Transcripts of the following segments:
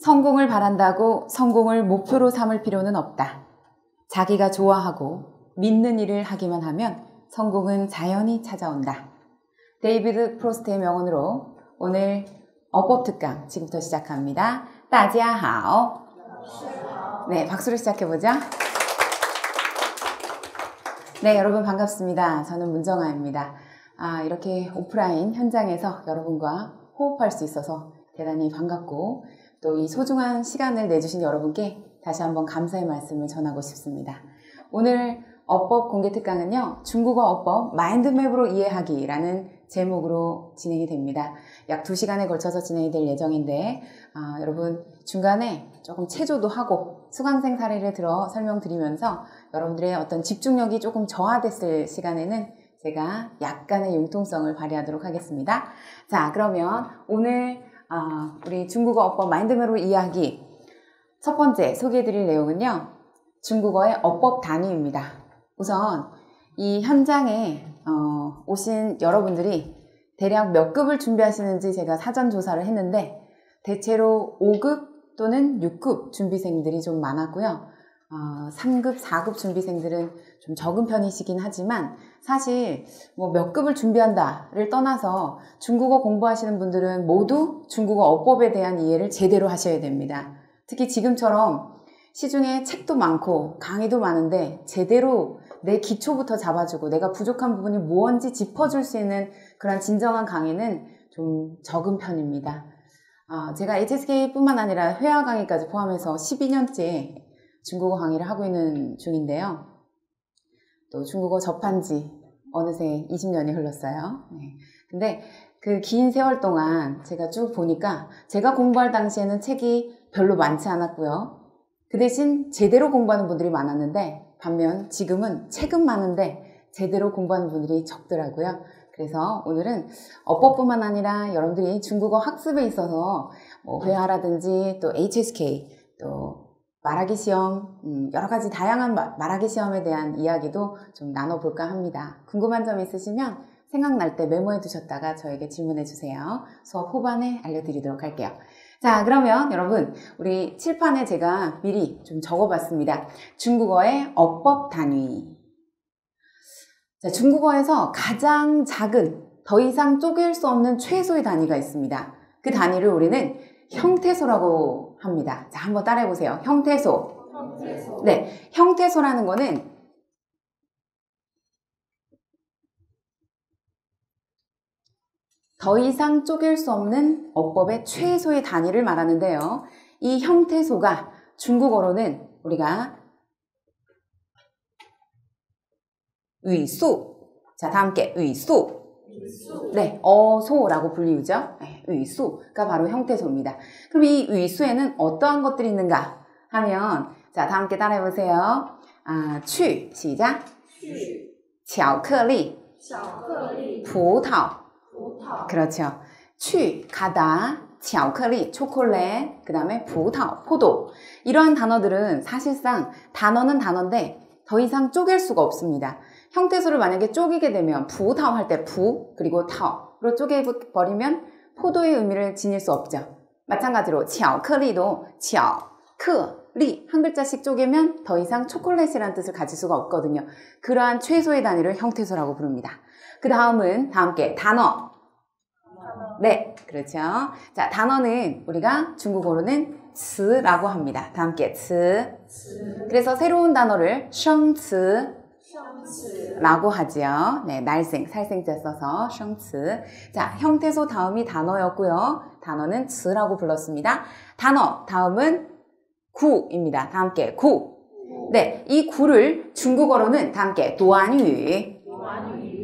성공을 바란다고 성공을 목표로 삼을 필요는 없다. 자기가 좋아하고 믿는 일을 하기만 하면 성공은 자연히 찾아온다. 데이비드 프로스트의 명언으로 오늘 어법 특강 지금부터 시작합니다. 大家好. 네, 박수로 시작해보죠. 네, 여러분 반갑습니다. 저는 문정아입니다. 이렇게 오프라인 현장에서 여러분과 호흡할 수 있어서 대단히 반갑고 또 이 소중한 시간을 내주신 여러분께 다시 한번 감사의 말씀을 전하고 싶습니다. 오늘 어법 공개 특강은요, 중국어 어법 마인드맵으로 이해하기라는 제목으로 진행이 됩니다. 약 2시간에 걸쳐서 진행이 될 예정인데 여러분 중간에 조금 체조도 하고 수강생 사례를 들어 설명드리면서 여러분들의 어떤 집중력이 조금 저하됐을 시간에는 제가 약간의 융통성을 발휘하도록 하겠습니다. 자, 그러면 오늘 우리 중국어 어법 마인드맵으로 이해하기 첫 번째 소개해드릴 내용은요, 중국어의 어법 단위입니다. 우선 이 현장에 오신 여러분들이 대략 몇 급을 준비하시는지 제가 사전 조사를 했는데 대체로 5급 또는 6급 준비생들이 좀 많았고요. 3급, 4급 준비생들은 좀 적은 편이시긴 하지만 사실 뭐 몇 급을 준비한다를 떠나서 중국어 공부하시는 분들은 모두 중국어 어법에 대한 이해를 제대로 하셔야 됩니다. 특히 지금처럼 시중에 책도 많고 강의도 많은데 제대로 내 기초부터 잡아주고 내가 부족한 부분이 무언지 짚어줄 수 있는 그런 진정한 강의는 좀 적은 편입니다. 제가 HSK뿐만 아니라 회화 강의까지 포함해서 12년째 중국어 강의를 하고 있는 중인데요. 또 중국어 접한 지 어느새 20년이 흘렀어요. 네. 근데 그 긴 세월 동안 제가 쭉 보니까 제가 공부할 당시에는 책이 별로 많지 않았고요. 그 대신 제대로 공부하는 분들이 많았는데 반면 지금은 책은 많은데 제대로 공부하는 분들이 적더라고요. 그래서 오늘은 어법뿐만 아니라 여러분들이 중국어 학습에 있어서 뭐 회화라든지 또 HSK 또 말하기 시험, 여러 가지 다양한 말하기 시험에 대한 이야기도 좀 나눠볼까 합니다. 궁금한 점 있으시면 생각날 때 메모해 두셨다가 저에게 질문해 주세요. 수업 후반에 알려드리도록 할게요. 자, 그러면 여러분 우리 칠판에 제가 미리 좀 적어봤습니다. 중국어의 어법 단위. 자, 중국어에서 가장 작은, 더 이상 쪼갤 수 없는 최소의 단위가 있습니다. 그 단위를 우리는 형태소라고 합니다. 자, 한번 따라해보세요. 형태소. 네, 형태소라는 거는 더 이상 쪼갤 수 없는 어법의 최소의 단위를 말하는데요. 이 형태소가 중국어로는 우리가 의수. 자, 다 함께 의수. 네, 어소라고 불리우죠. 네, 의수가 바로 형태소입니다. 그럼 이 의수에는 어떠한 것들이 있는가 하면, 자, 다 함께 따라해보세요. 취, 시작. 취, 巧克力, 葡萄. 그렇죠. 취, 가다, 巧克力, 초콜릿, 그 다음에 葡萄, 포도. 이러한 단어들은 사실상 단어는 단어인데 더 이상 쪼갤 수가 없습니다. 형태소를 만약에 쪼개게 되면 부타오 할 때 부 그리고 타오로 쪼개버리면 포도의 의미를 지닐 수 없죠. 마찬가지로 巧克力도 巧克力 한 글자씩 쪼개면 더 이상 초콜릿이라는 뜻을 가질 수가 없거든요. 그러한 최소의 단위를 형태소라고 부릅니다. 그 다음은 다 함께 단어. 네, 그렇죠. 자, 단어는 우리가 중국어로는 词라고 합니다. 다 함께 词. 그래서 새로운 단어를 生词라고 하지요. 네, 날생, 살생자 써서 生词. 자, 형태소 다음이 단어였고요. 단어는 词라고 불렀습니다. 단어 다음은 구입니다. 다 함께 구. 네, 이 구를 중국어로는 다 함께 短语.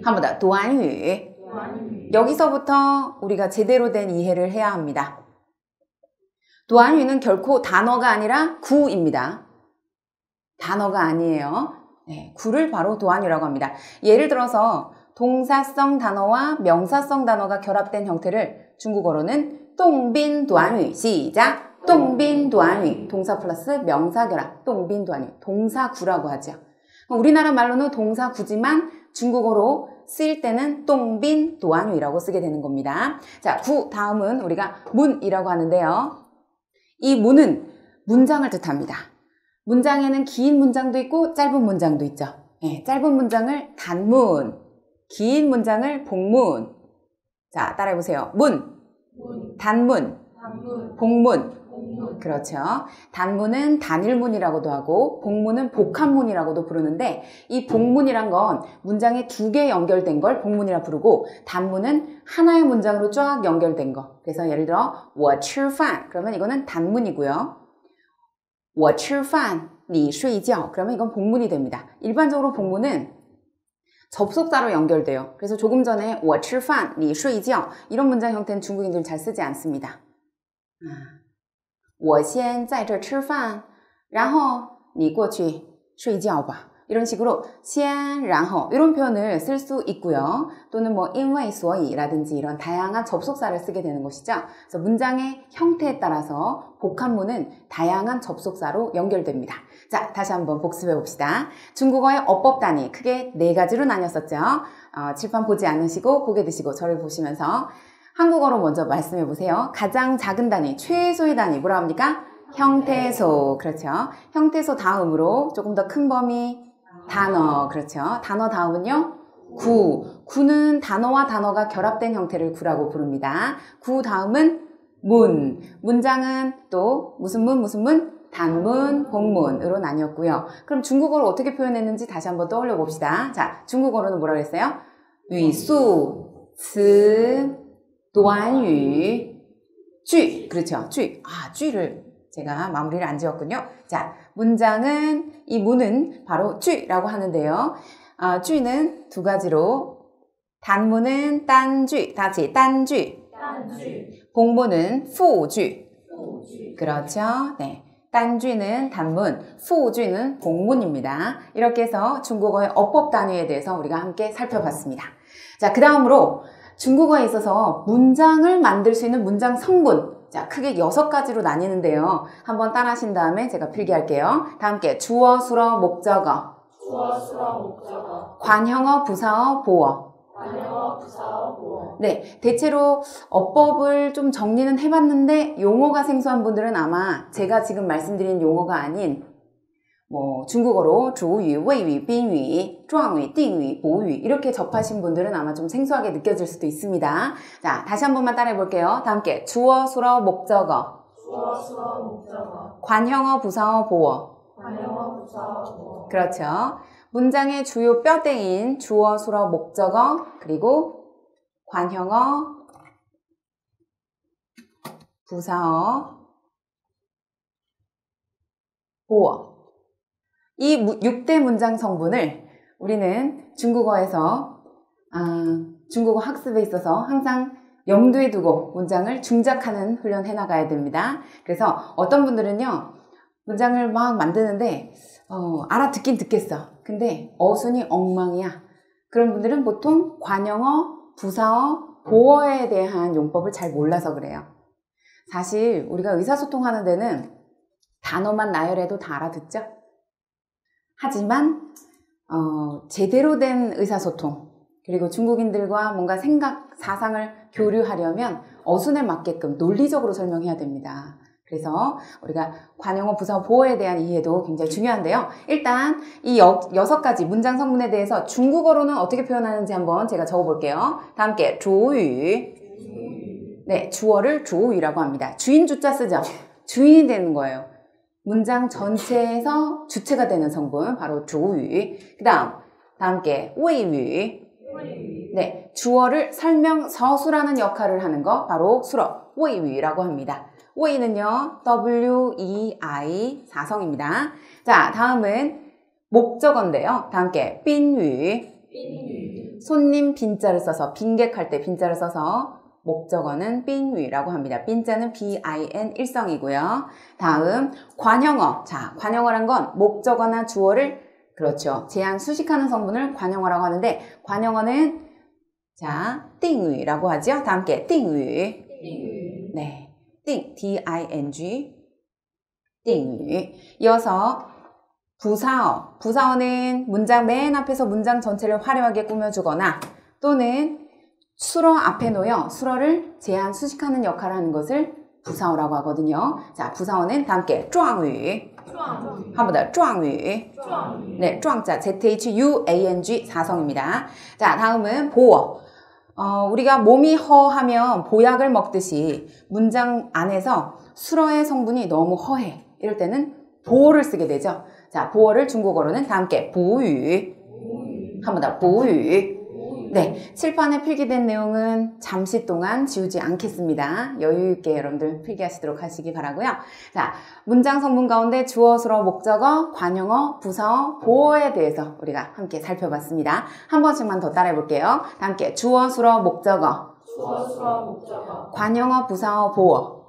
한 번 더, 短语. 여기서부터 우리가 제대로 된 이해를 해야 합니다. 短语는 결코 단어가 아니라 구입니다. 단어가 아니에요. 네, 구를 바로 短语라고 합니다. 예를 들어서 동사성 단어와 명사성 단어가 결합된 형태를 중국어로는 动宾短语. 시작. 动宾短语. 동사 플러스 명사 결합. 动宾短语. 동사구라고 하죠. 우리나라 말로는 동사구지만 중국어로 쓰일 때는 动宾短语라고 쓰게 되는 겁니다. 자, 구 다음은 우리가 문이라고 하는데요. 이 문은 문장을 뜻합니다. 문장에는 긴 문장도 있고 짧은 문장도 있죠. 네, 짧은 문장을 단문, 긴 문장을 복문. 자, 따라해보세요. 단문, 복문. 그렇죠. 단문은 단일문이라고도 하고 복문은 복합문이라고도 부르는데 이 복문이란 건 문장에 2개 연결된 걸 복문이라 부르고 단문은 하나의 문장으로 쫙 연결된 거. 그래서 예를 들어 我吃饭 그러면 이거는 단문이고요. 我吃饭你睡觉 그러면 이건 복문이 됩니다. 일반적으로 복문은 접속사로 연결돼요. 그래서 조금 전에 我吃饭你睡觉 이런 문장 형태는 중국인들은 잘 쓰지 않습니다. 我先在这吃饭然后你过去睡觉吧 이런 식으로 先然后 이런 표현을 쓸 수 있고요. 또는 뭐 因为所以라든지 이런 다양한 접속사를 쓰게 되는 것이죠. 그래서 문장의 형태에 따라서 복합문은 다양한 접속사로 연결됩니다. 자, 다시 한번 복습해 봅시다. 중국어의 어법 단위 크게 4가지로 나뉘었었죠. 칠판 보지 않으시고 고개 드시고 저를 보시면서 한국어로 먼저 말씀해 보세요. 가장 작은 단위, 최소의 단위 뭐라 합니까? 형태소. 그렇죠. 형태소 다음으로 조금 더 큰 범위 단어. 그렇죠. 단어 다음은요. 구. 구는 단어와 단어가 결합된 형태를 구라고 부릅니다. 구 다음은 문. 문장은 또 무슨 문? 단문, 복문으로 나뉘었고요. 그럼 중국어로 어떻게 표현했는지 다시 한번 떠올려 봅시다. 자, 중국어로는 뭐라 그랬어요? 语速, 词, 短语, 句. 그렇죠. 句.句를 제가 마무리를 안 지었군요. 자, 문장은 이 문은 바로 句라고 하는데요. 句는 2가지로 단문은 单句, 다 같이 单句. 복문은 复句. 그렇죠. 네. 单句는 단문, 复句는 복문입니다. 이렇게 해서 중국어의 어법 단위에 대해서 우리가 함께 살펴봤습니다. 자, 그 다음으로 중국어에 있어서 문장을 만들 수 있는 문장 성분. 자, 크게 6가지로 나뉘는데요. 한번 따라 하신 다음에 제가 필기할게요. 다 함께 주어, 수어, 목적어. 관형어, 부사어, 보어. 네, 대체로 어법을 좀 정리는 해봤는데 용어가 생소한 분들은 아마 제가 지금 말씀드린 용어가 아닌 뭐 중국어로 주유, 외유, 빈유, 状语, 띵유, 보유 이렇게 접하신 분들은 아마 좀 생소하게 느껴질 수도 있습니다. 자, 다시 한 번만 따라해 볼게요. 다 함께 주어, 수어, 목적어. 관형어, 부사어, 보어. 그렇죠. 문장의 주요 뼈대인 주어, 수어, 목적어 그리고 관형어, 부사어, 보어. 이 6대 문장 성분을 우리는 중국어에서 중국어 학습에 있어서 항상 염두에 두고 문장을 중작하는 훈련 해나가야 됩니다. 그래서 어떤 분들은요 문장을 막 만드는데 알아듣긴 듣겠어. 근데 어순이 엉망이야. 그런 분들은 보통 관형어, 부사어, 보어에 대한 용법을 잘 몰라서 그래요. 사실 우리가 의사소통하는 데는 단어만 나열해도 다 알아듣죠? 하지만 제대로 된 의사소통 그리고 중국인들과 뭔가 생각, 사상을 교류하려면 어순에 맞게끔 논리적으로 설명해야 됩니다. 그래서 우리가 관형어, 부사어, 보어에 대한 이해도 굉장히 중요한데요. 일단 이 6가지 문장 성분에 대해서 중국어로는 어떻게 표현하는지 한번 제가 적어볼게요. 다 함께 주유. 네, 주어를 주유라고 합니다. 주인 주자 쓰죠? 주인이 되는 거예요. 문장 전체에서 주체가 되는 성분 바로 주유. 그 다음 다 함께 외유. 네, 주어를 설명 서술하는 역할을 하는 거 바로 수러 외유라고 합니다. 외유는요 W-E-I 사성입니다. 자, 다음은 목적어인데요. 다 함께 빈유. 손님 빈자를 써서 빈객할 때 빈자를 써서 목적어는 빈유라고 합니다. 빈자는 B-I-N 일성이고요. 다음 관형어. 자, 관형어란 건 목적어나 주어를 그렇죠. 제한 수식하는 성분을 관형어라고 하는데 관형어는 자, 띵유라고 하죠. 다 함께 띵유. 네. 띵, D-I-N-G 띵유. 이어서 부사어. 부사어는 문장 맨 앞에서 문장 전체를 화려하게 꾸며주거나 또는 수러 앞에 놓여 수러를 제한 수식하는 역할을 하는 것을 부사어라고 하거든요. 자, 부사어는 다 함께 状语. 한 번 더, 状语. 네, 状자, ZHUANG 사성입니다. 자, 다음은 보어. 우리가 몸이 허하면 보약을 먹듯이 문장 안에서 술어의 성분이 너무 허해. 이럴 때는 보어를 쓰게 되죠. 자, 보어를 중국어로는 다 함께 补语. 한 번 더, 补语. 네, 칠판에 필기된 내용은 잠시 동안 지우지 않겠습니다. 여유있게 여러분들 필기하시도록 하시기 바라고요. 자, 문장 성분 가운데 주어, 수어, 목적어, 관용어, 부사어, 보어에 대해서 우리가 함께 살펴봤습니다. 한 번씩만 더 따라해 볼게요. 함께 주어, 수어, 목적어, 관용어, 부사어, 보어.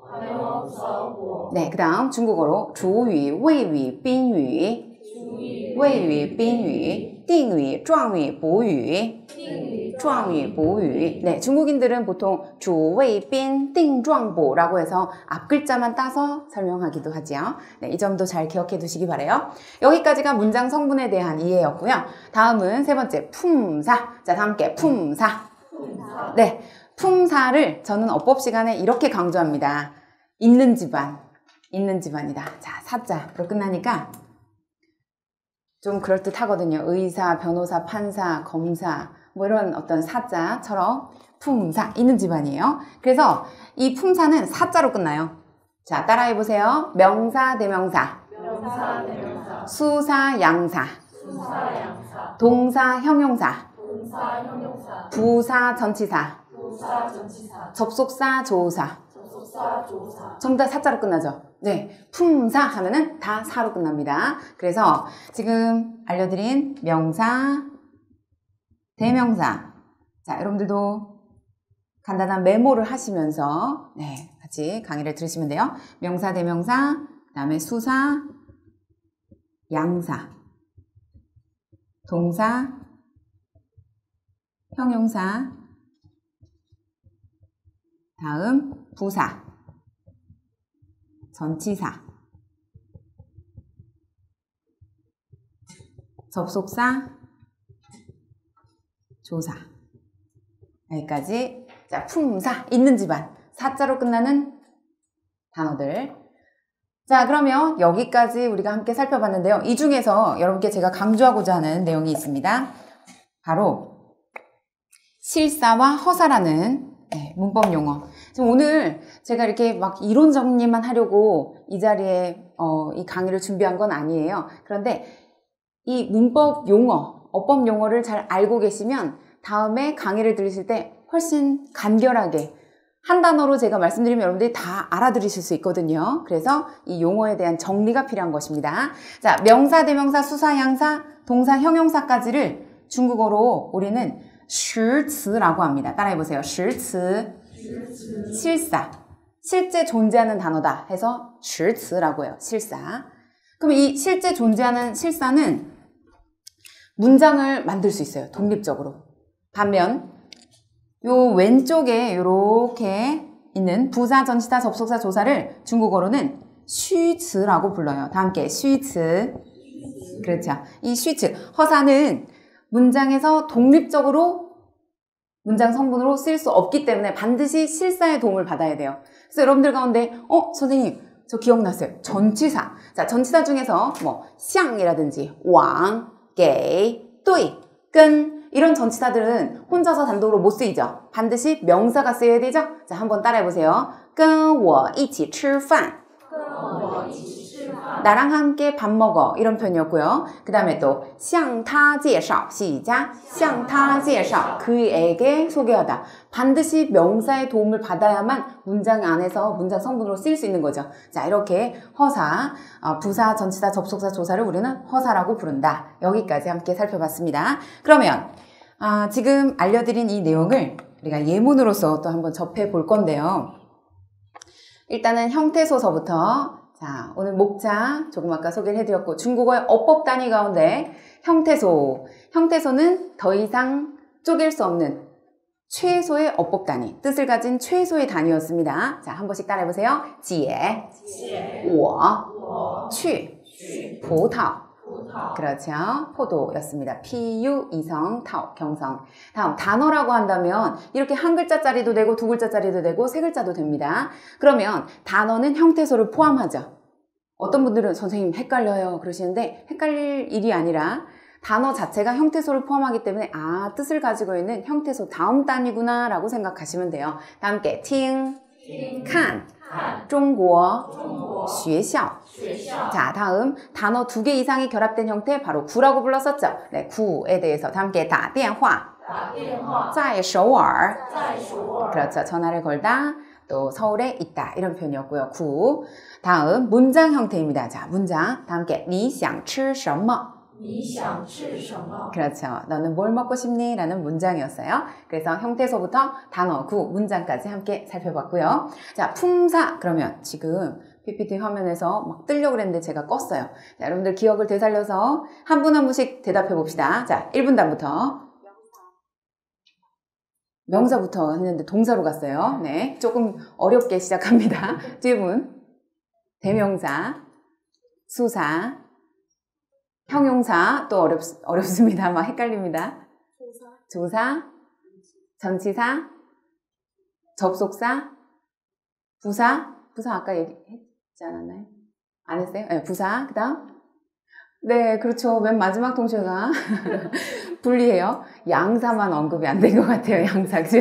네, 그 다음 중국어로 주유, 웨이유, 빈유, 웨이유, 빈유, 띵유, 状语, 보유. 状语, 보유. 네, 중국인들은 보통 주, 웨이, 빈, 띵, 状, 보라고 해서 앞글자만 따서 설명하기도 하지요. 네, 이 점도 잘 기억해 두시기 바라요. 여기까지가 문장 성분에 대한 이해였고요. 다음은 세 번째, 품사. 자, 다 함께 품사. 네, 품사를 저는 어법 시간에 이렇게 강조합니다. 있는 집안, 있는 집안이다. 자, 사자로 끝나니까 좀 그럴듯하거든요. 의사, 변호사, 판사, 검사 뭐 이런 어떤 사자처럼 품사, 있는 집안이에요. 그래서 이 품사는 사자로 끝나요. 자, 따라해보세요. 명사, 대명사, 수사, 양사, 동사, 형용사, 부사, 전치사, 접속사, 조사. 전부 다 사자로 끝나죠. 네, 품사 하면은 다 사로 끝납니다. 그래서 지금 알려드린 명사, 대명사. 자, 여러분들도 간단한 메모를 하시면서 네, 같이 강의를 들으시면 돼요. 명사, 대명사, 그 다음에 수사, 양사, 동사, 형용사, 다음 부사, 전치사, 접속사, 조사. 여기까지. 자, 품사, 있는 집안, 사자로 끝나는 단어들. 자, 그러면 여기까지 우리가 함께 살펴봤는데요. 이 중에서 여러분께 제가 강조하고자 하는 내용이 있습니다. 바로 실사와 허사라는 네, 문법 용어. 지금 오늘 제가 이렇게 막 이론 정리만 하려고 이 자리에 이 강의를 준비한 건 아니에요. 그런데 이 문법 용어, 어법 용어를 잘 알고 계시면 다음에 강의를 들으실 때 훨씬 간결하게 한 단어로 제가 말씀드리면 여러분들이 다 알아들으실 수 있거든요. 그래서 이 용어에 대한 정리가 필요한 것입니다. 자, 명사, 대명사, 수사, 양사, 동사, 형용사까지를 중국어로 우리는 实词라고 합니다. 따라해보세요. 实词, 실사. 실제 존재하는 단어다 해서 实词라고 해요. 실사. 그럼 이 실제 존재하는 실사는 문장을 만들 수 있어요. 독립적으로. 반면 요 왼쪽에 요렇게 있는 부사, 전치사, 접속사, 조사를 중국어로는 虚词라고 불러요. 다 함께 虚词. 그렇죠. 이 虚词. 허사는 문장에서 독립적으로 문장 성분으로 쓸 수 없기 때문에 반드시 실사의 도움을 받아야 돼요. 그래서 여러분들 가운데 선생님 저 기억났어요. 전치사. 자, 전치사 중에서 뭐 샹이라든지 왕, 게, 뚜이, 끈 이런 전치사들은 혼자서 단독으로 못 쓰이죠. 반드시 명사가 쓰여야 되죠. 자, 한번 따라해보세요. 跟我一起吃饭. 나랑 함께 밥 먹어 이런 표현이었고요. 그 다음에 또 向他介绍 시작 向他介绍 그에게 소개하다. 반드시 명사의 도움을 받아야만 문장 안에서 문장 성분으로 쓰일 수 있는 거죠. 자, 이렇게 허사, 부사, 전치사, 접속사, 조사를 우리는 허사라고 부른다. 여기까지 함께 살펴봤습니다. 그러면 지금 알려드린 이 내용을 우리가 예문으로서 또 한번 접해 볼 건데요. 일단은 형태소서부터 자, 오늘 목차 조금 아까 소개를 해드렸고 중국어의 어법 단위 가운데 형태소. 형태소는 더 이상 쪼갤 수 없는 최소의 어법 단위. 뜻을 가진 최소의 단위였습니다. 자, 한 번씩 따라해보세요. 姐,我,去,葡萄, 그렇죠. 포도였습니다. 피유, 이성, 타오, 경성. 다음 단어라고 한다면 이렇게 한 글자짜리도 되고 두 글자짜리도 되고 세 글자도 됩니다. 그러면 단어는 형태소를 포함하죠. 어떤 분들은 선생님 헷갈려요 그러시는데 헷갈릴 일이 아니라 단어 자체가 형태소를 포함하기 때문에 아 뜻을 가지고 있는 형태소 다음 단위구나 라고 생각하시면 돼요. 다 함께 听, 看, 中国, 学校. 자 다음 단어 2개 이상이 결합된 형태 바로 구라고 불렀었죠. 네, 구에 대해서 다 함께 打电话, 在首尔. 그렇죠. 전화를 걸다. 또 서울에 있다 이런 표현이었고요. 구. 다음 문장 형태입니다. 자 문장 다 함께 你想吃什么? 그렇죠. 너는 뭘 먹고 싶니? 라는 문장이었어요. 그래서 형태소부터 단어, 구, 문장까지 함께 살펴봤고요. 자 품사 그러면 지금 PPT 화면에서 막 뜨려고 그랬는데 제가 껐어요. 자, 여러분들 기억을 되살려서 한 분 한 분씩 대답해 봅시다. 자 1분단부터 명사부터 했는데 동사로 갔어요. 네, 조금 어렵게 시작합니다. 뒤분 대명사, 수사, 형용사 또 어렵습니다. 막 헷갈립니다. 조사, 전치사, 접속사, 부사 아까 얘기했지 않았나요? 안 했어요? 네, 부사. 그 다음 네, 그렇죠. 맨 마지막 동시에가 불리해요. 양사만 언급이 안 된 것 같아요. 양사, 그죠?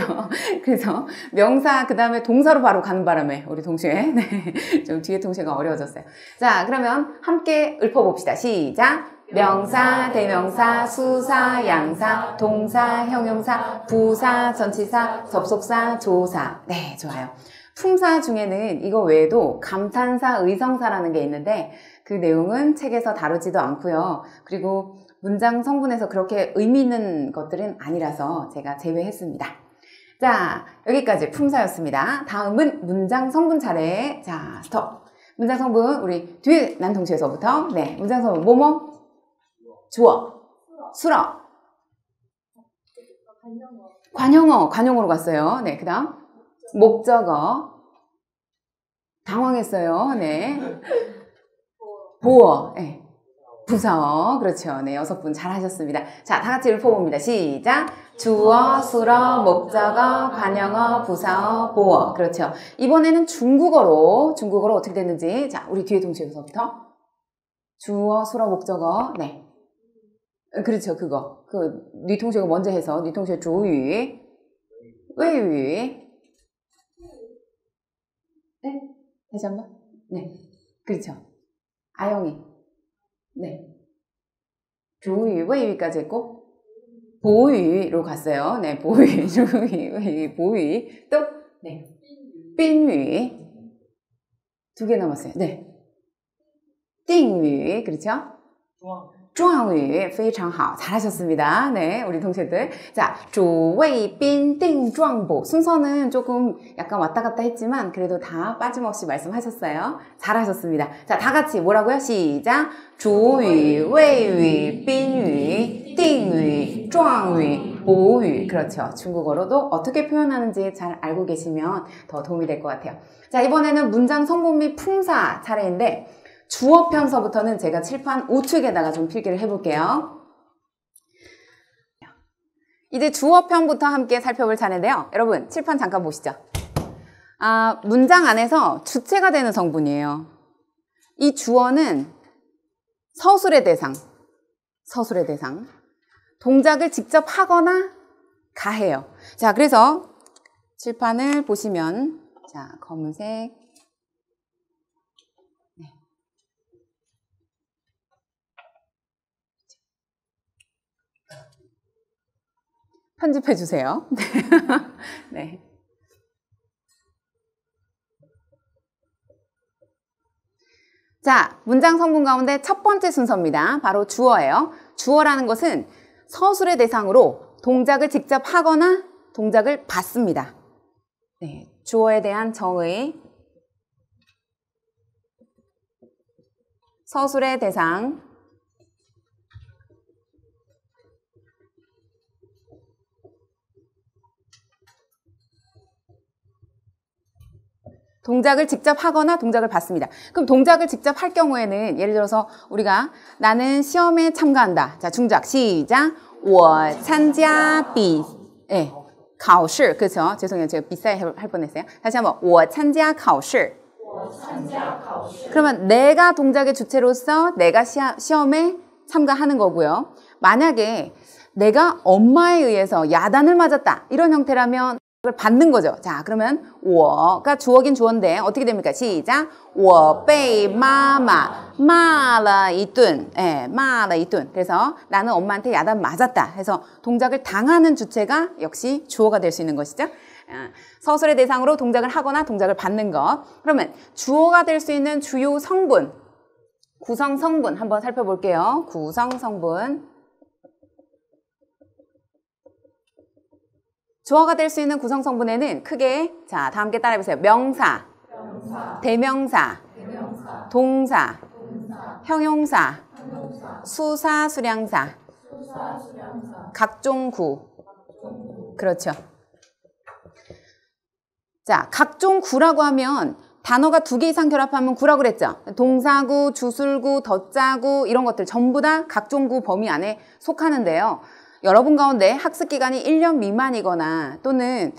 그래서 명사, 그 다음에 동사로 바로 가는 바람에 우리 동시에 네, 좀 뒤에 동시에가 어려워졌어요. 자, 그러면 함께 읊어봅시다. 시작! 명사, 대명사, 수사, 양사, 동사, 형용사, 부사, 전치사, 접속사, 조사. 네, 좋아요. 품사 중에는 이거 외에도 감탄사, 의성사라는 게 있는데 그 내용은 책에서 다루지도 않고요. 그리고 문장 성분에서 그렇게 의미 있는 것들은 아니라서 제가 제외했습니다. 자, 여기까지 품사였습니다. 다음은 문장 성분 차례. 자, 스톱. 문장 성분 우리 뒤에 난 동시에서부터 네, 문장 성분 뭐뭐? 주어, 수러, 관용어로 갔어요. 네, 그 다음 목적어, 당황했어요. 네, 보어, 네. 부사어, 그렇죠. 네, 6분 잘하셨습니다. 자, 다 같이 읊어봅니다. 시작! 주어, 수러, 목적어, 관용어, 부사어, 보어. 그렇죠. 이번에는 중국어로 어떻게 됐는지. 자, 우리 뒤에 동시에서부터 주어, 수러, 목적어. 네. 그렇죠. 그거. 뉘통시가 먼저 해서 뉘통시 주의, 외의. 네? 다시 한번. 네. 그렇죠. 아영이. 네. 주의, 외의까지 했고 보의로 갔어요. 네. 보의, 주의, 외의, 보의. 또 네. 빈의. 2개 남았어요. 네. 띵의. 그렇죠? 조状语 非常好. 잘하셨습니다. 네, 우리 동생들. 자, 主谓宾定状补 순서는 조금 약간 왔다 갔다 했지만 그래도 다 빠짐없이 말씀하셨어요. 잘하셨습니다. 자, 다 같이 뭐라고요? 시작. 主语, 谓语, 宾语, 定语, 状语, 补语. 그렇죠. 중국어로도 어떻게 표현하는지 잘 알고 계시면 더 도움이 될 것 같아요. 자, 이번에는 문장 성분 및 품사 차례인데 주어 편서부터는 제가 칠판 우측에다가 좀 필기를 해볼게요. 이제 주어 편부터 함께 살펴볼 차례인데요. 여러분 칠판 잠깐 보시죠. 문장 안에서 주체가 되는 성분이에요. 이 주어는 서술의 대상, 동작을 직접 하거나 가해요. 자, 그래서 칠판을 보시면 자, 검은색 편집해 주세요. 네. 자, 문장 성분 가운데 첫 번째 순서입니다. 바로 주어예요. 주어라는 것은 서술의 대상으로 동작을 직접 하거나 동작을 받습니다. 네, 주어에 대한 정의, 서술의 대상, 동작을 직접 하거나 동작을 받습니다. 그럼 동작을 직접 할 경우에는 예를 들어서 우리가 나는 시험에 참가한다. 자, 중작 시작. 我参加比 예. 考试 그렇죠. 죄송해요. 제가 비싸게 할 뻔했어요. 다시 한번 我参加考试 그러면 내가 동작의 주체로서 내가 시험에 참가하는 거고요. 만약에 내가 엄마에 의해서 야단을 맞았다. 이런 형태라면 그걸 받는 거죠. 자, 그러면 我가 주어긴 주어인데 어떻게 됩니까? 시작. 我被妈妈骂了一顿. 예, 骂了一顿. 그래서 나는 엄마한테 야단 맞았다. 해서 동작을 당하는 주체가 역시 주어가 될 수 있는 것이죠. 서술의 대상으로 동작을 하거나 동작을 받는 것. 그러면 주어가 될 수 있는 주요 성분, 구성 성분 한번 살펴볼게요. 구성 성분. 주어가 될 수 있는 구성 성분에는 크게 자, 다 함께 따라해보세요. 명사, 대명사, 동사, 형용사, 수사, 수량사, 각종 구. 그렇죠. 자, 각종 구라고 하면 단어가 2개 이상 결합하면 구라고 그랬죠. 동사구, 주술구, 덧자구 이런 것들 전부 다 각종 구 범위 안에 속하는데요. 여러분 가운데 학습 기간이 1년 미만이거나 또는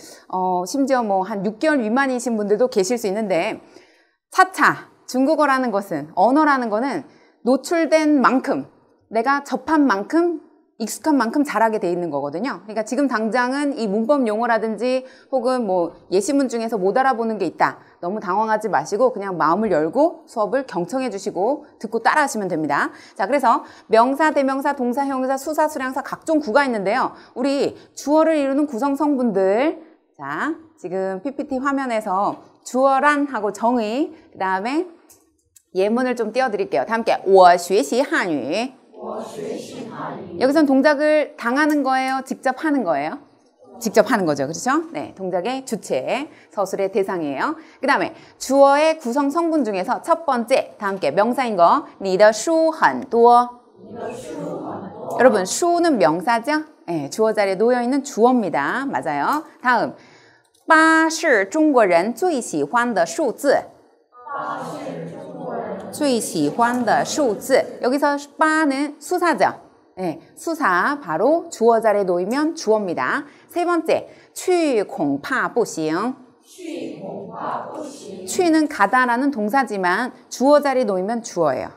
심지어 뭐 한 6개월 미만이신 분들도 계실 수 있는데 차차 중국어라는 것은 언어라는 거는 노출된 만큼 내가 접한 만큼 익숙한 만큼 잘하게 돼 있는 거거든요. 그러니까 지금 당장은 이 문법 용어라든지 혹은 뭐 예시문 중에서 못 알아보는 게 있다. 너무 당황하지 마시고 그냥 마음을 열고 수업을 경청해 주시고 듣고 따라 하시면 됩니다. 자, 그래서 명사, 대명사, 동사, 형용사, 수사, 수량사 각종 구가 있는데요. 우리 주어를 이루는 구성 성분들. 자, 지금 PPT 화면에서 주어란 하고 정의, 그 다음에 예문을 좀 띄워드릴게요. 다 함께 我学习汉语 여기선 동작을 당하는 거예요? 직접 하는 거예요? 직접 하는 거죠. 그렇죠? 네, 동작의 주체, 서술의 대상이에요. 그 다음에 주어의 구성 성분 중에서 첫 번째, 다 함께 명사인 거 你的书很多 여러분, 수는 명사죠? 네, 주어 자리에 놓여있는 주어입니다. 맞아요. 다음 8是中国人最喜欢的数字最喜欢的数字 여기서 8는 수사죠. 네, 수사 바로 주어 자리에 놓이면 주어입니다. 세 번째, 去恐怕不行 去는 가다라는 동사지만 주어 자리에 놓이면 주어예요.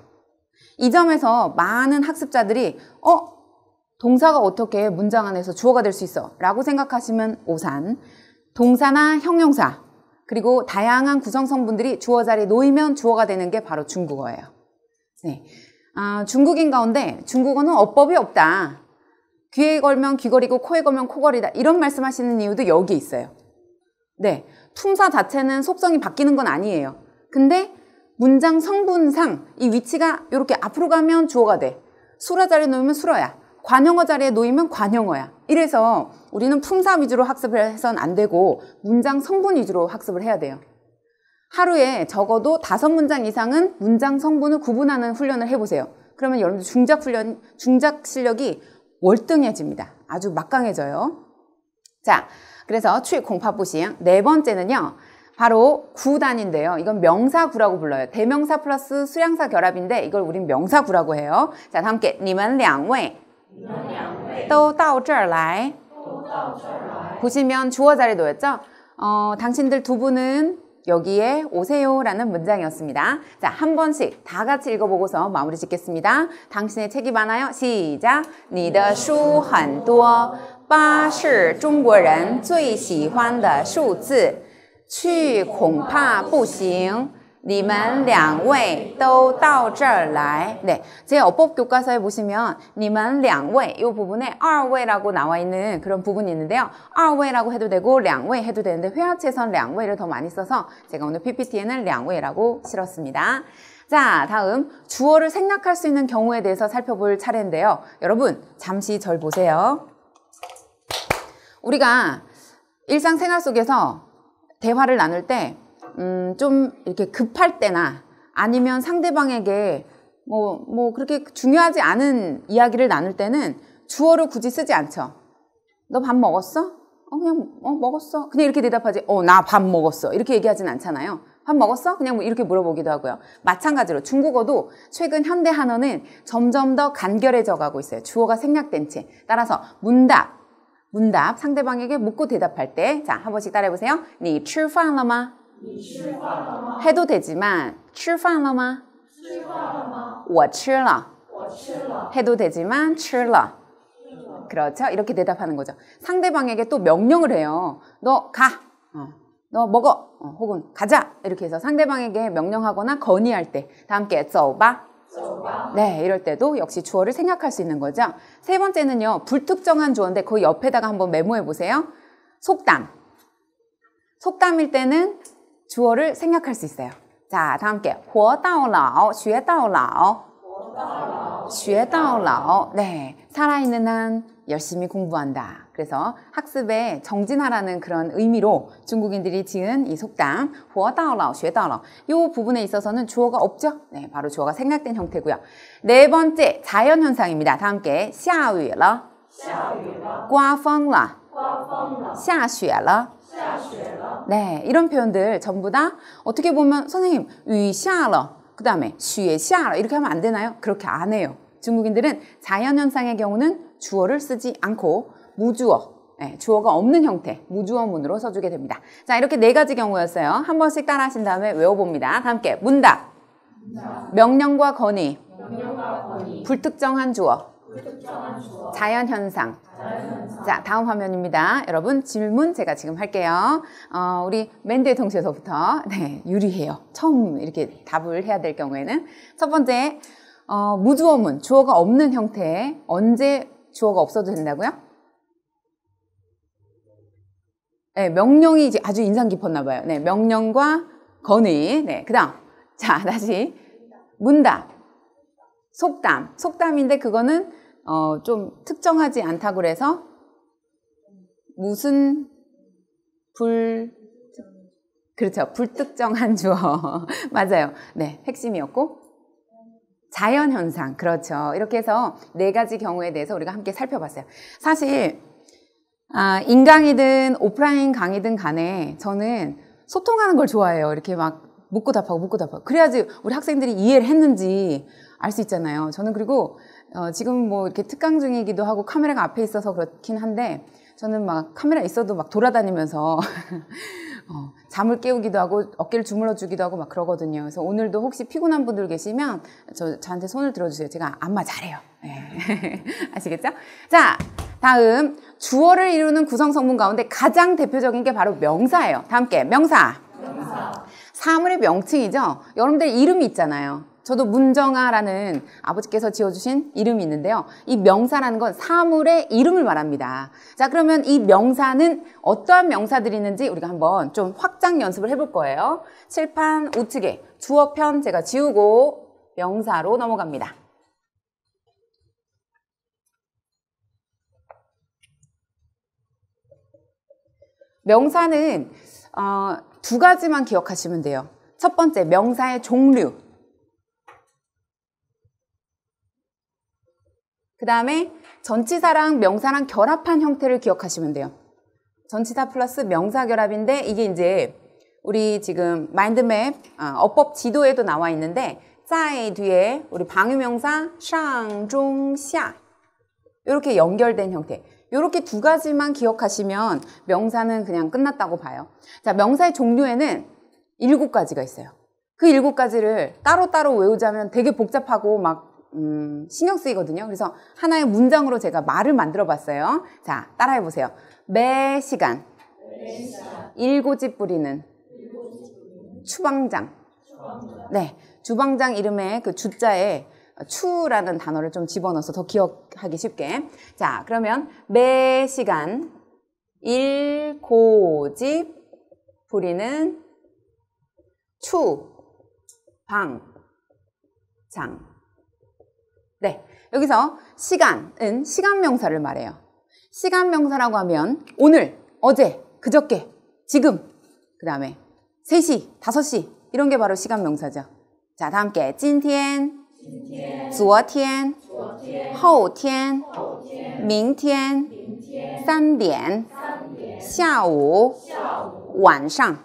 이 점에서 많은 학습자들이 동사가 어떻게 문장 안에서 주어가 될 수 있어? 라고 생각하시면 오산. 동사나 형용사 그리고 다양한 구성 성분들이 주어 자리에 놓이면 주어가 되는 게 바로 중국어예요. 네. 중국인 가운데 중국어는 어법이 없다. 귀에 걸면 귀걸이고 코에 걸면 코걸이다. 이런 말씀하시는 이유도 여기 있어요. 네. 품사 자체는 속성이 바뀌는 건 아니에요. 근데 문장 성분상 이 위치가 이렇게 앞으로 가면 주어가 돼. 수라 자리에 놓이면 수어야. 관용어 자리에 놓이면 관용어야. 이래서 우리는 품사 위주로 학습을 해서는 안 되고 문장 성분 위주로 학습을 해야 돼요. 하루에 적어도 5문장 이상은 문장 성분을 구분하는 훈련을 해보세요. 그러면 여러분들 중작 실력이 월등해집니다. 아주 막강해져요. 자, 그래서 공파부시행 네 번째는요. 바로 구단인데요. 이건 명사구라고 불러요. 대명사 플러스 수량사 결합인데 이걸 우린 명사구라고 해요. 자, 다 함께 你们两位都到这儿来 보시면 주어 자리에 놓였죠? 당신들 두 분은 여기에 오세요 라는 문장이었습니다. 자, 한 번씩 다 같이 읽어보고서 마무리 짓겠습니다. 당신의 책이 많아요. 시작. 你的书很多 8是中国人最喜欢的数字去恐怕不行你们两位都到这儿来 네, 제 어법 교과서에 보시면 你们两位이 부분에 二位라고 나와 있는 그런 부분이 있는데요. 二位라고 해도 되고 两位해도 되는데 회화체선 两位를 더 많이 써서 제가 오늘 PPT에는 两位라고 실었습니다. 자, 다음 주어를 생략할 수 있는 경우에 대해서 살펴볼 차례인데요. 여러분 잠시 절 보세요. 우리가 일상생활 속에서 대화를 나눌 때 좀 이렇게 급할 때나 아니면 상대방에게 뭐 그렇게 중요하지 않은 이야기를 나눌 때는 주어를 굳이 쓰지 않죠. 너 밥 먹었어? 그냥 먹었어. 그냥 이렇게 대답하지. 나 밥 먹었어. 이렇게 얘기하진 않잖아요. 밥 먹었어? 그냥 뭐 이렇게 물어보기도 하고요. 마찬가지로 중국어도 최근 현대 한어는 점점 더 간결해져 가고 있어요. 주어가 생략된 채. 따라서 문답 상대방에게 묻고 대답할 때 자, 한 번씩 따라해 보세요. 你吃饭了吗? 해도 되지만 吃饭了吗? 我吃了 해도 되지만 吃了 그렇죠? 이렇게 대답하는 거죠. 상대방에게 또 명령을 해요. 너 가. 너 먹어. 혹은 가자. 이렇게 해서 상대방에게 명령하거나 건의할 때 다 함께 走吧. 네, 이럴 때도 역시 주어를 생략할 수 있는 거죠. 세 번째는요. 불특정한 주어인데 그 옆에다가 한번 메모해 보세요. 속담. 속담일 때는 주어를 생략할 수 있어요. 자, 다 함께 活到老学到老学到老. 네, 살아있는 한 열심히 공부한다. 그래서 학습에 정진하라는 그런 의미로 중국인들이 지은 이 속담 活到老学到老. 이 부분에 있어서는 주어가 없죠? 네, 바로 주어가 생략된 형태고요. 네 번째, 자연현상입니다. 다 함께 下雨了刮风了下雪了. 네, 이런 표현들 전부 다 어떻게 보면 선생님 雨下了그 다음에 雪下了 이렇게 하면 안 되나요? 그렇게 안 해요. 중국인들은 자연현상의 경우는 주어를 쓰지 않고 무주어, 네, 주어가 없는 형태, 무주어문으로 써주게 됩니다. 자, 이렇게 네 가지 경우였어요. 한 번씩 따라 하신 다음에 외워봅니다. 다 함께 문답, 명령과 건의, 불특정한 주어, 자연현상. 자, 다음 화면입니다. 여러분 질문 제가 지금 할게요. 우리 맨 뒤에 동시에서부터 네, 유리해요. 처음 이렇게 답을 해야 될 경우에는 첫 번째 무주어문, 주어가 없는 형태 언제 주어가 없어도 된다고요? 네, 명령이 이제 아주 인상 깊었나 봐요. 네, 명령과 건의. 네, 그다음 자 다시 문답, 속담. 속담인데 그거는 좀 특정하지 않다고 그래서 무슨 그렇죠. 불특정한 주어. 맞아요. 네, 핵심이었고 자연현상. 그렇죠. 이렇게 해서 네 가지 경우에 대해서 우리가 함께 살펴봤어요. 사실 인강이든 오프라인 강의든 간에 저는 소통하는 걸 좋아해요. 이렇게 막 묻고 답하고. 그래야지 우리 학생들이 이해를 했는지 알 수 있잖아요. 저는 그리고 지금 뭐 이렇게 특강 중이기도 하고 카메라가 앞에 있어서 그렇긴 한데 저는 막 카메라 있어도 막 돌아다니면서 잠을 깨우기도 하고 어깨를 주물러 주기도 하고 막 그러거든요. 그래서 오늘도 혹시 피곤한 분들 계시면 저한테 손을 들어주세요. 제가 안마 잘해요. 네. 아시겠죠? 자, 다음 주어를 이루는 구성성분 가운데 가장 대표적인 게 바로 명사예요. 다 함께 명사. 사물의 명칭이죠. 여러분들 이름이 있잖아요. 저도 문정아라는 아버지께서 지어주신 이름이 있는데요. 이 명사라는 건 사물의 이름을 말합니다. 자, 그러면 이 명사는 어떠한 명사들이 있는지 우리가 한번 좀 확장 연습을 해볼 거예요. 칠판 우측에 주어편 제가 지우고 명사로 넘어갑니다. 명사는 두 가지만 기억하시면 돼요. 첫 번째, 명사의 종류. 그 다음에 전치사랑 명사랑 결합한 형태를 기억하시면 돼요. 전치사 플러스 명사 결합인데 이게 이제 우리 지금 마인드맵 어법 지도에도 나와 있는데 在 뒤에 우리 방위명사 上, 중, 下 이렇게 연결된 형태. 이렇게 두 가지만 기억하시면 명사는 그냥 끝났다고 봐요. 자, 명사의 종류에는 7가지가 있어요. 그 7가지를 따로따로 외우자면 되게 복잡하고 막 신경 쓰이거든요. 그래서 하나의 문장으로 제가 말을 만들어 봤어요. 자, 따라해 보세요. 매 시간 일고집 부리는 추방장. 네, 주방장 이름에 그 주자에 추라는 단어를 좀 집어넣어서 더 기억하기 쉽게. 자, 그러면 매 시간 일고집 부리는 추방장. 네, 여기서 시간은 시간명사를 말해요. 시간명사라고 하면 오늘, 어제, 그저께, 지금, 그 다음에 3시, 5시 이런 게 바로 시간명사죠. 자, 다 함께 今天昨天后天明天3点下午晚上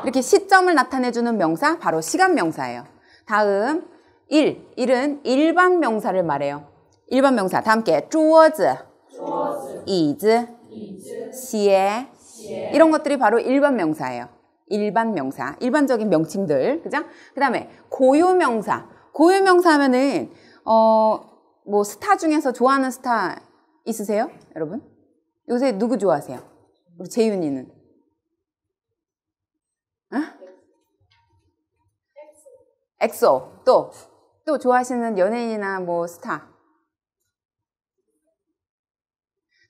이렇게 시점을 나타내주는 명사 바로 시간 명사예요. 다음 일은 일반 명사를 말해요. 일반 명사 다 함께 桌子 椅子 鞋 이런 것들이 바로 일반 명사예요. 일반 명사, 일반적인 명칭들, 그죠? 그 다음에 고유 명사. 고유 명사 하면은 뭐 스타 중에서 좋아하는 스타 있으세요, 여러분? 요새 누구 좋아하세요? 우리 재윤이는? 어? 엑소. 또 좋아하시는 연예인이나 뭐 스타.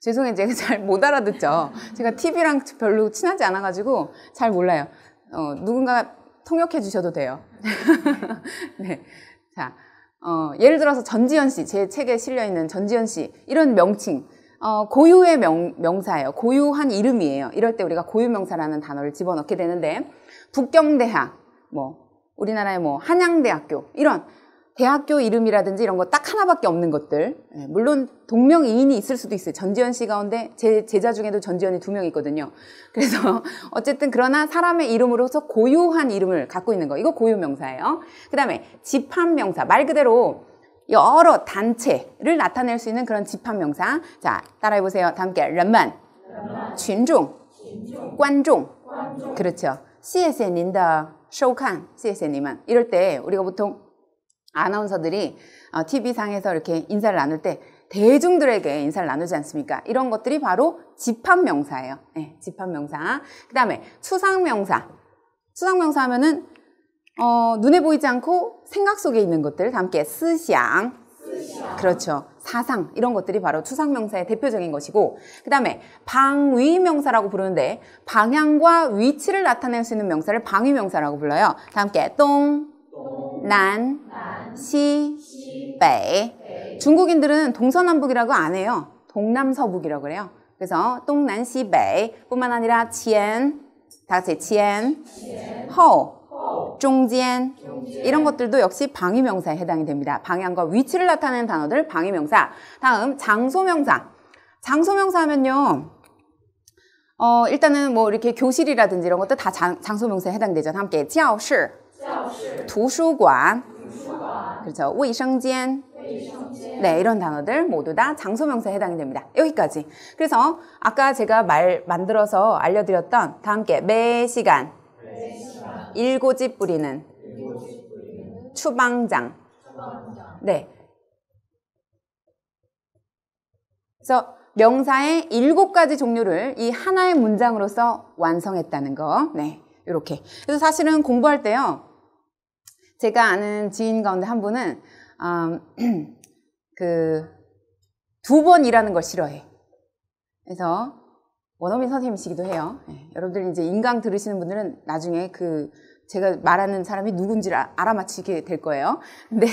죄송해요. 제가 잘 못 알아듣죠. 제가 TV랑 별로 친하지 않아가지고 잘 몰라요. 누군가 통역해 주셔도 돼요. 네. 자, 예를 들어서 전지현 씨, 제 책에 실려있는 전지현 씨, 이런 명칭. 고유의 명사예요. 고유한 이름이에요. 이럴 때 우리가 고유명사라는 단어를 집어넣게 되는데, 북경대학, 우리나라의 한양대학교, 이런 대학교 이름이라든지 이런 거 딱 하나밖에 없는 것들. 물론 동명이인이 있을 수도 있어요. 전지현 씨 가운데 제 제자 중에도 전지현이 2명 있거든요. 그래서 어쨌든 그러나 사람의 이름으로서 고유한 이름을 갖고 있는 거. 이거 고유명사예요. 그 다음에 집합명사. 말 그대로 여러 단체를 나타낼 수 있는 그런 집합명사. 자, 따라해보세요. 다 함께. 人们, 群众, 观众. 그렇죠. 谢谢您的收看. 谢谢你们. 이럴 때 우리가 보통 아나운서들이 TV상에서 이렇게 인사를 나눌 때 대중들에게 인사를 나누지 않습니까? 이런 것들이 바로 집합명사예요. 네, 집합명사. 그 다음에 추상명사. 추상명사 하면은 눈에 보이지 않고 생각 속에 있는 것들. 다 함께 思想. 그렇죠. 사상. 이런 것들이 바로 추상명사의 대표적인 것이고, 그 다음에 방위명사라고 부르는데 방향과 위치를 나타낼 수 있는 명사를 방위명사라고 불러요. 다 함께 동, 난, 시, 北. 중국인들은 동서남북이라고 안 해요. 동남서북이라고 그래요. 그래서 동남시北뿐만 아니라 前, 다 같이 前, 后, 中间. 이런 것들도 역시 방위명사에 해당이 됩니다. 방향과 위치를 나타내는 단어들 방위명사. 다음 장소명사. 장소명사 하면요, 일단은 이렇게 교실이라든지 이런 것도 다 장소명사에 해당되죠. 함께 教室, 图书馆, 그렇죠. 卫生间. 네, 이런 단어들 모두 다 장소명사에 해당이 됩니다. 여기까지. 그래서 아까 제가 말 만들어서 알려드렸던 다 함께 매 시간, 일고집 부리는, 추방장. 네. 그래서 명사의 7가지 종류를 이 하나의 문장으로서 완성했다는 거. 네, 이렇게. 그래서 사실은 공부할 때요, 제가 아는 지인 가운데 한 분은 2번 일하는 걸 싫어해. 그래서 원어민 선생님이시기도 해요. 네, 여러분들 이제 인강 들으시는 분들은 나중에 제가 말하는 사람이 누군지를 알아맞히게 될 거예요. 근데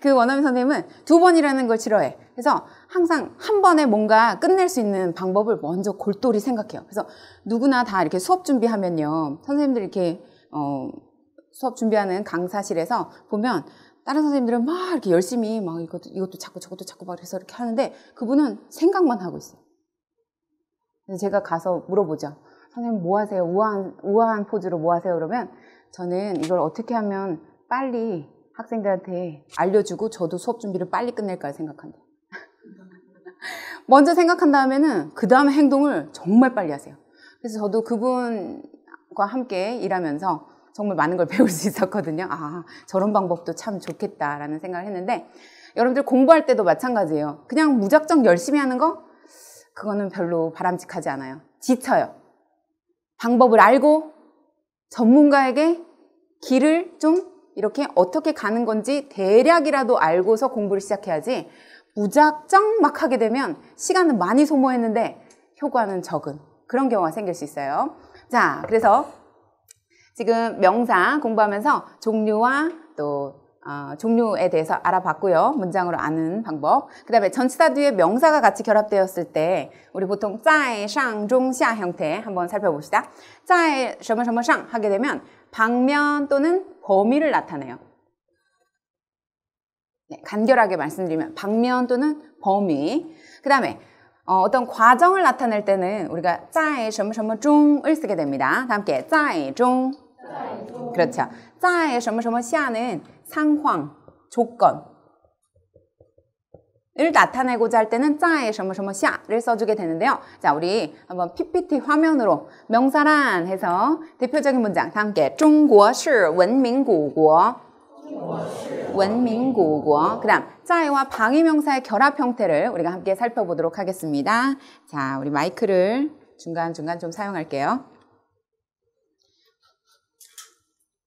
그 원어민 선생님은 2번 일하는 걸 싫어해. 그래서 항상 한 번에 뭔가 끝낼 수 있는 방법을 먼저 골똘히 생각해요. 그래서 누구나 다 이렇게 수업 준비하면요, 선생님들 이렇게 수업 준비하는 강사실에서 보면 다른 선생님들은 막 이렇게 열심히 막 이것도 찾고 저것도 찾고 막 그래서 이렇게 하는데 그분은 생각만 하고 있어요. 그래서 제가 가서 물어보죠. 선생님 뭐 하세요? 우아한 포즈로 뭐 하세요? 그러면 저는 이걸 어떻게 하면 빨리 학생들한테 알려주고 저도 수업 준비를 빨리 끝낼까 생각한대요. 먼저 생각한 다음에는 그 다음에 행동을 정말 빨리 하세요. 그래서 저도 그분과 함께 일하면서 정말 많은 걸 배울 수 있었거든요. 아, 저런 방법도 참 좋겠다라는 생각을 했는데, 여러분들 공부할 때도 마찬가지예요. 그냥 무작정 열심히 하는 거? 그거는 별로 바람직하지 않아요. 지쳐요. 방법을 알고 전문가에게 길을 좀 이렇게 어떻게 가는 건지 대략이라도 알고서 공부를 시작해야지, 무작정 막 하게 되면 시간은 많이 소모했는데 효과는 적은 그런 경우가 생길 수 있어요. 자, 그래서 지금 명사 공부하면서 종류와 또 종류에 대해서 알아봤고요. 문장으로 아는 방법. 그 다음에 전치사 뒤에 명사가 같이 결합되었을 때 우리 보통 在, 上, 中, 下 형태 한번 살펴봅시다. 在, 什么什么上 하게 되면 방면 또는 범위를 나타내요. 네, 간결하게 말씀드리면 방면 또는 범위. 그 다음에 어떤 과정을 나타낼 때는 우리가 在什么什么中을 쓰게 됩니다. 다 함께 在中. 그렇죠. 在什么什么下는 상황, 조건. 을 나타내고자 할 때는 在什么什么下를 써주게 되는데요. 자, 우리 한번 PPT 화면으로 명사란 해서 대표적인 문장 다 함께 中国是文明古国. 文明古国. 그 다음 在와 방위명사의 결합 형태를 우리가 함께 살펴보도록 하겠습니다. 자, 우리 마이크를 중간중간 좀 사용할게요.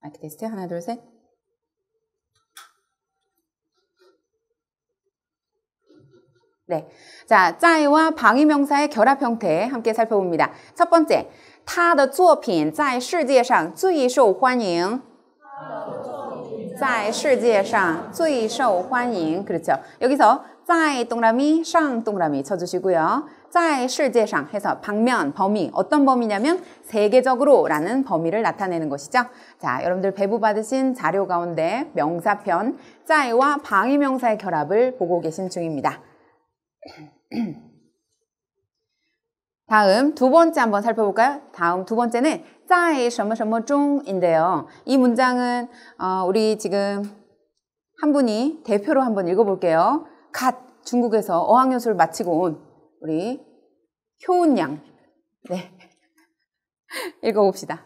마이크 테스트 하나 둘 셋. 네, 자, 在와 방위명사의 결합 형태 함께 살펴봅니다. 첫 번째, 他的作品在世界上最受欢迎. 在世界上最受欢迎. 그렇죠. 여기서 在 동그라미, 上 동그라미 쳐주시고요. 在世界上해서 방면, 범위, 어떤 범위냐면 세계적으로 라는 범위를 나타내는 것이죠. 자, 여러분들 배부 받으신 자료 가운데 명사편 在와 방위명사의 결합을 보고 계신 중입니다. 다음 두 번째 한번 살펴볼까요? 다음 두 번째는 在什么什么中인데요. 이 문장은 우리 지금 한 분이 대표로 한번 읽어볼게요. 갓 중국에서 어학연수를 마치고 온 우리 효은 양. 네. 읽어봅시다.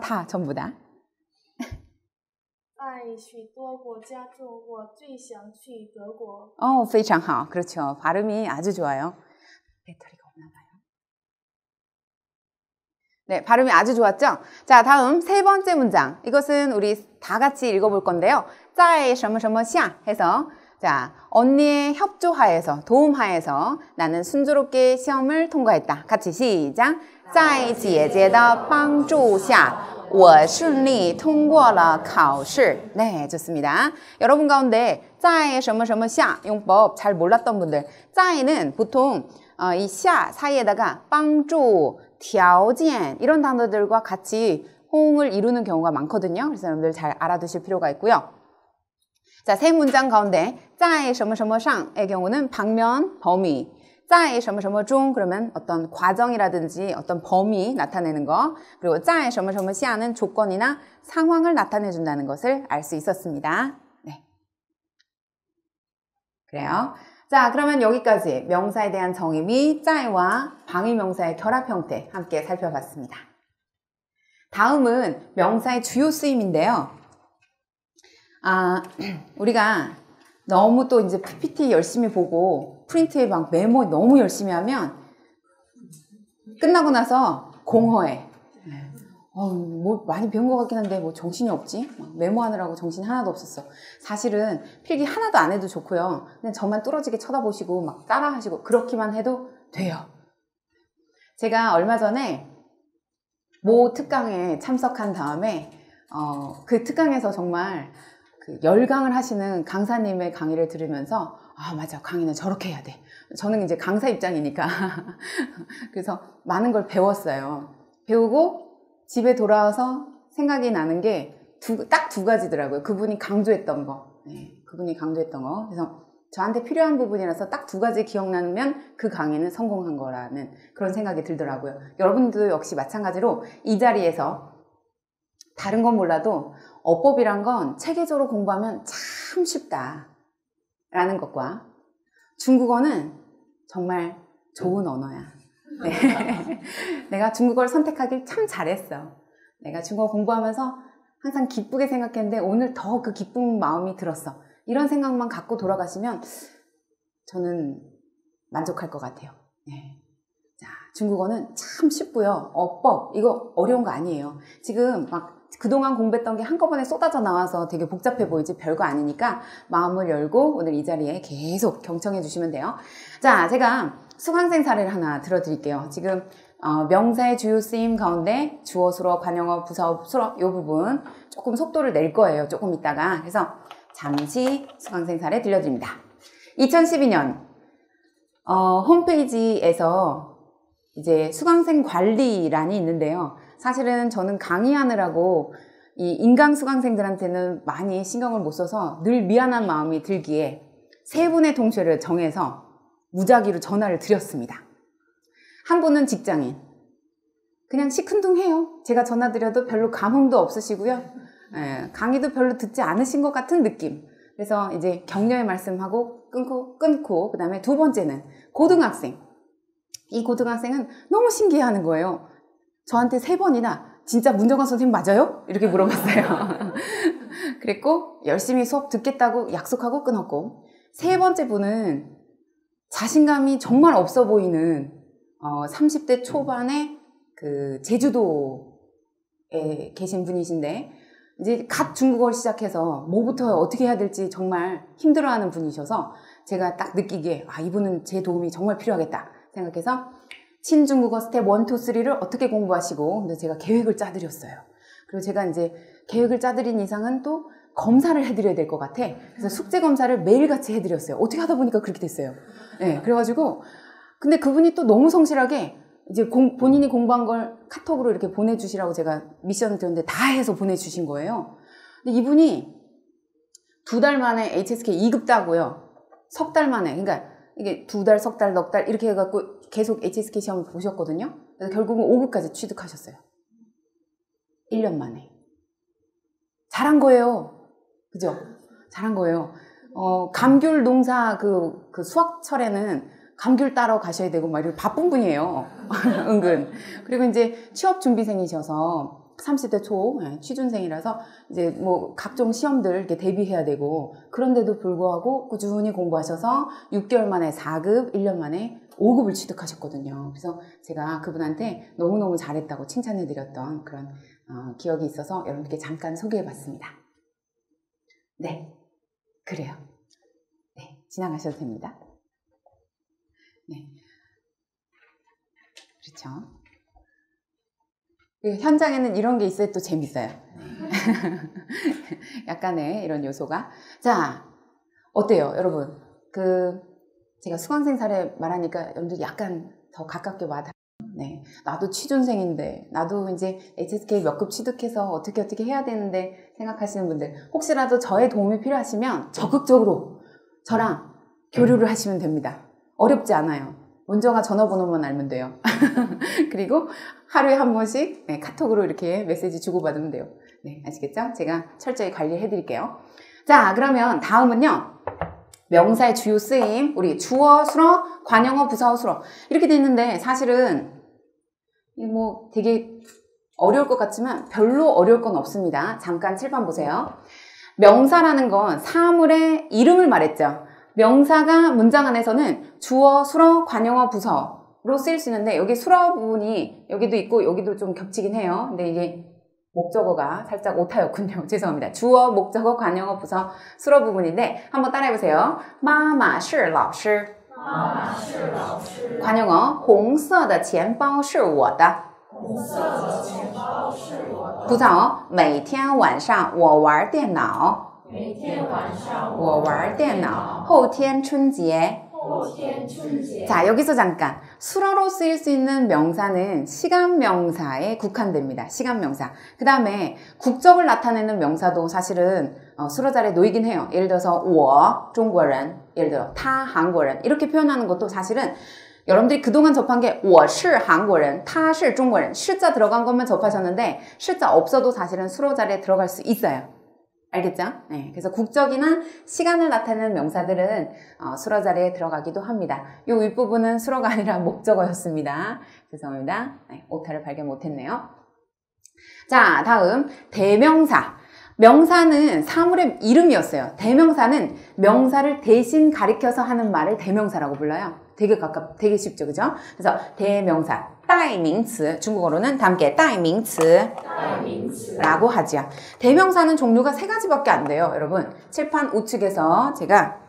다 전부 다. 在许多国家中我最想去德国.非常好. 그렇죠. 발음이 아주 좋아요. 배터리가 없나 봐요. 네, 발음이 아주 좋았죠? 자, 다음 세 번째 문장. 이것은 우리 다 같이 읽어볼 건데요. 在什么什么下 해서 자, 언니의 협조하에서 도움하에서 나는 순조롭게 시험을 통과했다. 같이 시작. 在姐姐的帮助下我顺利通过了考试. 네, 좋습니다. 여러분 가운데 在什么什么下 용법 잘 몰랐던 분들 在는 보통 이 샤 사이에다가 帮助, 条件 이런 단어들과 같이 호응을 이루는 경우가 많거든요. 그래서 여러분들 잘 알아두실 필요가 있고요. 자, 세 문장 가운데 在什么什么上의 경우는 방면, 범위 在什么什么中 그러면 어떤 과정이라든지 어떤 범위 나타내는 거, 그리고 在什么什么下는 조건이나 상황을 나타내 준다는 것을 알 수 있었습니다. 네. 그래요. 자, 그러면 여기까지 명사에 대한 정의 및 在와 방위명사의 결합 형태 함께 살펴봤습니다. 다음은 명사의 주요 쓰임인데요. 우리가 너무 또 이제 PPT 열심히 보고 프린트에 막 메모 너무 열심히 하면 끝나고 나서 공허해. 뭐 많이 배운 것 같긴 한데 뭐 정신이 없지? 메모하느라고 정신이 하나도 없었어. 사실은 필기 하나도 안 해도 좋고요. 그냥 저만 뚫어지게 쳐다보시고 막 따라하시고 그렇게만 해도 돼요. 제가 얼마 전에 모 특강에 참석한 다음에 그 특강에서 정말 그 열강을 하시는 강사님의 강의를 들으면서 맞아, 강의는 저렇게 해야 돼. 저는 이제 강사 입장이니까 그래서 많은 걸 배웠어요. 배우고 집에 돌아와서 생각이 나는 게 딱 두 가지더라고요. 그분이 강조했던 거. 네, 그분이 강조했던 거. 그래서 저한테 필요한 부분이라서 딱 두 가지 기억나면 그 강의는 성공한 거라는 그런 생각이 들더라고요. 여러분도 역시 마찬가지로 이 자리에서 다른 건 몰라도 어법이란 건 체계적으로 공부하면 참 쉽다라는 것과 중국어는 정말 좋은 언어야. 네. 내가 중국어를 선택하길 참 잘했어. 내가 중국어 공부하면서 항상 기쁘게 생각했는데 오늘 더 그 기쁜 마음이 들었어. 이런 생각만 갖고 돌아가시면 저는 만족할 것 같아요. 네. 자, 중국어는 참 쉽고요. 어법, 이거 어려운 거 아니에요. 지금 막 그동안 공부했던 게 한꺼번에 쏟아져 나와서 되게 복잡해 보이지 별거 아니니까 마음을 열고 오늘 이 자리에 계속 경청해 주시면 돼요. 자, 제가 수강생 사례를 하나 들어드릴게요. 지금 명사의 주요 쓰임 가운데 주어, 수로, 관용어, 부사어, 수로 이 부분 조금 속도를 낼 거예요. 조금 있다가. 그래서 잠시 수강생 사례 들려드립니다. 2012년 홈페이지에서 이제 수강생 관리란이 있는데요. 사실은 저는 강의하느라고 이 인강 수강생들한테는 많이 신경을 못 써서 늘 미안한 마음이 들기에 세 분의 동체를 정해서 무작위로 전화를 드렸습니다. 한 분은 직장인. 그냥 시큰둥해요. 제가 전화 드려도 별로 감흥도 없으시고요. 강의도 별로 듣지 않으신 것 같은 느낌. 그래서 이제 격려의 말씀하고 끊고 그 다음에 두 번째는 고등학생. 이 고등학생은 너무 신기해하는 거예요. 저한테 3번이나 진짜 문정아 선생님 맞아요? 이렇게 물어봤어요. 그랬고 열심히 수업 듣겠다고 약속하고 끊었고, 세 번째 분은 자신감이 정말 없어 보이는 30대 초반의 그 제주도에 계신 분이신데, 이제 갓 중국어를 시작해서 뭐부터 어떻게 해야 될지 정말 힘들어하는 분이셔서 제가 딱 느끼기에 이분은 제 도움이 정말 필요하겠다 생각해서 친중국어 스텝 1, 2, 3를 어떻게 공부하시고, 근데 제가 계획을 짜드렸어요. 그리고 제가 이제 계획을 짜드린 이상은 또 검사를 해드려야 될 것 같아. 그래서 숙제 검사를 매일같이 해드렸어요. 어떻게 하다 보니까 그렇게 됐어요. 네, 그래가지고 근데 그분이 또 너무 성실하게 이제 본인이 공부한 걸 카톡으로 이렇게 보내주시라고 제가 미션을 드렸는데 다 해서 보내주신 거예요. 근데 이분이 2달 만에 HSK 2급 따고요. 석 달 만에, 그러니까 이게 2달, 석 달, 넉 달 이렇게 해갖고 계속 HSK 시험을 보셨거든요. 그래서 결국은 5급까지 취득하셨어요. 1년 만에. 잘한 거예요. 그죠? 잘한 거예요. 감귤 농사 그 수확철에는 감귤 따러 가셔야 되고 막 이렇게 바쁜 분이에요. 은근. 그리고 이제 취업 준비생이셔서 30대 초 취준생이라서 이제 뭐 각종 시험들 이렇게 대비해야 되고, 그런데도 불구하고 꾸준히 공부하셔서 6개월 만에 4급, 1년 만에 5급을 취득하셨거든요. 그래서 제가 그분한테 너무너무 잘했다고 칭찬해드렸던 그런 기억이 있어서 여러분께 잠깐 소개해봤습니다. 네, 그래요. 네, 지나가셔도 됩니다. 네, 그렇죠. 현장에는 이런 게 있어야 또 재밌어요. 약간의 이런 요소가. 자, 어때요, 여러분? 제가 수강생 사례 말하니까 여러분들 약간 더 가깝게 와닿아요. 네, 나도 취준생인데, 나도 이제 HSK 몇 급 취득해서 어떻게 해야 되는데 생각하시는 분들, 혹시라도 저의 도움이 필요하시면 적극적으로 저랑 교류를 하시면 됩니다. 어렵지 않아요. 문정아 전화번호만 알면 돼요. 그리고 하루에 한 번씩 카톡으로 이렇게 메시지 주고받으면 돼요. 네, 아시겠죠? 제가 철저히 관리해 드릴게요. 자, 그러면 다음은요. 명사의 주요 쓰임, 우리 주어, 수어, 관용어, 부사어, 수어 이렇게 돼 있는데, 사실은 뭐 되게 어려울 것 같지만 별로 어려울 건 없습니다. 잠깐 칠판 보세요. 명사라는 건 사물의 이름을 말했죠. 명사가 문장 안에서는 주어, 수어, 관용어, 부사어로 쓰일 수 있는데, 여기 수어 부분이 여기도 있고 여기도 좀 겹치긴 해요. 근데 이게 목적어가 살짝 오타였군요. 죄송합니다. 주어, 목적어, 관용어, 부사어, 수어 부분인데 한번 따라해보세요. 妈妈是老师 관용어 红色的钱包是我的 부사어 每天晚上我玩电脑我玩电脑后天春节 자, 여기서 잠깐. 수어로 쓰일 수 있는 명사는 시간명사에 국한됩니다. 시간명사. 그 다음에 국적을 나타내는 명사도 사실은 수어 자리에 놓이긴 해요. 예를 들어서 我中国人, 예를 들어 他韩国人 이렇게 표현하는 것도 사실은 여러분들이 그동안 접한 게 我是韩国人, 他是中国人 시자 들어간 것만 접하셨는데, 시자 없어도 사실은 수어 자리에 들어갈 수 있어요. 알겠죠? 네, 그래서 국적이나 시간을 나타내는 명사들은 수어 자리에 들어가기도 합니다. 이 윗부분은 수어가 아니라 목적어였습니다. 죄송합니다. 네, 오타를 발견 못했네요. 자, 다음 대명사. 명사는 사물의 이름이었어요. 대명사는 명사를 대신 가리켜서 하는 말을 대명사라고 불러요. 되게 쉽죠, 그죠? 그래서 대명사, 代名词, 중국어로는 다 함께 代名词라고 하죠. 대명사는 종류가 3가지밖에 안 돼요, 여러분. 칠판 우측에서 제가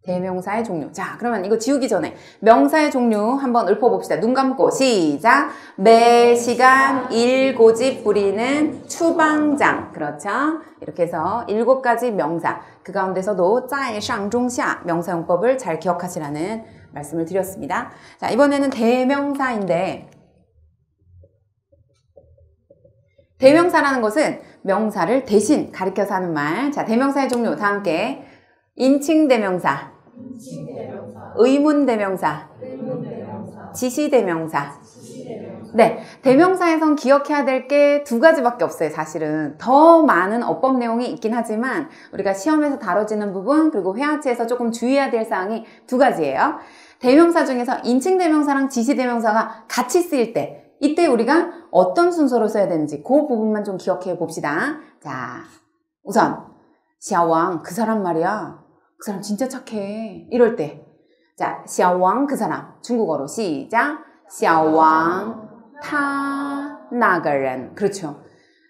대명사의 종류. 자, 그러면 이거 지우기 전에 명사의 종류 한번 읊어봅시다. 눈 감고 시작. 매 시간 1고집 부리는 추방장. 그렇죠? 이렇게 해서 7가지 명사. 그 가운데서도 在上中下 명사용법을 잘 기억하시라는 말씀을 드렸습니다. 자, 이번에는 대명사인데, 대명사라는 것은 명사를 대신 가리켜서 하는 말. 자, 대명사의 종류 다 함께. 인칭대명사, 의문대명사, 지시대명사. 네, 대명사에선 기억해야 될 게 두 가지밖에 없어요. 사실은 더 많은 어법 내용이 있긴 하지만 우리가 시험에서 다뤄지는 부분 그리고 회화치에서 조금 주의해야 될 사항이 두 가지예요. 대명사 중에서 인칭대명사랑 지시대명사가 같이 쓰일 때 이때 우리가 어떤 순서로 써야 되는지 그 부분만 좀 기억해 봅시다. 자, 우선 샤왕 그 사람 말이야. 그 사람 진짜 착해. 이럴 때 자, 샤왕 그 사람 중국어로 시작. 샤왕 타那个人 그렇죠.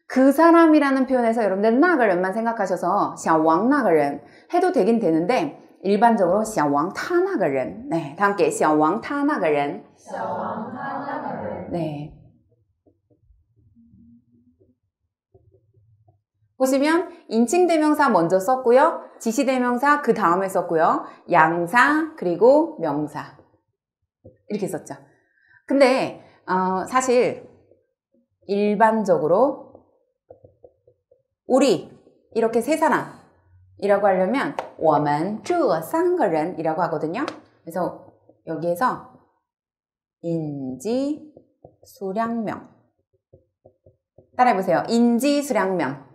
그 사람이라는 표현에서 여러분들那个人만 생각하셔서 샤왕那个人해도 되긴 되는데 일반적으로 小王他那个人 네, 다 함께 小王他那个人 네. 보시면 인칭대명사 먼저 썼고요. 지시대명사 그 다음에 썼고요. 양사 그리고 명사 이렇게 썼죠. 근데 사실 일반적으로 우리 이렇게 세 사람 이라고 하려면 我们这三个人이라고 하거든요. 그래서 여기에서 인지 수량명 따라해보세요. 인지 수량명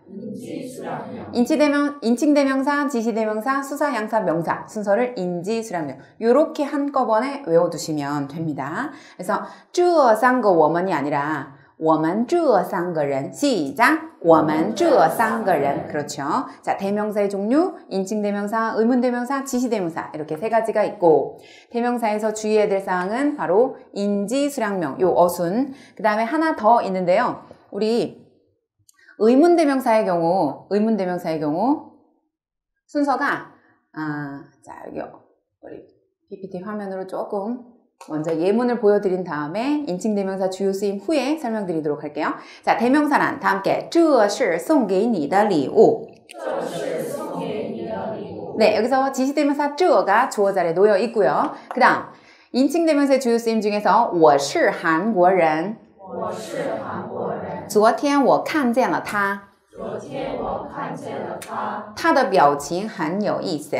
인칭대명사, 지시대명사, 수사, 양사, 명사 순서를 인지 수량명 요렇게 한꺼번에 외워두시면 됩니다. 그래서 这三个我们이 아니라 我们这三个人 시작 我们这三个人 그렇죠. 자, 대명사의 종류 인칭대명사, 의문대명사, 지시대명사 이렇게 세 가지가 있고 대명사에서 주의해야 될 사항은 바로 인지수량명 요 어순 그 다음에 하나 더 있는데요. 우리 의문대명사의 경우 순서가 자, 여기 우리 PPT 화면으로 조금 먼저 예문을 보여드린 다음에 인칭대명사 주요 쓰임 후에 설명드리도록 할게요. 자, 대명사란 다 함께 这是送给你的礼物 네, 여기서 지시대명사 这가 주어 자리에 놓여 있고요. 그 다음 인칭대명사의 주요 쓰임 중에서 我是韩国人昨天我看见了他他的表情很有意思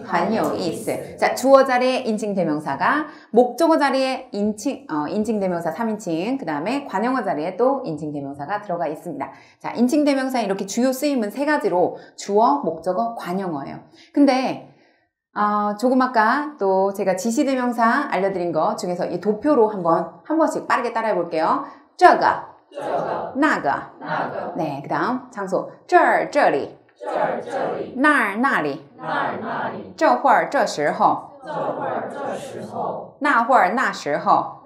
很有意思. 자, 주어 자리에 인칭대명사가 목적어 자리에 인칭대명사 3인칭 그 다음에 관용어 자리에 또 인칭대명사가 들어가 있습니다. 자, 인칭대명사 이렇게 주요 쓰임은 세 가지로 주어, 목적어, 관용어예요. 근데 조금 아까 또 제가 지시대명사 알려드린 것 중에서 이 도표로 한 번씩 빠르게 따라해 볼게요. 这个那个 네, 그 다음 장소 这儿这里那儿那里这会儿这时候那会儿那时候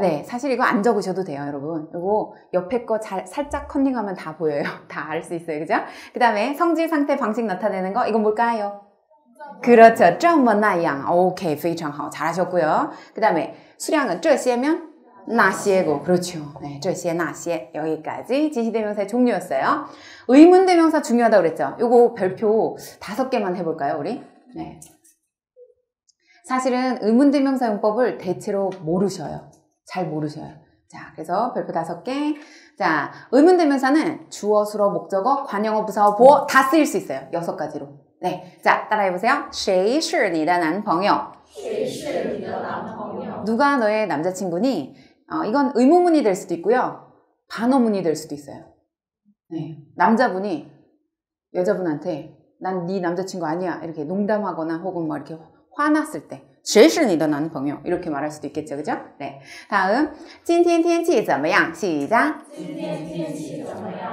네, 사실 이거 안 적으셔도 돼요, 여러분. 이거 옆에 거 살짝 컨닝하면 다 보여요. 다 알 수 있어요, 그죠? 그 다음에 성질, 상태, 방식 나타내는 거 이건 뭘까요? 그렇죠. 这么那样 오케이, 非常好. 잘하셨고요. 그 다음에 수량은 这些면 那些고 그렇죠. 네, 这些那些여기까지 지시대명사의 종류였어요. 의문대명사 중요하다고 그랬죠. 요거 별표 5개만 해볼까요, 우리? 네. 사실은 의문대명사 용법을 대체로 모르셔요. 잘 모르셔요. 자, 그래서 별표 5개. 자, 의문대명사는 주어, 수어, 목적어, 관용어, 부사어, 보어 다 쓰일 수 있어요. 6가지로. 네, 자, 따라해보세요. 谁是你的男朋友? 누가 너의 남자친구니? 이건 의문문이 될 수도 있고요. 반어문이 될 수도 있어요. 네, 남자분이 여자분한테 난 네 남자친구 아니야 이렇게 농담하거나 혹은 뭐 이렇게 화났을 때 谁是你的男朋友 이렇게 말할 수도 있겠죠, 그죠? 네, 다음 今天天气怎么样? 시작.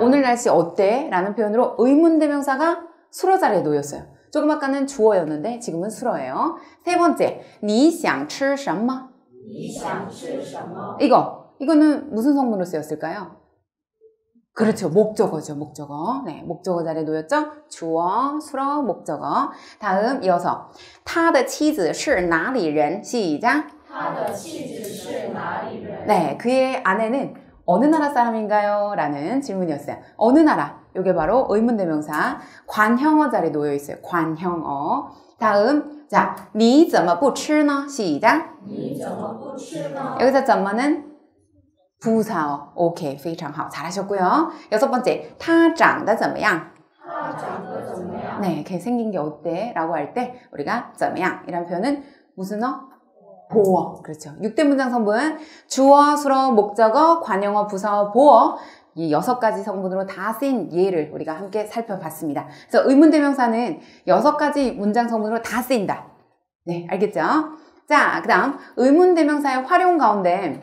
오늘 날씨 어때? 라는 표현으로 의문대명사가 수로 자리에 놓였어요. 조금 아까는 주어였는데 지금은 수로예요. 세 번째, 你想吃什么? 이거는 무슨 성분으로 쓰였을까요? 그렇죠. 목적어죠. 목적어. 네, 목적어 자리에 놓였죠? 주어, 수어, 목적어. 다음 이어서 他的妻子是哪里人? 시작. 他的妻子是哪里人? 네, 그의 아내는 어느 나라 사람인가요? 라는 질문이었어요. 어느 나라? 이게 바로 의문대명사 관형어 자리에 놓여 있어요. 관형어. 다음 자, 你怎么不吃呢? 시작. 你怎么不吃呢? 여기서 怎么는 부사어. 오케이, 非常好. 잘하셨고요. 여섯 번째, 他长得怎么样? 네, 걔 생긴 게 어때? 라고 할 때 우리가 怎么样? 이란 표현은 무슨 어? 보어. 그렇죠. 6대 문장 성분 주어, 수어, 목적어, 관용어, 부사어, 보어 이 6가지 성분으로 다 쓰인 예를 우리가 함께 살펴봤습니다. 그래서 의문대명사는 6가지 문장 성분으로 다 쓰인다. 네, 알겠죠? 자, 그 다음 의문대명사의 활용 가운데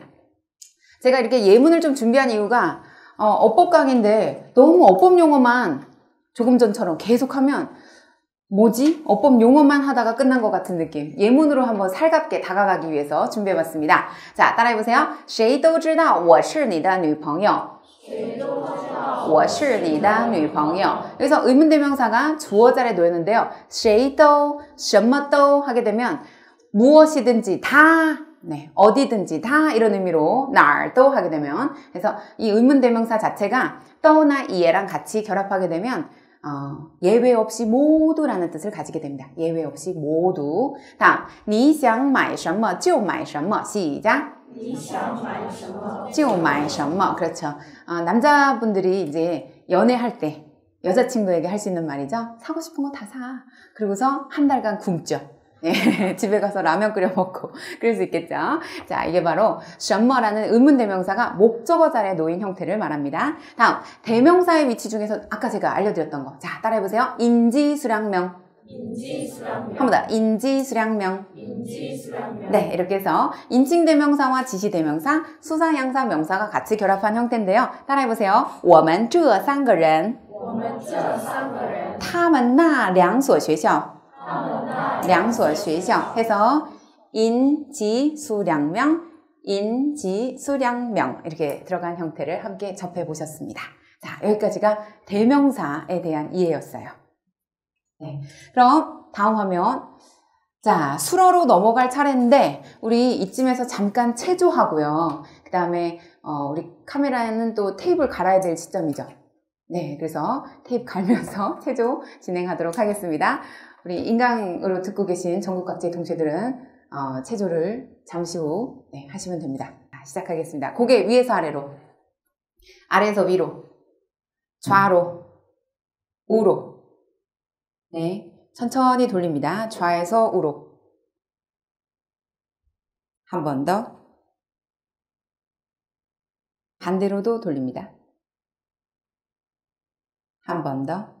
제가 이렇게 예문을 좀 준비한 이유가 어법 강의인데 너무 어법 용어만 조금 전처럼 계속하면 뭐지? 어법 용어만 하다가 끝난 것 같은 느낌. 예문으로 한번 살갑게 다가가기 위해서 준비해봤습니다. 자, 따라해보세요. 谁都知道我是你的女朋友我是你的女朋友 여기서 의문대명사가 주어 자리에 놓였는데요. 谁都什么都하게 되면 무엇이든지 다 네, 어디든지 다 이런 의미로 날도 하게 되면 그래서 이 의문대명사 자체가 또나 이에랑 같이 결합하게 되면 예외 없이 모두라는 뜻을 가지게 됩니다. 예외 없이 모두. 다음, 你想买什么就买什么 시작. 你想买什么就买什么 그렇죠. 남자분들이 이제 연애할 때 여자친구에게 할 수 있는 말이죠. 사고 싶은 거 다 사. 그리고서 한 달간 굶죠. 예, 집에 가서 라면 끓여 먹고 그럴 수 있겠죠. 자, 이게 바로 什么라는 의문대명사가 목적어 자리에 놓인 형태를 말합니다. 다음, 대명사의 위치 중에서 아까 제가 알려드렸던 거. 자, 따라해보세요. 인지수량명. 한 번 더. 인지수량명. 네, 이렇게 해서 인칭대명사와 지시대명사, 수사양사, 명사가 같이 결합한 형태인데요. 따라해보세요. 我们这三个人他们那两所学校两所学校 해서 인지수량명, 인지수량명 이렇게 들어간 형태를 함께 접해보셨습니다. 자, 여기까지가 대명사에 대한 이해였어요. 네, 그럼 다음 화면 자, 수러로 넘어갈 차례인데 우리 이쯤에서 잠깐 체조하고요. 그 다음에 우리 카메라에는 또 테이프를 갈아야 될 시점이죠. 네, 그래서 테이프 갈면서 체조 진행하도록 하겠습니다. 우리 인강으로 듣고 계신 전국 각지의 동시들은 체조를 잠시 후 네, 하시면 됩니다. 자, 시작하겠습니다. 고개 위에서 아래로, 아래에서 위로, 좌로, 우로. 네, 천천히 돌립니다. 좌에서 우로. 한 번 더. 반대로도 돌립니다. 한 번 더.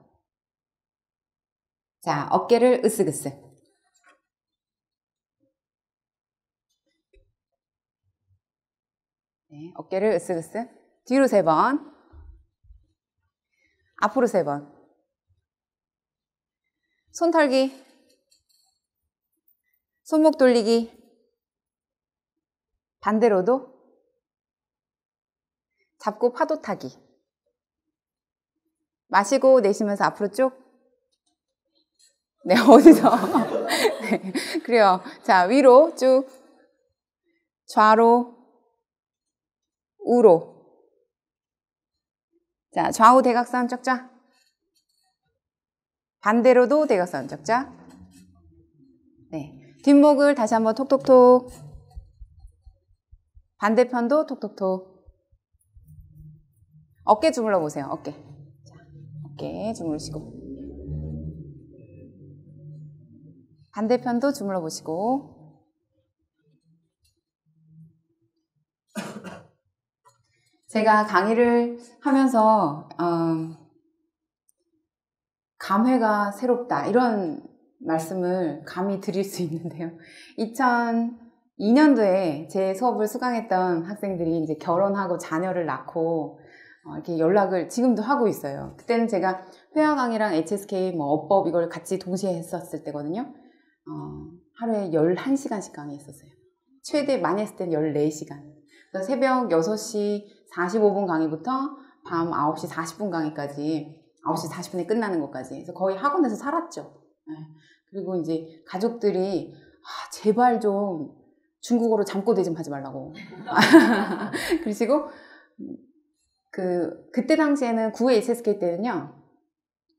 자, 어깨를 으쓱으쓱. 네, 어깨를 으쓱으쓱. 뒤로 3번. 앞으로 3번. 손 털기. 손목 돌리기. 반대로도. 잡고 파도 타기. 마시고 내쉬면서 앞으로 쭉. 네, 어디서. 네, 그래요. 자, 위로 쭉. 좌로. 우로. 자, 좌우 대각선 쫙쫙. 반대로도 대각선 쫙쫙. 네. 뒷목을 다시 한번 톡톡톡. 반대편도 톡톡톡. 어깨 주물러 보세요. 어깨. 자, 어깨 주무르시고. 반대편도 주물러 보시고. 제가 강의를 하면서 감회가 새롭다 이런 말씀을 감히 드릴 수 있는데요. 2002년도에 제 수업을 수강했던 학생들이 이제 결혼하고 자녀를 낳고 이렇게 연락을 지금도 하고 있어요. 그때는 제가 회화 강의랑 HSK 뭐 어법 이걸 같이 동시에 했었을 때거든요. 하루에 11시간씩 강의했었어요. 최대 많이 했을 땐 14시간. 그래서 새벽 6시 45분 강의부터 밤 9시 40분 강의까지 9시 40분에 끝나는 것까지. 그래서 거의 학원에서 살았죠. 네. 그리고 이제 가족들이 제발 좀 중국어로 잠꼬대 좀 하지 말라고. 그러시고 그때 당시에는 9회 HSK 때는요.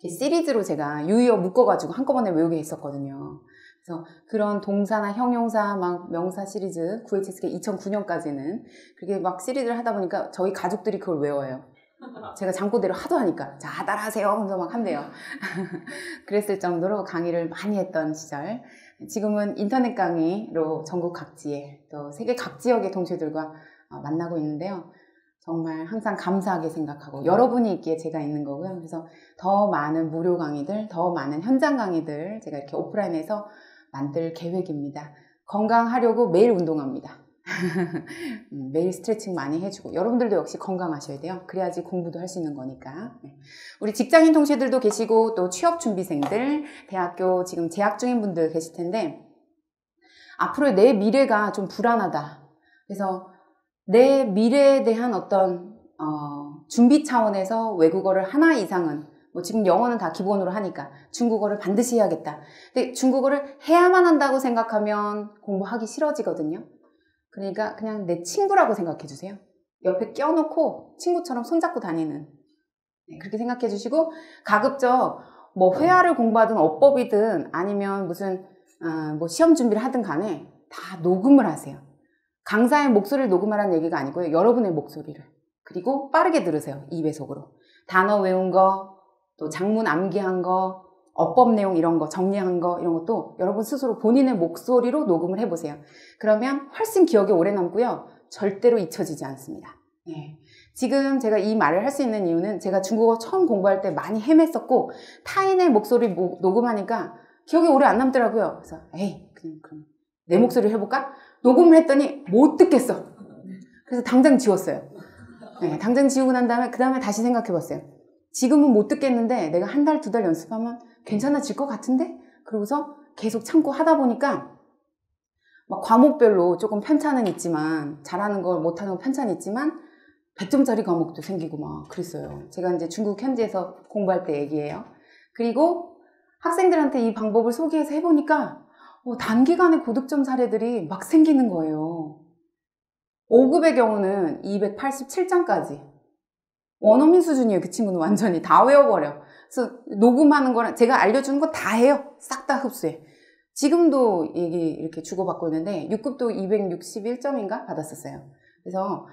시리즈로 제가 유의어 묶어가지고 한꺼번에 외우게 했었거든요. 그래서 그런 동사나 형용사 막 명사 시리즈 VHSK 2009년까지는 그게 막 시리즈를 하다 보니까 저희 가족들이 그걸 외워요. 제가 잠꼬대로 하도 하니까 자 따라하세요 하면서 막 한대요. 그랬을 정도로 강의를 많이 했던 시절. 지금은 인터넷 강의로 전국 각지에 또 세계 각 지역의 동료들과 만나고 있는데요. 정말 항상 감사하게 생각하고 여러분이 있기에 제가 있는 거고요. 그래서 더 많은 무료 강의들, 더 많은 현장 강의들 제가 이렇게 오프라인에서 만들 계획입니다. 건강하려고 매일 운동합니다. 매일 스트레칭 많이 해주고 여러분들도 역시 건강하셔야 돼요. 그래야지 공부도 할 수 있는 거니까. 우리 직장인 동시들도 계시고 또 취업준비생들, 대학교 지금 재학 중인 분들 계실 텐데 앞으로의 내 미래가 좀 불안하다. 그래서 내 미래에 대한 어떤 준비 차원에서 외국어를 하나 이상은 뭐 지금 영어는 다 기본으로 하니까 중국어를 반드시 해야겠다. 근데 중국어를 해야만 한다고 생각하면 공부하기 싫어지거든요. 그러니까 그냥 내 친구라고 생각해 주세요. 옆에 껴놓고 친구처럼 손잡고 다니는 그렇게 생각해 주시고 가급적 뭐 회화를 공부하든 어법이든 아니면 무슨 뭐 시험 준비를 하든 간에 다 녹음을 하세요. 강사의 목소리를 녹음하라는 얘기가 아니고요. 여러분의 목소리를. 그리고 빠르게 들으세요. 2배속으로. 단어 외운 거, 또 장문 암기한 거, 어법 내용 이런 거, 정리한 거 이런 것도 여러분 스스로 본인의 목소리로 녹음을 해보세요. 그러면 훨씬 기억에 오래 남고요. 절대로 잊혀지지 않습니다. 예. 지금 제가 이 말을 할 수 있는 이유는 제가 중국어 처음 공부할 때 많이 헤맸었고 타인의 목소리 녹음하니까 기억에 오래 안 남더라고요. 그래서 에이 그럼 내 목소리를 해볼까? 녹음을 했더니 못 듣겠어. 그래서 당장 지웠어요. 네, 당장 지우고 난 다음에 그 다음에 다시 생각해봤어요. 지금은 못 듣겠는데 내가 한 달, 두 달 연습하면 괜찮아질 것 같은데? 그러고서 계속 참고 하다 보니까 막 과목별로 조금 편차는 있지만 잘하는 걸 못하는 거 편차는 있지만 100점짜리 과목도 생기고 막 그랬어요. 제가 이제 중국 현지에서 공부할 때 얘기예요. 그리고 학생들한테 이 방법을 소개해서 해보니까 단기간에 고득점 사례들이 막 생기는 거예요. 5급의 경우는 287점까지. 원어민 수준이에요. 그 친구는 완전히 다 외워버려. 그래서 녹음하는 거랑 제가 알려주는 거 다 해요. 싹 다 흡수해. 지금도 얘기 이렇게 주고받고 있는데 6급도 261점인가 받았었어요. 그래서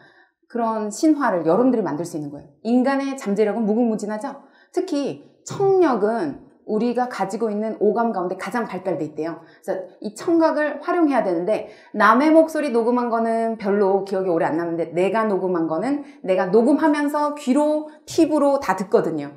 그런 신화를 여러분들이 만들 수 있는 거예요. 인간의 잠재력은 무궁무진하죠? 특히 청력은 우리가 가지고 있는 오감 가운데 가장 발달돼 있대요. 그래서 이 청각을 활용해야 되는데 남의 목소리 녹음한 거는 별로 기억이 오래 안 남는데 내가 녹음한 거는 내가 녹음하면서 귀로, 팁으로 다 듣거든요.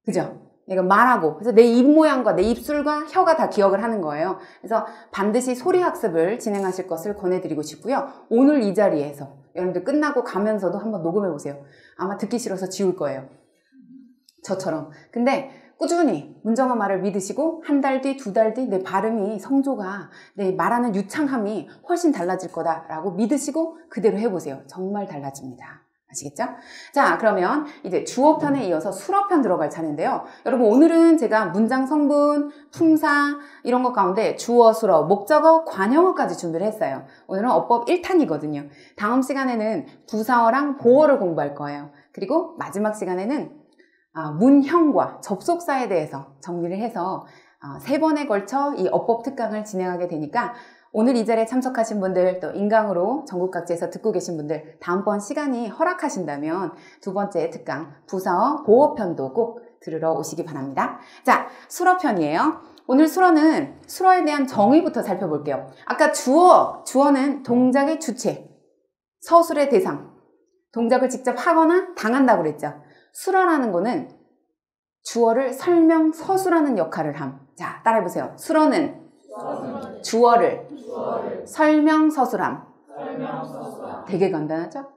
그죠? 내가 말하고 그래서 내 입 모양과 내 입술과 혀가 다 기억을 하는 거예요. 그래서 반드시 소리 학습을 진행하실 것을 권해드리고 싶고요. 오늘 이 자리에서 여러분들 끝나고 가면서도 한번 녹음해 보세요. 아마 듣기 싫어서 지울 거예요. 저처럼. 근데 꾸준히 문정아 말을 믿으시고 한 달 뒤, 두 달 뒤 내 발음이 성조가 내 말하는 유창함이 훨씬 달라질 거다라고 믿으시고 그대로 해보세요. 정말 달라집니다. 아시겠죠? 자, 그러면 이제 주어편에 이어서 수어편 들어갈 차례인데요. 여러분 오늘은 제가 문장 성분, 품사 이런 것 가운데 주어, 수어, 목적어, 관형어까지 준비를 했어요. 오늘은 어법 1탄이거든요. 다음 시간에는 부사어랑 보어를 공부할 거예요. 그리고 마지막 시간에는 문형과 접속사에 대해서 정리를 해서 3번에 걸쳐 이 어법 특강을 진행하게 되니까 오늘 이 자리에 참석하신 분들 또 인강으로 전국 각지에서 듣고 계신 분들 다음번 시간이 허락하신다면 두 번째 특강 부사어 보어편도 꼭 들으러 오시기 바랍니다. 자, 수어편이에요. 오늘 수어는 수어에 대한 정의부터 살펴볼게요. 아까 주어는 동작의 주체, 서술의 대상, 동작을 직접 하거나 당한다고 그랬죠. 수어라는 거는 주어를 설명 서술하는 역할을 함. 자, 따라해보세요. 수어는 주어를 설명 서술함. 되게 간단하죠?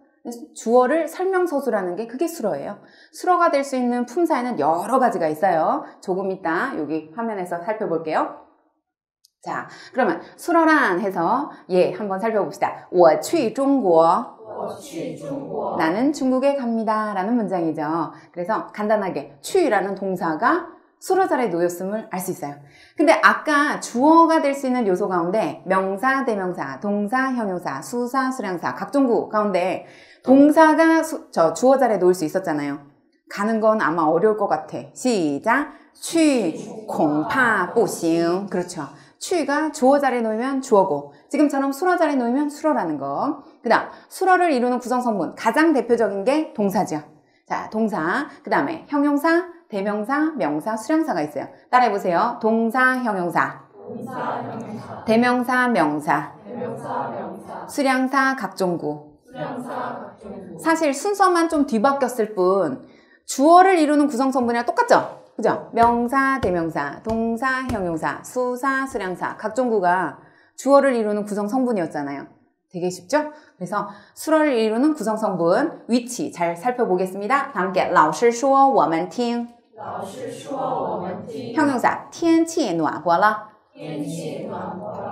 주어를 설명 서술하는 게 그게 수어예요. 수어가 될 수 있는 품사에는 여러 가지가 있어요. 조금 이따 여기 화면에서 살펴볼게요. 자, 그러면 수어란 해서 한번 살펴봅시다. 我去中国 나는 중국에 갑니다 라는 문장이죠. 그래서 간단하게 취라는 동사가 수어 자리에 놓였음을 알 수 있어요. 근데 아까 주어가 될 수 있는 요소 가운데 명사, 대명사, 동사, 형용사, 수사, 수량사, 각종구 가운데 동사가 주어 자리에 놓일 수 있었잖아요. 가는 건 아마 어려울 것 같아. 시작! 취, 공파, 不行. 그렇죠. 취가 주어 자리에 놓이면 주어고 지금처럼 수러 자리에 놓이면 수러라는 거. 그 다음 수러를 이루는 구성성분 가장 대표적인 게 동사죠. 자, 동사. 그 다음에 형용사, 대명사, 명사, 수량사가 있어요. 따라해보세요. 동사, 형용사. 대명사, 명사. 수량사, 각종구. 사실 순서만 좀 뒤바뀌었을 뿐 주어를 이루는 구성성분이랑 똑같죠? 그죠? 명사, 대명사, 동사, 형용사, 수사, 수량사, 각종구가 주어를 이루는 구성성분이었잖아요. 되게 쉽죠? 그래서 수어를 이루는 구성성분 위치 잘 살펴보겠습니다. 다 함께 老师说我们听 형용사 天气暖和了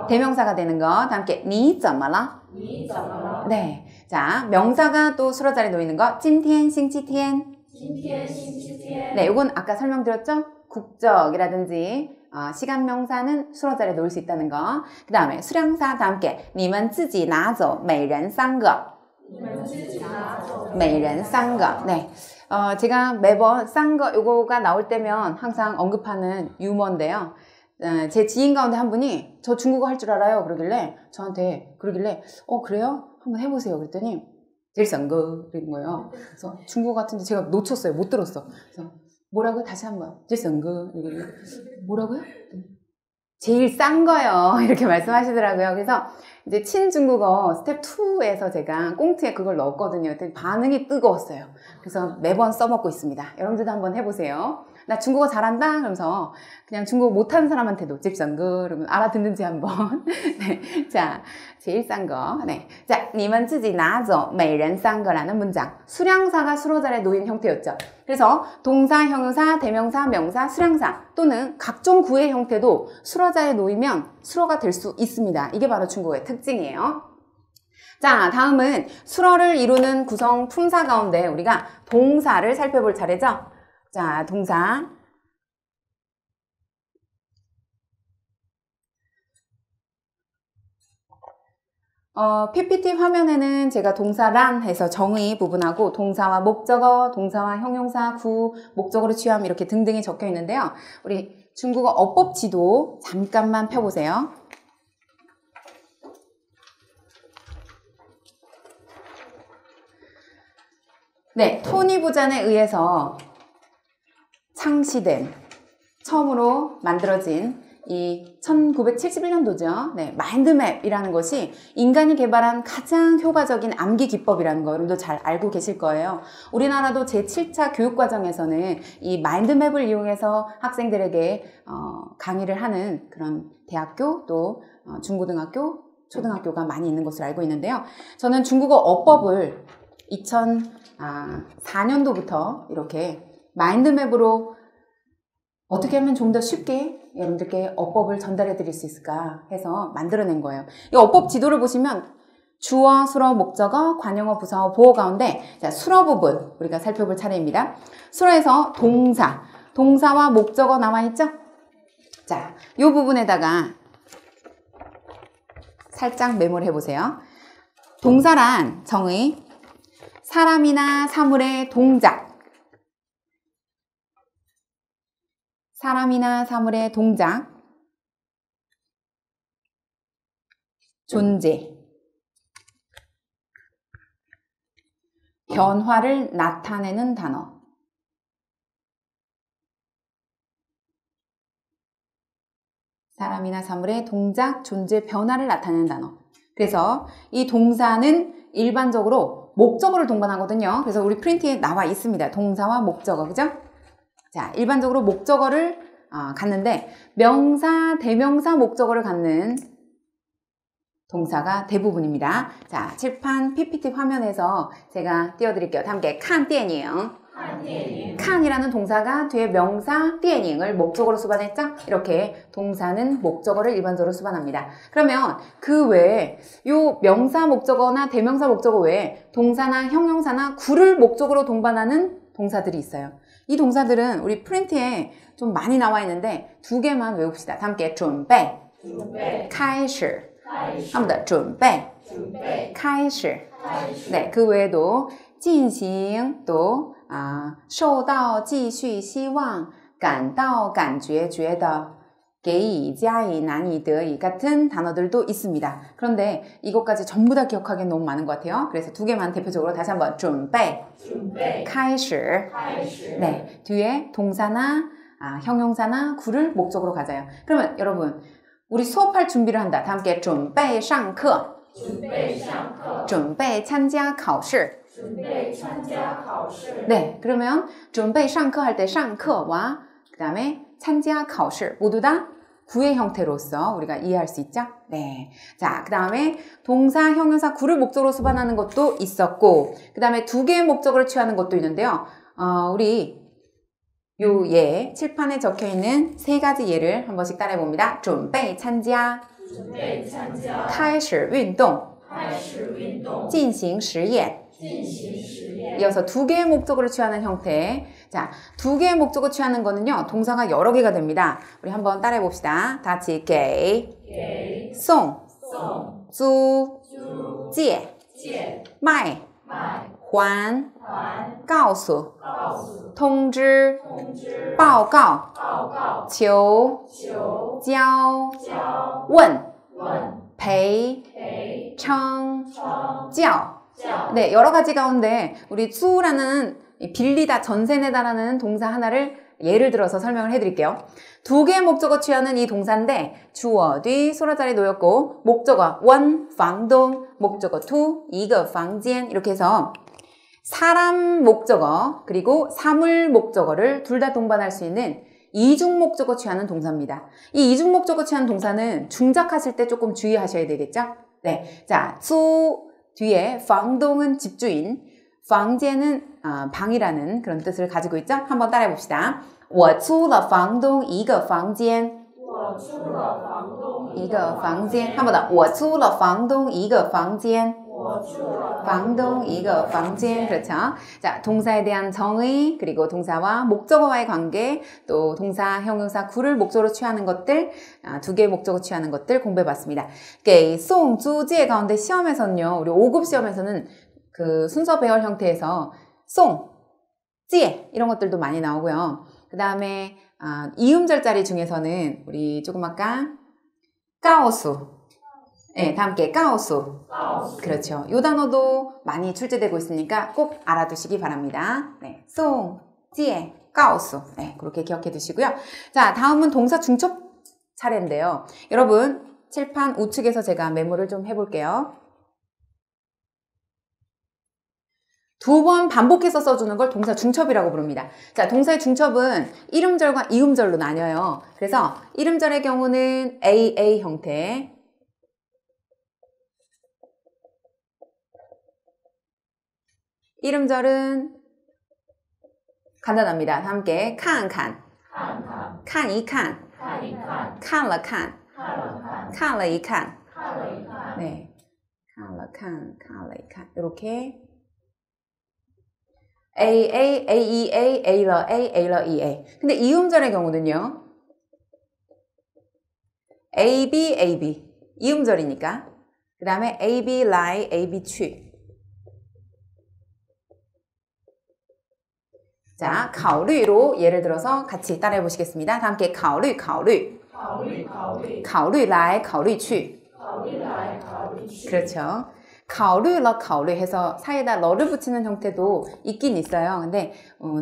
대명사가 되는 거 다 함께 你怎么了 네, 자 명사가 또 수어 자리에 놓이는 거 今天星期天 네, 이건 아까 설명드렸죠? 국적이라든지 시간 명사는 수어 자리에 놓을 수 있다는 거. 그 다음에 수량사 다 함께 你们自己拿走每人3个每人3个 네, 제가 매번 싼 거 요거가 나올 때면 항상 언급하는 유머인데요. 제 지인 가운데 한 분이 저 중국어 할 줄 알아요 그러길래 저한테 그러길래 그래요? 한번 해보세요 그랬더니 질성거 그런 거예요. 그래서 중국어 같은데 제가 놓쳤어요. 못 들었어. 그래서 뭐라고요? 다시 한번 질성거 뭐라고요? 제일 싼 거요 이렇게 말씀하시더라고요. 그래서 이제 친중국어 스텝 2에서 제가 꽁트에 그걸 넣었거든요. 그랬더니 반응이 뜨거웠어요. 그래서 매번 써먹고 있습니다. 여러분들도 한번 해보세요. 나 중국어 잘한다? 그러면서 그냥 중국어 못하는 사람한테도 집상그 그러면 알아듣는지 한번. 네. 자, 제일 싼 거. 네. 자, 你们自己拿走每人3个라는 문장. 수량사가 수로 자리에 놓인 형태였죠. 그래서 동사, 형용사, 대명사, 명사, 수량사 또는 각종 구의 형태도 수로 자리에 놓이면 수로가 될 수 있습니다. 이게 바로 중국어의 특징이에요. 자, 다음은 수로를 이루는 구성 품사 가운데 우리가 동사를 살펴볼 차례죠. 자, 동사. PPT 화면에는 제가 동사란 해서 정의 부분하고 동사와 목적어, 동사와 형용사, 구, 목적어로 취함 이렇게 등등이 적혀 있는데요. 우리 중국어 어법 지도 잠깐만 펴보세요. 네, 토니 부잔에 의해서 창시된, 처음으로 만들어진 이 1971년도죠. 네, 마인드맵이라는 것이 인간이 개발한 가장 효과적인 암기 기법이라는 거 여러분도 잘 알고 계실 거예요. 우리나라도 제7차 교육과정에서는 이 마인드맵을 이용해서 학생들에게 강의를 하는 그런 대학교 또 중고등학교, 초등학교가 많이 있는 것으로 알고 있는데요. 저는 중국어 어법을 2004년도부터 이렇게 마인드맵으로 어떻게 하면 좀 더 쉽게 여러분들께 어법을 전달해 드릴 수 있을까 해서 만들어낸 거예요. 이 어법 지도를 보시면 주어, 수러, 목적어, 관용어, 부사어, 보어 가운데 자, 수러 부분 우리가 살펴볼 차례입니다. 수러에서 동사, 동사와 목적어 나와 있죠? 자, 이 부분에다가 살짝 메모를 해보세요. 동사란 정의, 사람이나 사물의 동작, 사람이나 사물의 동작, 존재, 변화를 나타내는 단어, 사람이나 사물의 동작, 존재, 변화를 나타내는 단어. 그래서 이 동사는 일반적으로 목적어를 동반하거든요. 그래서 우리 프린트에 나와 있습니다. 동사와 목적어, 그죠? 자, 일반적으로 목적어를 갖는데 명사, 대명사, 목적어를 갖는 동사가 대부분입니다. 자, 칠판 PPT 화면에서 제가 띄워드릴게요. 함께 칸电影 칸이라는 동사가 뒤에 명사 电影을 목적어로 수반했죠? 이렇게 동사는 목적어를 일반적으로 수반합니다. 그러면 그 외에 요 명사 목적어나 대명사 목적어 외에 동사나 형용사나 구를 목적어로 동반하는 동사들이 있어요. 이 동사들은 우리 프린트에 좀 많이 나와 있는데 두 개만 외웁시다. 함께 准备开始한 번 더 准备开始 네, 그 외에도 进行 또 受到继续希望感到感觉觉得 게이, 자이, 나니, 더이 같은 단어들도 있습니다. 그런데 이것까지 전부 다 기억하기엔 너무 많은 것 같아요. 그래서 두 개만 대표적으로 다시 한번 准备, 开始. 네, 뒤에 동사나 형용사나 구를 목적으로 가져요. 그러면 여러분 우리 수업할 준비를 한다. 다 함께 准备上课, 准备参加考试. 네, 그러면 准备上课할 때 上课와 그 다음에 参加考试 모두 다 구의 형태로서 우리가 이해할 수 있죠? 네. 자, 그 다음에 동사, 형용사, 구를 목적으로 수반하는 것도 있었고, 그 다음에 두 개의 목적어를 취하는 것도 있는데요. 우리 요 예, 칠판에 적혀 있는 세 가지 예를 한 번씩 따라해 봅니다. 准备参加, 开始运动, 进行实验. 이어서 두 개의 목적어를 취하는 형태. 자, 두 개의 목적어 취하는 거는요, 동사가 여러 개가 됩니다. 우리 한번 따라해 봅시다. 다 같이 给, 送, 租, 借, 卖, 还, 告诉, 通知, 报告, 求, 教, 问, 陪, 称, 教. 네, 여러 가지 가운데 우리 수라는 빌리다, 전세내다라는 동사 하나를 예를 들어서 설명을 해드릴게요. 두 개의 목적어 취하는 이 동사인데 주어, 뒤, 소라 자리에 놓였고 목적어 원, 房东, 목적어 투, 一个房间 이렇게 해서 사람 목적어 그리고 사물 목적어를 둘 다 동반할 수 있는 이중 목적어 취하는 동사입니다. 이 이중 목적어 취하는 동사는 중작하실 때 조금 주의하셔야 되겠죠? 네, 자, 수 뒤에 房东은 집주인, 房间은 방이라는 그런 뜻을 가지고 있죠? 한번 따라해 봅시다. 我租了房东一个房间. 一个房间. 한 번 더. 我租了房东一个房间. 房东一个房间. 그렇죠? 자, 동사에 대한 정의, 그리고 동사와 목적어와의 관계, 또 동사, 형용사, 구를 목적으로 취하는 것들, 두 개의 목적어 취하는 것들 공부해 봤습니다. 给送租借 가운데 시험에서는요, 우리 5급 시험에서는 그 순서 배열 형태에서 송, 借 이런 것들도 많이 나오고요. 그 다음에 이음절 자리 중에서는 우리 조금 아까 告诉 네, 다 함께 告诉 그렇죠. 이 단어도 많이 출제되고 있으니까 꼭 알아두시기 바랍니다. 네, 송, 借, 告诉 네, 그렇게 기억해 두시고요. 자, 다음은 동사 중첩 차례인데요. 여러분 칠판 우측에서 제가 메모를 좀 해볼게요. 두 번 반복해서 써주는 걸 동사 중첩이라고 부릅니다. 자, 동사의 중첩은 이름절과 이음절로 나뉘어요. 그래서 이름절의 경우는 AA 형태, 이름절은 간단합니다. 함께 看看, 看一看, 看了看, 看了一看, 네, 看了看, 看了一看, 이렇게 AA, AEA, A러 A, A러 EA. 근데 이음절의 경우는요. AB, AB. 이음절이니까. 그 다음에 AB, lie, AB, 취. 자, 考虑로 예를 들어서 같이 따라해 보시겠습니다. 다 함께 考虑,考虑. 考虑来,考虑去. 그렇죠. 考虑了,考虑 해서 사이에다 러를 붙이는 형태도 있긴 있어요. 근데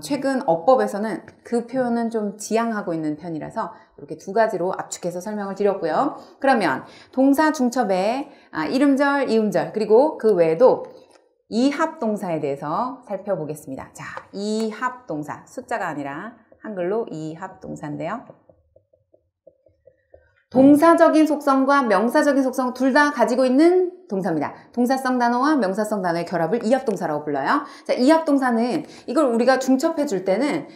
최근 어법에서는 그 표현은 좀 지양하고 있는 편이라서 이렇게 두 가지로 압축해서 설명을 드렸고요. 그러면 동사 중첩의 이름절, 이음절 그리고 그 외에도 이합동사에 대해서 살펴보겠습니다. 자, 이합동사 숫자가 아니라 한글로 이합동사인데요. 동사적인 속성과 명사적인 속성 둘 다 가지고 있는 동사입니다. 동사성 단어와 명사성 단어의 결합을 이합동사라고 불러요. 자, 이합동사는 이걸 우리가 중첩해 줄 때는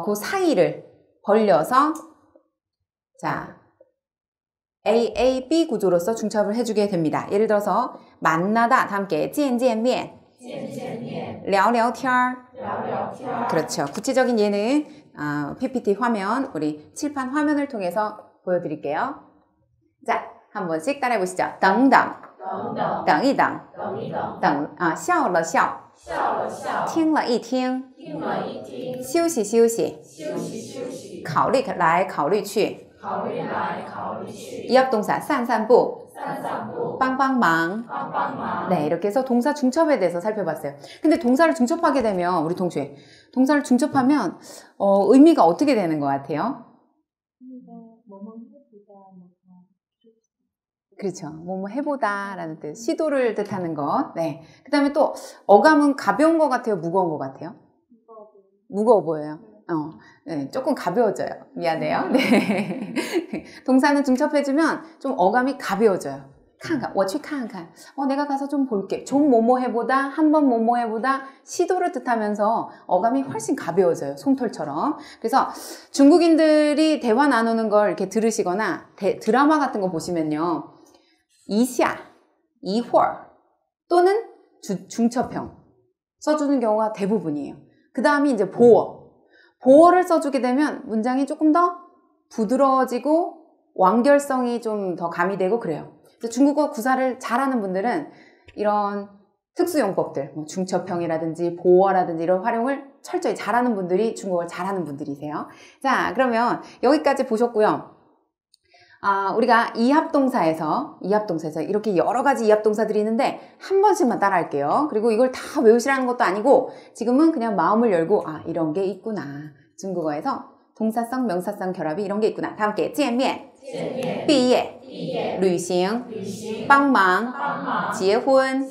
그 사이를 벌려서 자, AAB 구조로서 중첩을 해주게 됩니다. 예를 들어서 만나다 다 함께 见见面, 聊聊天, 그렇죠. 구체적인 예는 PPT 화면, 우리 칠판 화면을 통해서 보여드릴게요. 자, 한 번씩 따라해 보시죠. 等等, 等一等, 笑了笑, 听了一听, 休息休息, 考虑来考虑去,考虑来考虑去이합동사 散散步散散步 빵빵망 帮帮忙 네, 이렇게 해서 동사 중첩에 대해서 살펴봤어요. 근데 동사를 중첩하게 되면 우리 동시에 동사를 중첩하면 의미가 어떻게 되는 것 같아요? 그렇죠. 뭐뭐 해보다라는 뜻, 시도를 뜻하는 것. 네. 그 다음에 또 어감은 가벼운 것 같아요, 무거운 것 같아요? 무거워 보여요. 네, 조금 가벼워져요. 미안해요. 네. 동사는 중첩해주면 좀 어감이 가벼워져요. 칸칸, 我去看看. 내가 가서 좀 볼게. 좀 뭐뭐 해보다, 한번 뭐뭐 해보다 시도를 뜻하면서 어감이 훨씬 가벼워져요. 솜털처럼. 그래서 중국인들이 대화 나누는 걸 이렇게 들으시거나 드라마 같은 거 보시면요. 一下, 一会儿 또는 중첩형 써주는 경우가 대부분이에요. 그 다음이 이제 보어. 보어를 써주게 되면 문장이 조금 더 부드러워지고 완결성이 좀 더 가미되고 그래요. 그래서 중국어 구사를 잘하는 분들은 이런 특수용법들, 뭐 중첩형이라든지 보어라든지 이런 활용을 철저히 잘하는 분들이 중국어를 잘하는 분들이세요. 자, 그러면 여기까지 보셨고요. 우리가 이합동사에서 이렇게 여러 가지 이합동사들이 있는데 한 번씩만 따라 할게요. 그리고 이걸 다 외우시라는 것도 아니고 지금은 그냥 마음을 열고 이런 게 있구나. 중국어에서 동사성, 명사성 결합이 이런 게 있구나. 다 함께 见面, 毕业, 旅行, 帮忙, 结婚,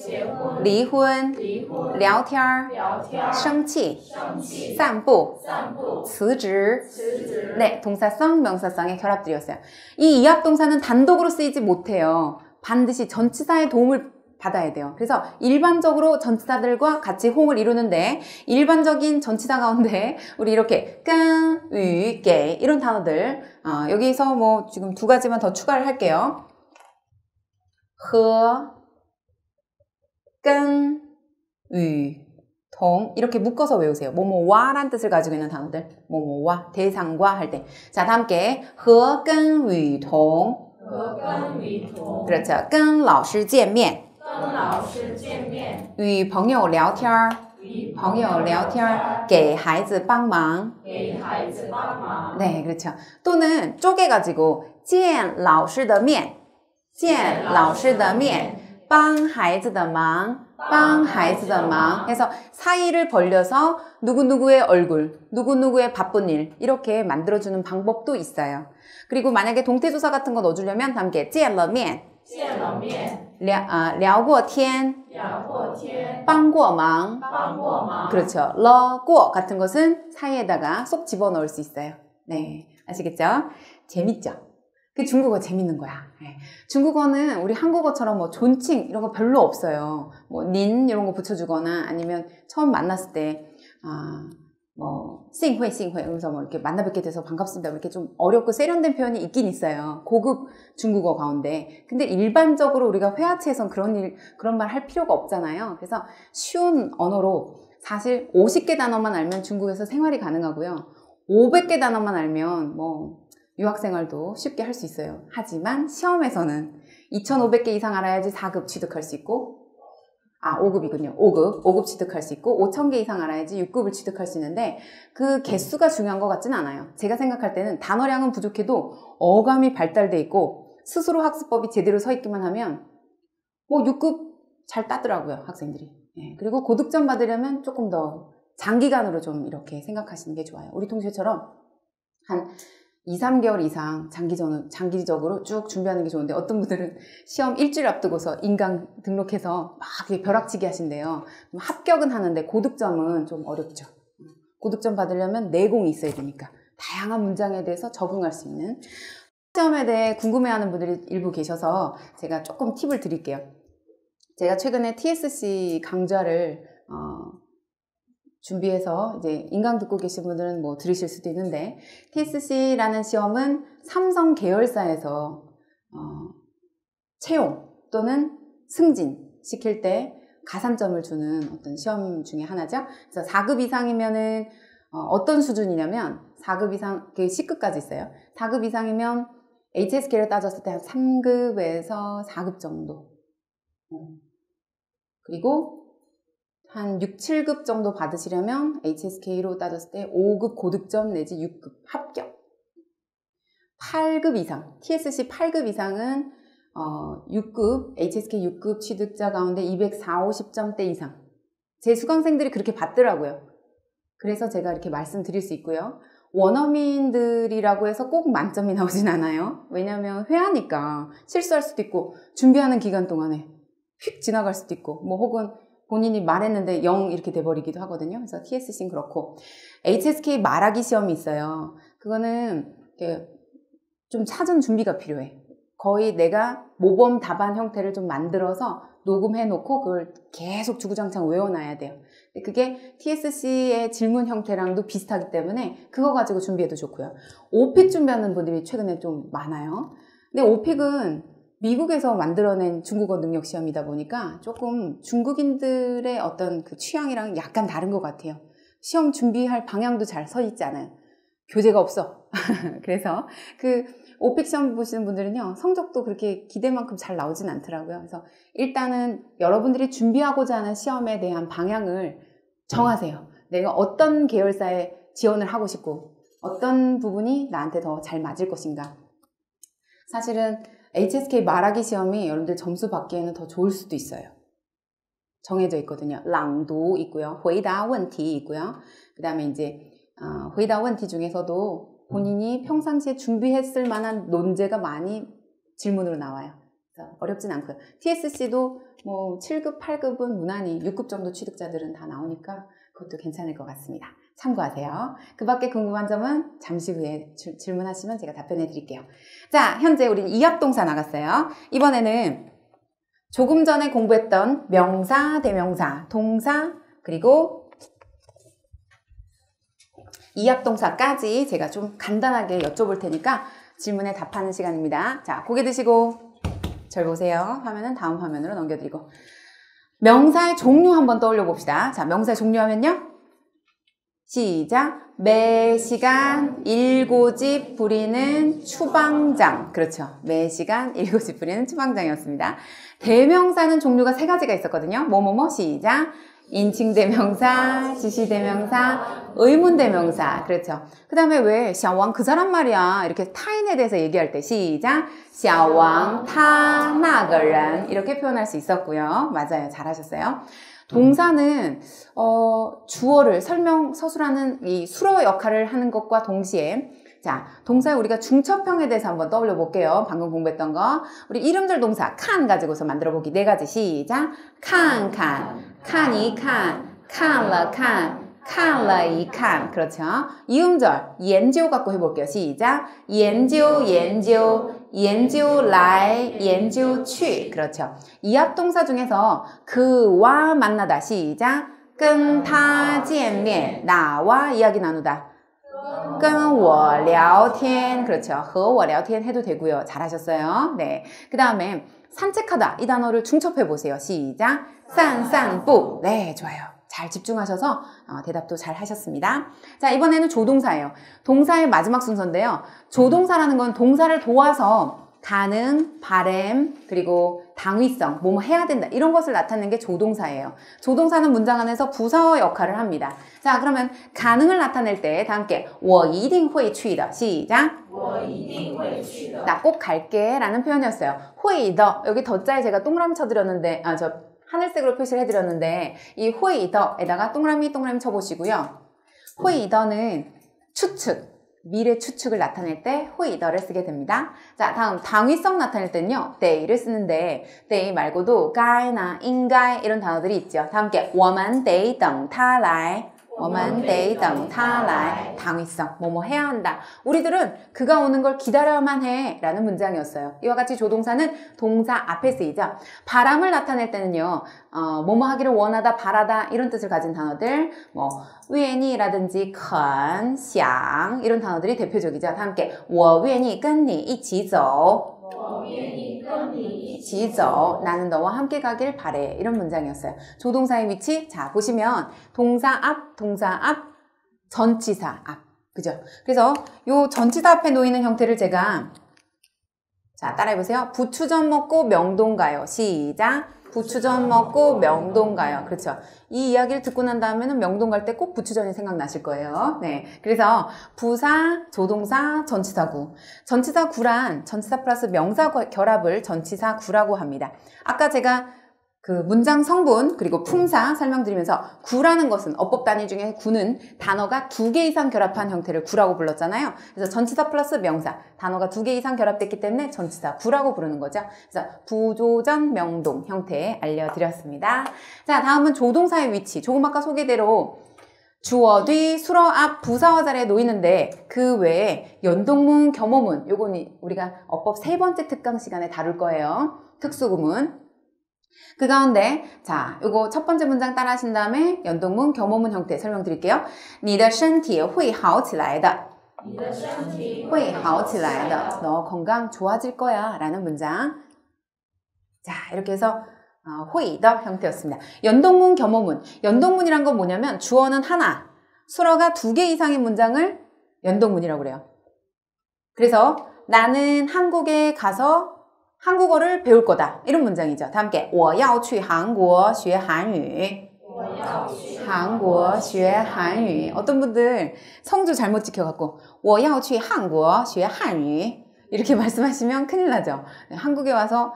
离婚, 聊天, 生气, 散步, 辞职. 네, 동사성, 명사성의 결합들이었어요. 이 이합동사는 단독으로 쓰이지 못해요. 반드시 전치사의 도움을 받아야 돼요. 그래서 일반적으로 전치사들과 같이 호응을 이루는데 일반적인 전치사 가운데 우리 이렇게 깡, 위, 게 이런 단어들 여기서 뭐 지금 두 가지만 더 추가를 할게요. 허, 깡, 위, 동 이렇게 묶어서 외우세요. 뭐뭐와란 뜻을 가지고 있는 단어들. 뭐뭐와, 대상과 할 때. 자, 다 함께 허, 깡, 위, 동. 그렇죠. 跟老师见面与朋友聊天给孩子帮忙 네, 그렇죠. 또는 쪼개가지고 见老师的面帮孩子的忙해서 사이를 벌려서 누구누구의 얼굴, 누구누구의 바쁜 일 이렇게 만들어주는 방법도 있어요. 그리고 만약에 동태조사 같은 거 넣어주려면 함께 见了面聊过天帮过忙그렇죠. 了过 같은 것은 사이에다가 쏙 집어넣을 수 있어요. 네, 아시겠죠? 재밌죠? 그 중국어 재밌는 거야. 네. 중국어는 우리 한국어처럼 뭐 존칭 이런 거 별로 없어요. 뭐 닌 이런 거 붙여주거나 아니면 처음 만났을 때 뭐 싱회 그러면서 뭐 이렇게 만나 뵙게 돼서 반갑습니다. 이렇게 좀 어렵고 세련된 표현이 있긴 있어요. 고급 중국어 가운데. 근데 일반적으로 우리가 회화체에선 그런 말 할 필요가 없잖아요. 그래서 쉬운 언어로 사실 50개 단어만 알면 중국에서 생활이 가능하고요. 500개 단어만 알면 뭐 유학생활도 쉽게 할 수 있어요. 하지만 시험에서는 2,500개 이상 알아야지 4급 취득할 수 있고 5급이군요. 5급 취득할 수 있고 5,000개 이상 알아야지 6급을 취득할 수 있는데 그 개수가 중요한 것 같진 않아요. 제가 생각할 때는 단어량은 부족해도 어감이 발달돼 있고 스스로 학습법이 제대로 서 있기만 하면 뭐 6급 잘 따더라고요. 학생들이. 네. 그리고 고득점 받으려면 조금 더 장기간으로 좀 이렇게 생각하시는 게 좋아요. 우리 동시에처럼 한 2, 3개월 이상 장기적으로 쭉 준비하는 게 좋은데 어떤 분들은 시험 일주일 앞두고서 인강 등록해서 막 벼락치기 하신대요. 합격은 하는데 고득점은 좀 어렵죠. 고득점 받으려면 내공이 있어야 되니까 다양한 문장에 대해서 적응할 수 있는 시험에 대해 궁금해하는 분들이 일부 계셔서 제가 조금 팁을 드릴게요. 제가 최근에 TSC 강좌를 준비해서 이제 인강 듣고 계신 분들은 뭐 들으실 수도 있는데 TSC라는 시험은 삼성 계열사에서 채용 또는 승진 시킬 때 가산점을 주는 어떤 시험 중에 하나죠. 그래서 4급 이상이면은 어떤 수준이냐면 4급 이상, C급까지 있어요. 4급 이상이면 HSK를 따졌을 때 한 3급에서 4급 정도. 그리고 한 6, 7급 정도 받으시려면 HSK로 따졌을 때 5급 고득점 내지 6급 합격. 8급 이상, TSC 8급 이상은 6급, HSK 6급 취득자 가운데 240, 50점대 이상. 제 수강생들이 그렇게 받더라고요. 그래서 제가 이렇게 말씀드릴 수 있고요. 원어민들이라고 해서 꼭 만점이 나오진 않아요. 왜냐하면 회화니까 실수할 수도 있고 준비하는 기간 동안에 휙 지나갈 수도 있고 뭐 혹은 본인이 말했는데 0 이렇게 돼버리기도 하거든요. 그래서 TSC는 그렇고 HSK 말하기 시험이 있어요. 그거는 좀 사전 준비가 필요해. 거의 내가 모범 답안 형태를 좀 만들어서 녹음해놓고 그걸 계속 주구장창 외워놔야 돼요. 그게 TSC의 질문 형태랑도 비슷하기 때문에 그거 가지고 준비해도 좋고요. 오픽 준비하는 분들이 최근에 좀 많아요. 근데 오픽은 미국에서 만들어낸 중국어 능력 시험이다 보니까 조금 중국인들의 어떤 그 취향이랑 약간 다른 것 같아요. 시험 준비할 방향도 잘 서 있지 않아요. 교재가 없어. 그래서 그 오픽 시험 보시는 분들은요, 성적도 그렇게 기대만큼 잘 나오진 않더라고요. 그래서 일단은 여러분들이 준비하고자 하는 시험에 대한 방향을 정하세요. 내가 어떤 계열사에 지원을 하고 싶고 어떤 부분이 나한테 더 잘 맞을 것인가. 사실은 HSK 말하기 시험이 여러분들 점수 받기에는 더 좋을 수도 있어요. 정해져 있거든요. 랑도 있고요. 回答问题 있고요. 그 다음에 이제 回答问题 중에서도 본인이 평상시에 준비했을 만한 논제가 많이 질문으로 나와요. 어렵진 않고요. TSC도 뭐 7급, 8급은 무난히 6급 정도 취득자들은 다 나오니까 그것도 괜찮을 것 같습니다. 참고하세요. 그 밖에 궁금한 점은 잠시 후에 질문하시면 제가 답변해 드릴게요. 자, 현재 우리는 이합동사 나갔어요. 이번에는 조금 전에 공부했던 명사, 대명사, 동사, 그리고 이합동사까지 제가 좀 간단하게 여쭤볼 테니까 질문에 답하는 시간입니다. 자, 고개 드시고 절 보세요. 화면은 다음 화면으로 넘겨드리고. 명사의 종류 한번 떠올려 봅시다. 자, 명사의 종류하면요. 시작. 매 시간 1고집 부리는 추방장. 그렇죠. 매 시간 1고집 부리는 추방장이었습니다. 대명사는 종류가 3가지가 있었거든요. 뭐뭐뭐 시작. 인칭대명사, 지시대명사, 의문대명사. 그렇죠. 그 다음에 왜 샤왕 그 사람 말이야 이렇게 타인에 대해서 얘기할 때 시작. 샤왕 타那个人 이렇게 표현할 수 있었고요. 맞아요. 잘하셨어요. 동사는 주어를 설명 서술하는 이 수로 역할을 하는 것과 동시에 자, 동사에 우리가 중첩형에 대해서 한번 떠올려 볼게요. 방금 공부했던 거. 우리 이름들 동사 칸 가지고서 만들어 보기 4가지 시작. 칸, 칸이 칸, 칸러 칸, 칸러 이 칸. 그렇죠. 이음절 연지오 갖고 해볼게요. 시작. 연지오, 연지오来, 연지오去. 그렇죠. 이합동사 중에서 그와 만나다. 시작. 跟他见面, 나와 이야기 나누다. 跟我聊天 그렇죠. 和我聊天 해도 되고요. 잘하셨어요. 네. 그 다음에 산책하다 이 단어를 중첩해 보세요. 시작. 산산부. 네, 좋아요. 잘 집중하셔서 대답도 잘 하셨습니다. 자, 이번에는 조동사예요. 동사의 마지막 순서인데요. 조동사라는 건 동사를 도와서 가능, 바램, 그리고 당위성, 뭐뭐 해야 된다 이런 것을 나타내는 게 조동사예요. 조동사는 문장 안에서 부사어 역할을 합니다. 자, 그러면 가능을 나타낼 때 다 함께 我一定会去的 시작. 我一定会去的. 나 꼭 갈게 라는 표현이었어요. 会的 여기 더자에 제가 동그라미 쳐드렸는데 저 하늘색으로 표시를 해드렸는데 이 会的에다가 동그라미 쳐보시고요. 会的는 추측 미래 추측을 나타낼 때 会的를 쓰게 됩니다. 자, 다음 당위성 나타낼 때는요. 得를 쓰는데 得 말고도 该나 应该 이런 단어들이 있죠. 다 함께 我们得等他来我们得等他来 당위성 뭐뭐 해야 한다. 우리들은 그가 오는 걸 기다려야만 해 라는 문장이었어요. 이와 같이 조동사는 동사 앞에 쓰이죠. 바람을 나타낼 때는요. 뭐뭐 하기를 원하다, 바라다 이런 뜻을 가진 단어들 뭐愿意라든지 肯, 想 이런 단어들이 대표적이죠. 다 함께 我愿意跟你一起走지走나는 너와 함께 가길 바래 이런 문장이었어요. 조동사의 위치 자 보시면 동사 앞 전치사 앞 그죠? 그래서 요 전치사 앞에 놓이는 형태를 제가 자 따라해보세요. 부추전 먹고 명동 가요. 시작. 부추전 먹고 명동 가요. 그렇죠. 이 이야기를 듣고 난 다음에는 명동 갈 때 꼭 부추전이 생각나실 거예요. 네. 그래서 부사, 조동사, 전치사구. 전치사 구란 전치사 플러스 명사 결합을 전치사 구라고 합니다. 아까 제가 그 문장 성분 그리고 품사 설명드리면서 구라는 것은 어법 단위 중에 구는 단어가 2개 이상 결합한 형태를 구라고 불렀잖아요. 그래서 전치사 플러스 명사 단어가 2개 이상 결합됐기 때문에 전치사 구라고 부르는 거죠. 그래서 부조전 명동 형태 알려드렸습니다. 자, 다음은 조동사의 위치. 조금 아까 소개대로 주어 뒤 수어 앞 부사와 자리에 놓이는데 그 외에 연동문, 겸어문 요건 우리가 어법 3번째 특강 시간에 다룰 거예요. 특수구문. 그 가운데 자, 요거 첫 번째 문장 따라 하신 다음에 연동문, 겸어문 형태 설명드릴게요. 你的身体会好起来的会好起来的너 건강 좋아질 거야 라는 문장. 자, 이렇게 해서 회의더 형태였습니다. 연동문, 겸어문. 연동문이란 건 뭐냐면 주어는 하나, 수어가 2개 이상의 문장을 연동문이라고 그래요. 그래서 나는 한국에 가서 한국어를 배울 거다. 이런 문장이죠. 다 함께 我要去韩国学韩语 韩国学韩语 어떤 분들 성조 잘못 지켜갖고 我要去韩国学韩语 이렇게 말씀하시면 큰일 나죠. 한국에 와서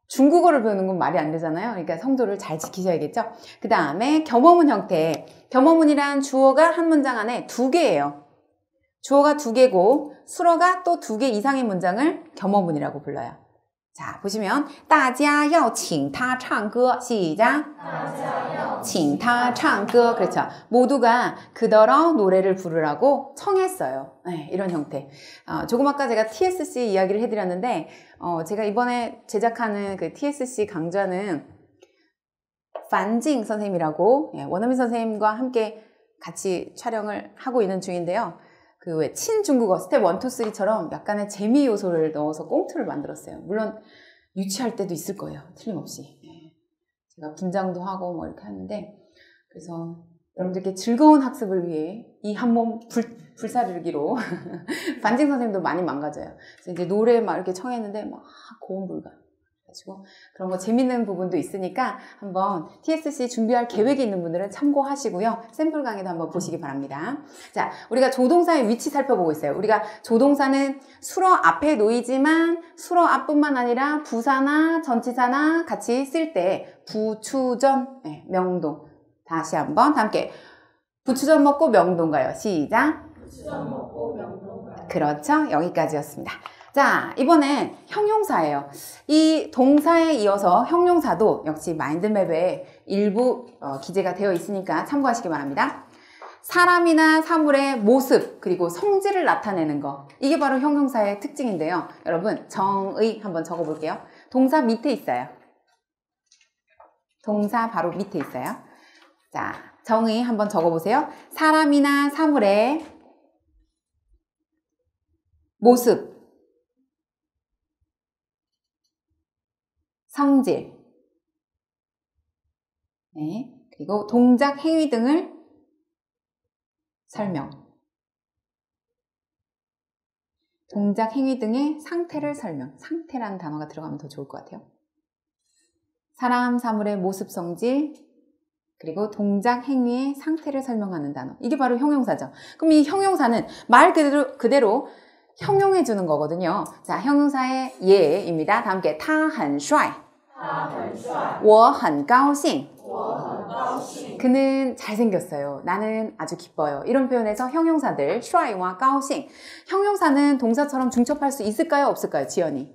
중국어를 배우는 건 말이 안 되잖아요. 그러니까 성조를 잘 지키셔야겠죠. 그 다음에 겸어문 형태. 겸어문이란 주어가 한 문장 안에 2개예요. 주어가 2개고 수어가 또 2개 이상의 문장을 겸어문이라고 불러요. 자, 보시면 大家要请他唱歌 시작 请他唱歌 그렇죠. 모두가 그더러 노래를 부르라고 청했어요. 네, 이런 형태. 조금 아까 제가 TSC 이야기를 해드렸는데 제가 이번에 제작하는 그 TSC 강좌는 판징 선생님이라고 원어민 선생님과 함께 같이 촬영을 하고 있는 중인데요. 그 왜 친중국어 스텝 1, 2, 3처럼 약간의 재미 요소를 넣어서 꽁트를 만들었어요. 물론 유치할 때도 있을 거예요. 틀림없이. 제가 분장도 하고 뭐 이렇게 하는데 그래서 여러분들께 즐거운 학습을 위해 이 한 몸 불사르기로 반징 선생님도 많이 망가져요. 그래서 이제 노래 막 이렇게 청했는데 막 고음 불가. 가지고 그런 거 재밌는 부분도 있으니까 한번 TSC 준비할 계획이 있는 분들은 참고하시고요. 샘플 강의도 한번 보시기 바랍니다. 자, 우리가 조동사의 위치 살펴보고 있어요. 우리가 조동사는 수어 앞에 놓이지만 수어 앞뿐만 아니라 부사나 전치사나 같이 쓸 때 부추전, 명동. 다시 한번 함께 부추전 먹고 명동 가요. 시작. 부추전 먹고 명동 가요. 그렇죠. 여기까지였습니다. 자, 이번엔 형용사예요. 이 동사에 이어서 형용사도 역시 마인드맵에 일부 기재가 되어 있으니까 참고하시기 바랍니다. 사람이나 사물의 모습 그리고 성질을 나타내는 거, 이게 바로 형용사의 특징인데요. 여러분 정의 한번 적어볼게요. 동사 밑에 있어요. 동사 바로 밑에 있어요. 자, 정의 한번 적어보세요. 사람이나 사물의 모습, 성질, 네, 그리고 동작, 행위 등을 설명. 동작, 행위 등의 상태를 설명. 상태라는 단어가 들어가면 더 좋을 것 같아요. 사람, 사물의 모습, 성질, 그리고 동작, 행위의 상태를 설명하는 단어. 이게 바로 형용사죠. 그럼 이 형용사는 말 그대로 형용해 주는 거거든요. 자, 형용사의 예입니다. 다 함께 他很帅我很高兴그는 잘생겼어요. 나는 아주 기뻐요. 이런 표현에서 형용사들 帅와 高兴 형용사는 동사처럼 중첩할 수 있을까요? 없을까요? 지연이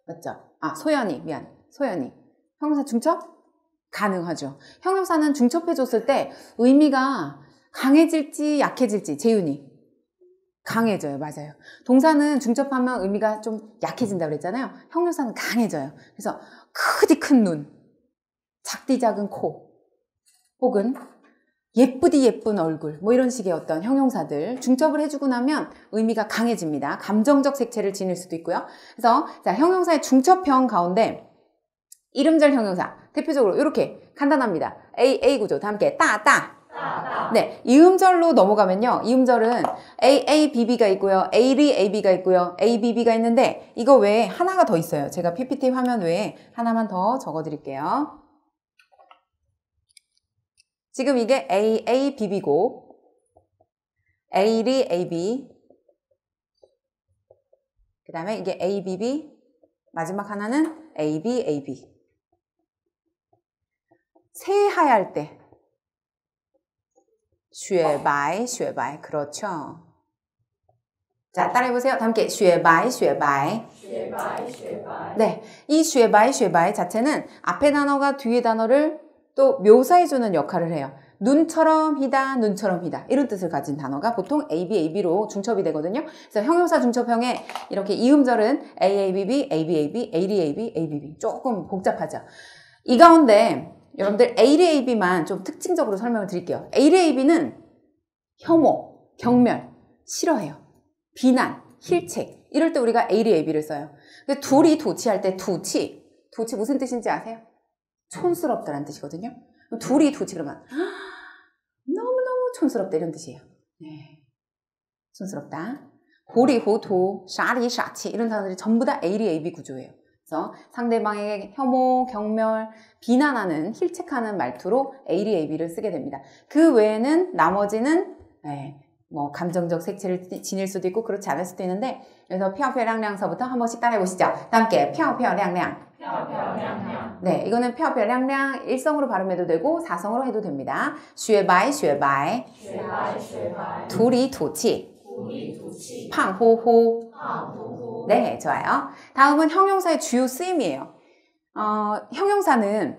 맞죠? 소연이 미안 소연이 형용사 중첩? 가능하죠. 형용사는 중첩해줬을 때 의미가 강해질지 약해질지 재윤이 강해져요. 맞아요. 동사는 중첩하면 의미가 좀 약해진다고 그랬잖아요. 형용사는 강해져요. 그래서 크디 큰 눈, 작디 작은 코, 혹은 예쁘디 예쁜 얼굴, 뭐 이런 식의 어떤 형용사들 중첩을 해주고 나면 의미가 강해집니다. 감정적 색채를 지닐 수도 있고요. 그래서 자, 형용사의 중첩형 가운데 이름절 형용사 대표적으로 이렇게 간단합니다. A 구조 다 함께 따 네, 이음절로 넘어가면요. 이음절은 A, A, B, B가 있고요. A, A, B가 있고요. A, B, B가 있는데 이거 외에 하나가 더 있어요. 제가 PPT 화면 외에 하나만 더 적어드릴게요. 지금 이게 A, A, B, B고 A, A, B 그 다음에 이게 A, B, B 마지막 하나는 A, B, A, B 새하얄 때 쉐바이, 쉐바이. 그렇죠. 자, 따라해보세요. 다 함께 쉐바이, 쉐바이. 쉐바이, 쉐바이. 네, 이 쉐바이, 쉐바이 자체는 앞에 단어가 뒤에 단어를 또 묘사해주는 역할을 해요. 눈처럼 희다, 눈처럼 희다. 이런 뜻을 가진 단어가 보통 A, B, A, B로 중첩이 되거든요. 그래서 형용사 중첩형에 이렇게 이음절은 A, A, B, B, A, B, A, B, A, D, A, B, A, B, B. 조금 복잡하죠. 이 가운데 여러분들 ADAB만 좀 특징적으로 설명을 드릴게요. ADAB는 혐오, 경멸, 싫어해요. 비난, 힐책 이럴 때 우리가 ADAB를 써요. 근데 둘이 도치할 때 도치 무슨 뜻인지 아세요? 촌스럽다라는 뜻이거든요. 둘이 도치 그러면 너무너무 촌스럽다 이런 뜻이에요. 네, 촌스럽다. 고리호토, 샤리, 샤치 이런 단어들이 전부 다 ADAB 구조예요. 그래서 상대방에게 혐오, 경멸, 비난하는, 힐책하는 말투로 ADAB를 쓰게 됩니다. 그 외에는 나머지는 뭐 감정적 색채를 지닐 수도 있고 그렇지 않을 수도 있는데 그래서 펴펴량량서부터 한 번씩 따라해 보시죠. 다 함께 펴펴량량. 네, 이거는 펴펴량량 일성으로 발음해도 되고 사성으로 해도 됩니다. 쉐바이, 쉐바이. 둘이 도치. 팡호호. 네, 좋아요. 다음은 형용사의 주요 쓰임이에요. 형용사는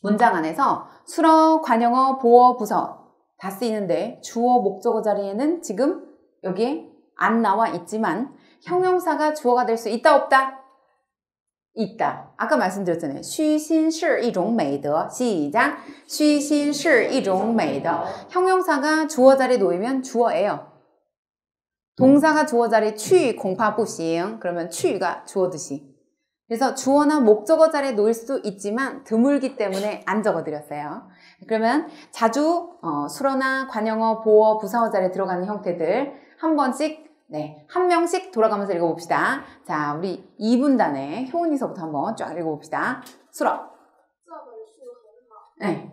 문장 안에서 수러, 관용어, 보어, 부서 다 쓰이는데 주어, 목적어 자리에는 지금 여기에 안 나와 있지만 형용사가 주어가 될 수 있다, 없다? 있다. 아까 말씀드렸잖아요. 虚心是一种美德. 시작. 虚心是一种美德. 형용사가 주어 자리에 놓이면 주어예요. 동사가 주어 자리에 去 공파不行 그러면 去가 주어듯이. 그래서 주어나 목적어 자리에 놓일 수도 있지만 드물기 때문에 안 적어드렸어요. 그러면 자주 수러나 관용어, 보어, 부사어 자리에 들어가는 형태들 한 번씩 한 명씩 돌아가면서 읽어봅시다. 자, 우리 2분단의 효은이서부터 한번 쫙 읽어봅시다. 수러. 这本书很好。 네.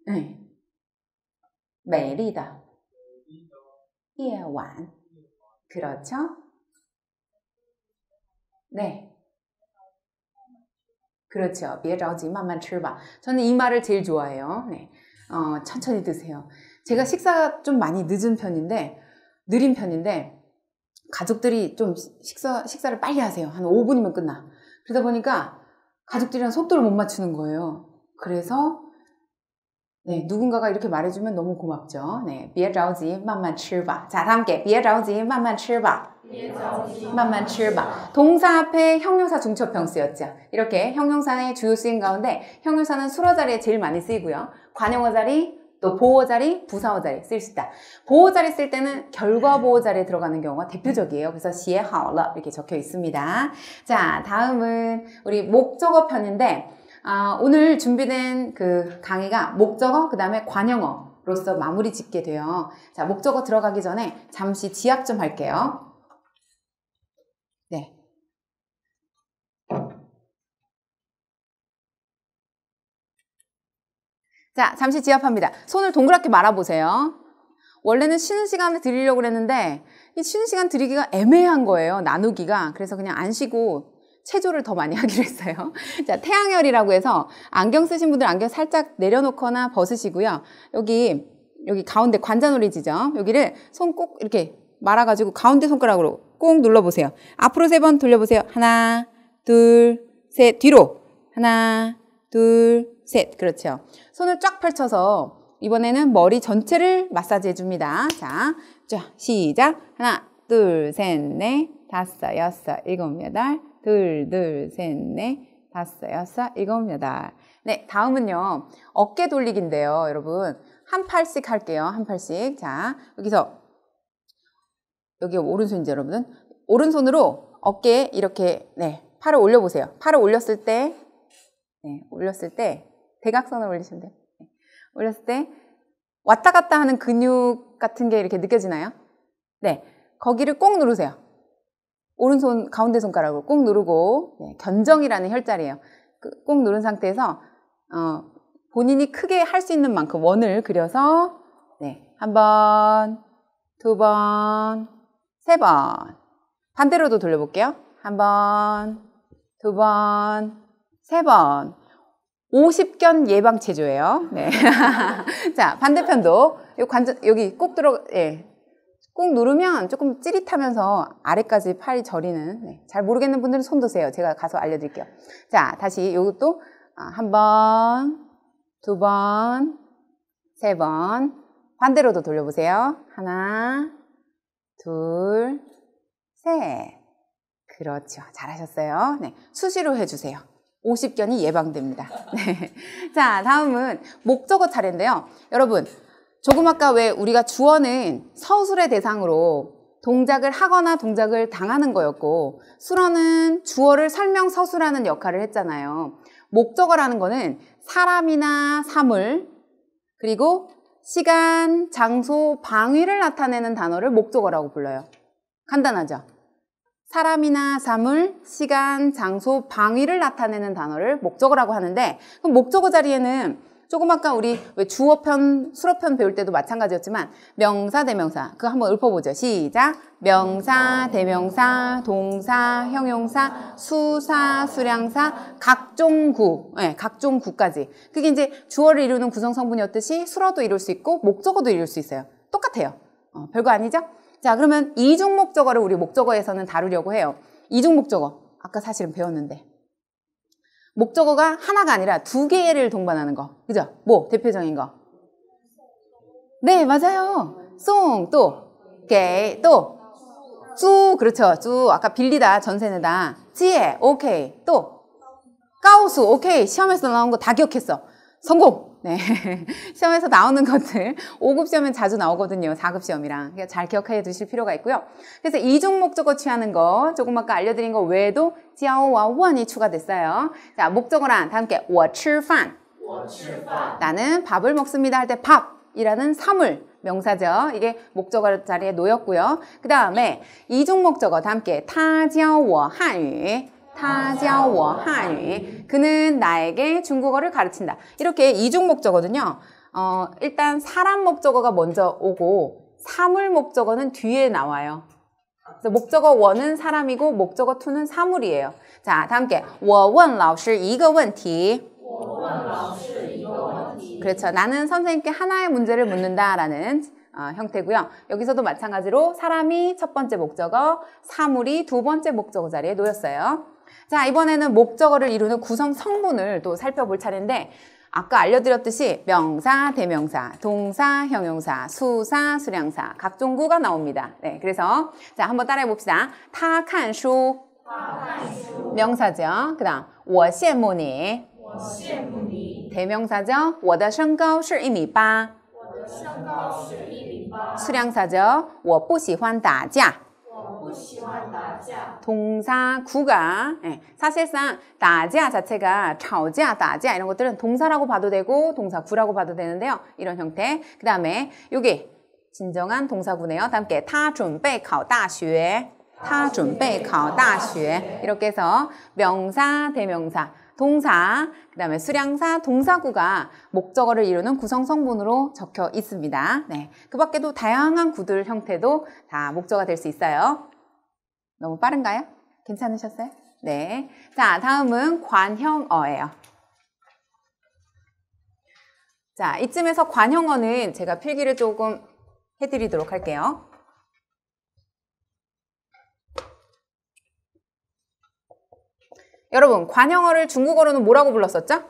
네. 美丽的夜晚. 그렇죠? 네. 그렇죠. 别着急慢慢吃吧. 저는 이 말을 제일 좋아해요. 네. 천천히 드세요. 제가 식사가 좀 많이 느린 편인데 가족들이 좀 식사를 빨리 하세요. 한 5분이면 끝나. 그러다 보니까 가족들이랑 속도를 못 맞추는 거예요. 그래서 누군가가 이렇게 말해주면 너무 고맙죠. 네, 别着急慢慢吃吧. 자, 다음 게 别着急慢慢吃吧. 慢慢吃吧. 동사 앞에 형용사 중첩형 쓰였죠. 이렇게 형용사의 주요 쓰임 가운데 형용사는 수러 자리에 제일 많이 쓰이고요. 관용어 자리, 또 보호 자리, 부사어 자리 쓸 수 있다. 보호 자리 쓸 때는 결과 보호 자리에 들어가는 경우가 대표적이에요. 그래서 写好了 이렇게 적혀 있습니다. 자, 다음은 우리 목적어 편인데 오늘 준비된 그 강의가 목적어, 그 다음에 관용어로서 마무리 짓게 돼요. 자, 목적어 들어가기 전에 잠시 지압 좀 할게요. 네. 자, 잠시 지압합니다. 손을 동그랗게 말아보세요. 원래는 쉬는 시간을 드리려고 그랬는데 이 쉬는 시간 드리기가 애매한 거예요. 나누기가. 그래서 그냥 안 쉬고 체조를 더 많이 하기로 했어요. 자, 태양열이라고 해서 안경 쓰신 분들 안경 살짝 내려놓거나 벗으시고요. 여기 가운데 관자놀이 지점 여기를 손 꼭 이렇게 말아가지고 가운데 손가락으로 꼭 눌러보세요. 앞으로 3번 돌려보세요. 하나, 둘, 셋. 뒤로. 하나, 둘, 셋. 그렇죠. 손을 쫙 펼쳐서 이번에는 머리 전체를 마사지 해줍니다. 자, 시작. 하나, 둘, 셋, 넷, 다섯, 여섯, 일곱, 여덟. 둘, 셋, 넷, 다섯, 여섯, 일곱, 여덟. 네, 다음은요. 어깨 돌리기인데요. 여러분. 한 팔씩 할게요. 한 팔씩. 자, 여기 오른손이죠, 여러분은. 오른손으로 어깨에 이렇게, 팔을 올려보세요. 팔을 올렸을 때, 대각선을 올리시면 돼요. 올렸을 때 왔다 갔다 하는 근육 같은 게 이렇게 느껴지나요? 네, 거기를 꼭 누르세요. 오른손 가운데 손가락으로 꼭 누르고 네, 견정이라는 혈자리예요. 꼭 누른 상태에서 본인이 크게 할 수 있는 만큼 원을 그려서 네, 한 번, 두 번, 세 번. 반대로도 돌려볼게요. 한 번, 두 번, 세 번. 50견 예방 체조예요. 네. 자, 반대편도 여기 꼭 꼭 누르면 조금 찌릿하면서 아래까지 팔이 저리는 네. 잘 모르겠는 분들은 손 드세요. 제가 가서 알려드릴게요. 자, 다시 이것도 한 번, 두 번, 세 번. 반대로도 돌려보세요. 하나, 둘, 셋. 그렇죠. 잘하셨어요. 네. 수시로 해주세요. 50견이 예방됩니다. 네. 자, 다음은 목적어 차례인데요. 여러분, 조금 아까 왜 우리가 주어는 서술의 대상으로 동작을 하거나 동작을 당하는 거였고 수어는 주어를 설명 서술하는 역할을 했잖아요. 목적어라는 거는 사람이나 사물 그리고 시간, 장소, 방위를 나타내는 단어를 목적어라고 불러요. 간단하죠? 사람이나 사물, 시간, 장소, 방위를 나타내는 단어를 목적어라고 하는데 그럼 목적어 자리에는 조금 아까 우리 왜 주어편, 수어편 배울 때도 마찬가지였지만 명사, 대명사 그거 한번 읊어보죠. 시작! 명사, 대명사, 동사, 형용사, 수사, 수량사, 각종 구, 네, 각종 구까지 그게 이제 주어를 이루는 구성 성분이었듯이 수어도 이룰 수 있고 목적어도 이룰 수 있어요. 똑같아요. 별거 아니죠? 자, 그러면 이중 목적어를 우리 목적어에서는 다루려고 해요. 이중 목적어. 아까 사실은 배웠는데. 목적어가 하나가 아니라 두 개를 동반하는 거. 그죠? 뭐, 대표적인 거. 네, 맞아요. 송, 또, 게, 또, 쭈, 그렇죠. 쭈, 아까 빌리다, 전세 내다. 지혜, 오케이. 또, 까우수, 오케이. 시험에서 나온 거 다 기억했어. 성공! 네. 시험에서 나오는 것들 5급 시험엔 자주 나오거든요. 4급 시험이랑. 잘 기억해 두실 필요가 있고요. 그래서 이중 목적어 취하는 거 조금 아까 알려드린 거 외에도 지아오와 원이 추가됐어요. 자, 목적어란 다 함께 我吃饭 나는 밥을 먹습니다 할 때 밥이라는 사물 명사죠. 이게 목적어 자리에 놓였고요. 그 다음에 이중 목적어 다 함께 他教我汉语他教我汉语 그는 나에게 중국어를 가르친다. 이렇게 이중 목적어거든요. 일단 사람 목적어가 먼저 오고 사물 목적어는 뒤에 나와요. 그래서 목적어 1은 사람이고 목적어 2는 사물이에요. 자, 다 함께 我问老师一个问题 그렇죠. 나는 선생님께 하나의 문제를 묻는다라는 형태고요. 여기서도 마찬가지로 사람이 첫 번째 목적어, 사물이 두 번째 목적어 자리에 놓였어요. 자, 이번에는 목적어를 이루는 구성 성분을 또 살펴볼 차례인데 아까 알려드렸듯이 명사, 대명사, 동사, 형용사, 수사, 수량사, 각종 구가 나옵니다. 네, 그래서 자, 한번 따라해 봅시다. 他看书 명사죠. 그 다음 我羡慕你 대명사죠. 我的身高是1米8 수량사죠. 我不喜欢打架 동사 구가 네, 사실상 打架 자체가 吵架, 打架 이런 것들은 동사라고 봐도 되고 동사 구라고 봐도 되는데요. 이런 형태. 그 다음에 여기 진정한 동사구네요. 다 함께 他准备考大学 他准备考大学 이렇게 해서 명사, 대명사, 동사, 그 다음에 수량사, 동사구가 목적어를 이루는 구성 성분으로 적혀 있습니다. 네, 그 밖에도 다양한 구들 형태도 다 목적어가 될 수 있어요. 너무 빠른가요? 괜찮으셨어요? 네. 자, 다음은 관형어예요. 자, 이쯤에서 관형어는 제가 필기를 조금 해드리도록 할게요. 여러분, 관형어를 중국어로는 뭐라고 불렀었죠?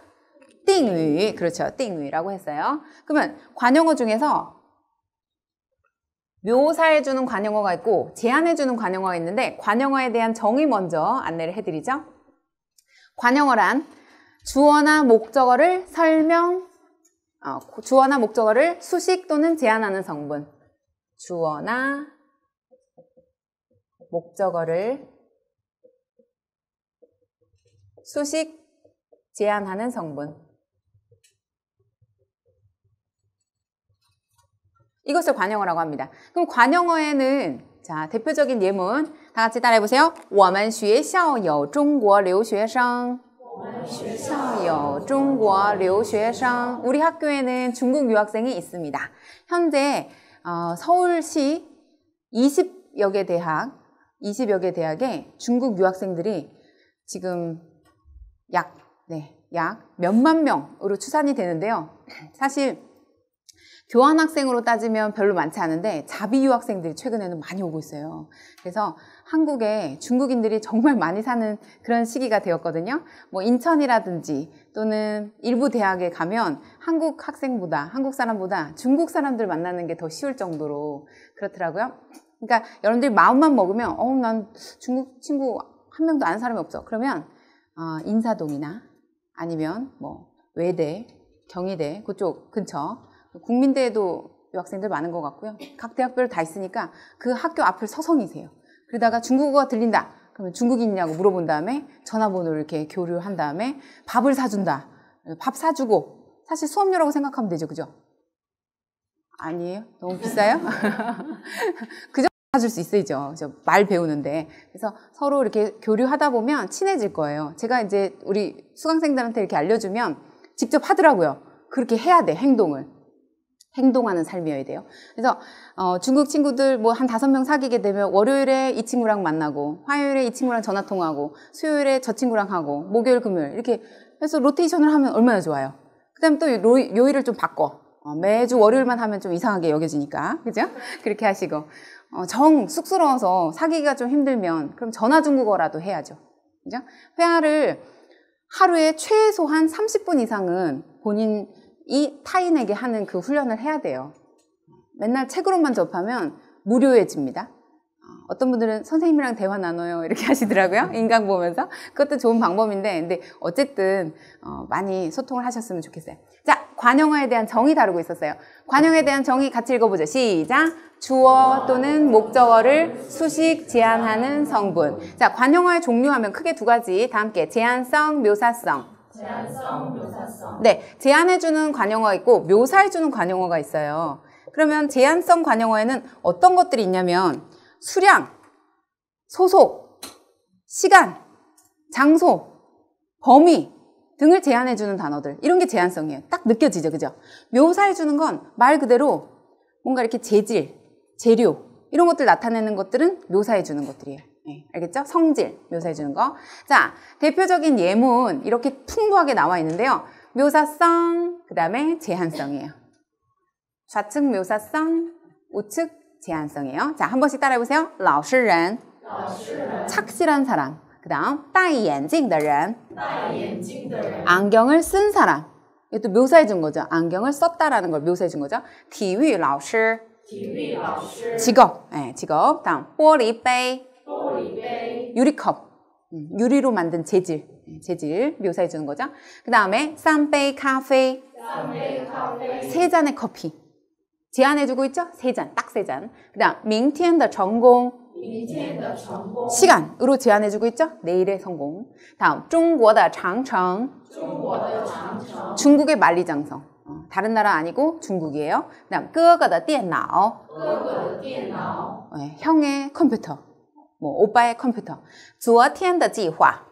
띵위. 그렇죠. 띵위라고 했어요. 그러면 관형어 중에서 묘사해주는 관형어가 있고 제안해주는 관형어가 있는데 관형어에 대한 정의 먼저 안내를 해드리죠. 관형어란 주어나 목적어를 주어나 목적어를 수식 또는 제안하는 성분. 주어나 목적어를 수식, 제한하는 성분. 이것을 관용어라고 합니다. 그럼 관용어에는 자, 대표적인 예문 다 같이 따라해 보세요. 我们学校有中国留学生. 有中国留学生. 우리 학교에는 중국 유학생이 있습니다. 현재 서울시 20여 개 대학에 중국 유학생들이 지금 약 몇만 명으로 추산이 되는데요. 사실 교환학생으로 따지면 별로 많지 않은데 자비 유학생들이 최근에는 많이 오고 있어요. 그래서 한국에 중국인들이 정말 많이 사는 그런 시기가 되었거든요. 뭐 인천이라든지 또는 일부 대학에 가면 한국 사람보다 중국 사람들 만나는 게 더 쉬울 정도로 그렇더라고요. 그러니까 여러분들이 마음만 먹으면 난 중국 친구 한 명도 아는 사람이 없어. 그러면 인사동이나 아니면 뭐 외대, 경희대 그쪽 근처 국민대에도 유학생들 많은 것 같고요. 각 대학별 다 있으니까 그 학교 앞을 서성이세요. 그러다가 중국어가 들린다. 그러면 중국인이냐고 물어본 다음에 전화번호를 이렇게 교류한 다음에 밥을 사준다. 밥 사주고 사실 수업료라고 생각하면 되죠. 그죠? 아니에요? 너무 비싸요? 그 정도 사줄 수 있어야죠. 말 배우는데. 그래서 서로 이렇게 교류하다 보면 친해질 거예요. 제가 이제 우리 수강생들한테 이렇게 알려주면 직접 하더라고요. 그렇게 해야 돼, 행동하는 삶이어야 돼요. 그래서 중국 친구들 뭐 한 5명 사귀게 되면 월요일에 이 친구랑 만나고 화요일에 이 친구랑 전화 통화하고 수요일에 저 친구랑 하고 목요일 금요일 이렇게 해서 로테이션을 하면 얼마나 좋아요. 그 다음에 또 요일을 좀 바꿔. 매주 월요일만 하면 좀 이상하게 여겨지니까 그죠? 그렇게 하시고 정 쑥스러워서 사귀기가 좀 힘들면 그럼 전화 중국어라도 해야죠. 그죠? 회화를 하루에 최소한 30분 이상은 본인이 타인에게 하는 그 훈련을 해야 돼요. 맨날 책으로만 접하면 무료해집니다. 어떤 분들은 선생님이랑 대화 나눠요 이렇게 하시더라고요. 인강 보면서. 그것도 좋은 방법인데 근데 어쨌든 많이 소통을 하셨으면 좋겠어요. 자, 관용어에 대한 정의 다루고 있었어요. 관용어에 대한 정의 같이 읽어보죠. 시작! 주어 또는 목적어를 수식 제한하는 성분. 자, 관용어의 종류하면 크게 두 가지. 다 함께 제한성, 묘사성. 네, 제한해주는 관용어 있고 묘사해주는 관용어가 있어요. 그러면 제한성 관용어에는 어떤 것들이 있냐면 수량, 소속, 시간, 장소, 범위 등을 제한해주는 단어들. 이런 게 제한성이에요. 딱 느껴지죠, 그죠? 묘사해주는 건 말 그대로 뭔가 이렇게 재질, 재료 이런 것들 나타내는 것들은 묘사해주는 것들이에요. 네, 알겠죠? 성질 묘사해주는 거. 자, 대표적인 예문 이렇게 풍부하게 나와 있는데요. 묘사성, 그 다음에 제한성이에요. 좌측 묘사성, 우측 제한성이에요. 자, 한 번씩 따라해보세요. 老实人, 착실한 사람. 그 다음 戴眼镜的人, 안경을 쓴 사람. 이것도 묘사해준 거죠. 안경을 썼다라는 걸 묘사해준 거죠. 体育老师, 직업. 네, 직업. 다음 玻璃杯, 유리컵. 유리로 만든 재질 묘사해주는 거죠. 그 다음에 3杯咖啡, 3잔의 커피. 제한해주고 있죠? 3잔, 딱 3잔. 그 다음 明天的成功, 시간으로 제한해주고 있죠? 내일의 성공. 다음 中国的长城, 중국의 만리장성. 다른 나라 아니고 중국이에요. 그 다음 哥哥的电脑, 네, 형의 컴퓨터, 뭐 오빠의 컴퓨터. 昨天的计划,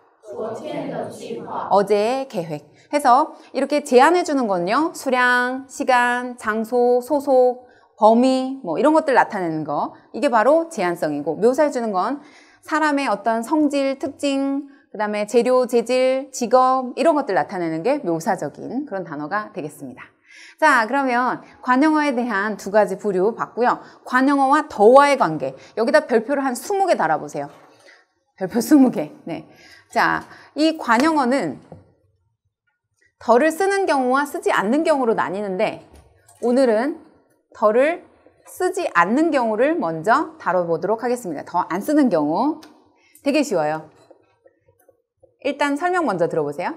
어제의 계획. 해서 이렇게 제한해주는 건요. 수량, 시간, 장소, 소속, 범위 뭐 이런 것들 나타내는 거. 이게 바로 제한성이고 묘사해주는 건 사람의 어떤 성질, 특징, 그 다음에 재료, 재질, 직업 이런 것들 나타내는 게 묘사적인 그런 단어가 되겠습니다. 자, 그러면 관용어에 대한 두 가지 부류 봤고요. 관용어와 더와의 관계. 여기다 별표를 한 20개 달아보세요. 별표 20개. 네. 자, 이 관용어는 더를 쓰는 경우와 쓰지 않는 경우로 나뉘는데 오늘은 더를 쓰지 않는 경우를 먼저 다뤄보도록 하겠습니다. 더 안 쓰는 경우 되게 쉬워요. 일단 설명 먼저 들어보세요.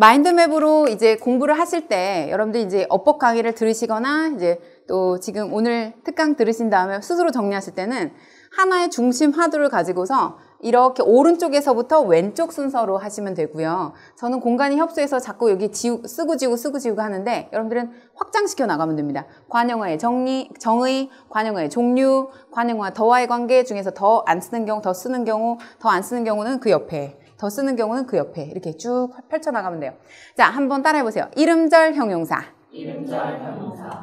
마인드맵으로 이제 공부를 하실 때 여러분들 이제 어법 강의를 들으시거나 이제 또 지금 오늘 특강 들으신 다음에 스스로 정리하실 때는 하나의 중심 화두를 가지고서 이렇게 오른쪽에서부터 왼쪽 순서로 하시면 되고요. 저는 공간이 협소해서 자꾸 여기 쓰고 지우고 하는데 여러분들은 확장시켜 나가면 됩니다. 관용어의 정의, 관용어의 종류, 관용어와 더와의 관계 중에서 더 안 쓰는 경우, 더 쓰는 경우, 더 안 쓰는 경우는 그 옆에, 더 쓰는 경우는 그 옆에 이렇게 쭉 펼쳐나가면 돼요. 자, 한번 따라해보세요. 이름절 형용사,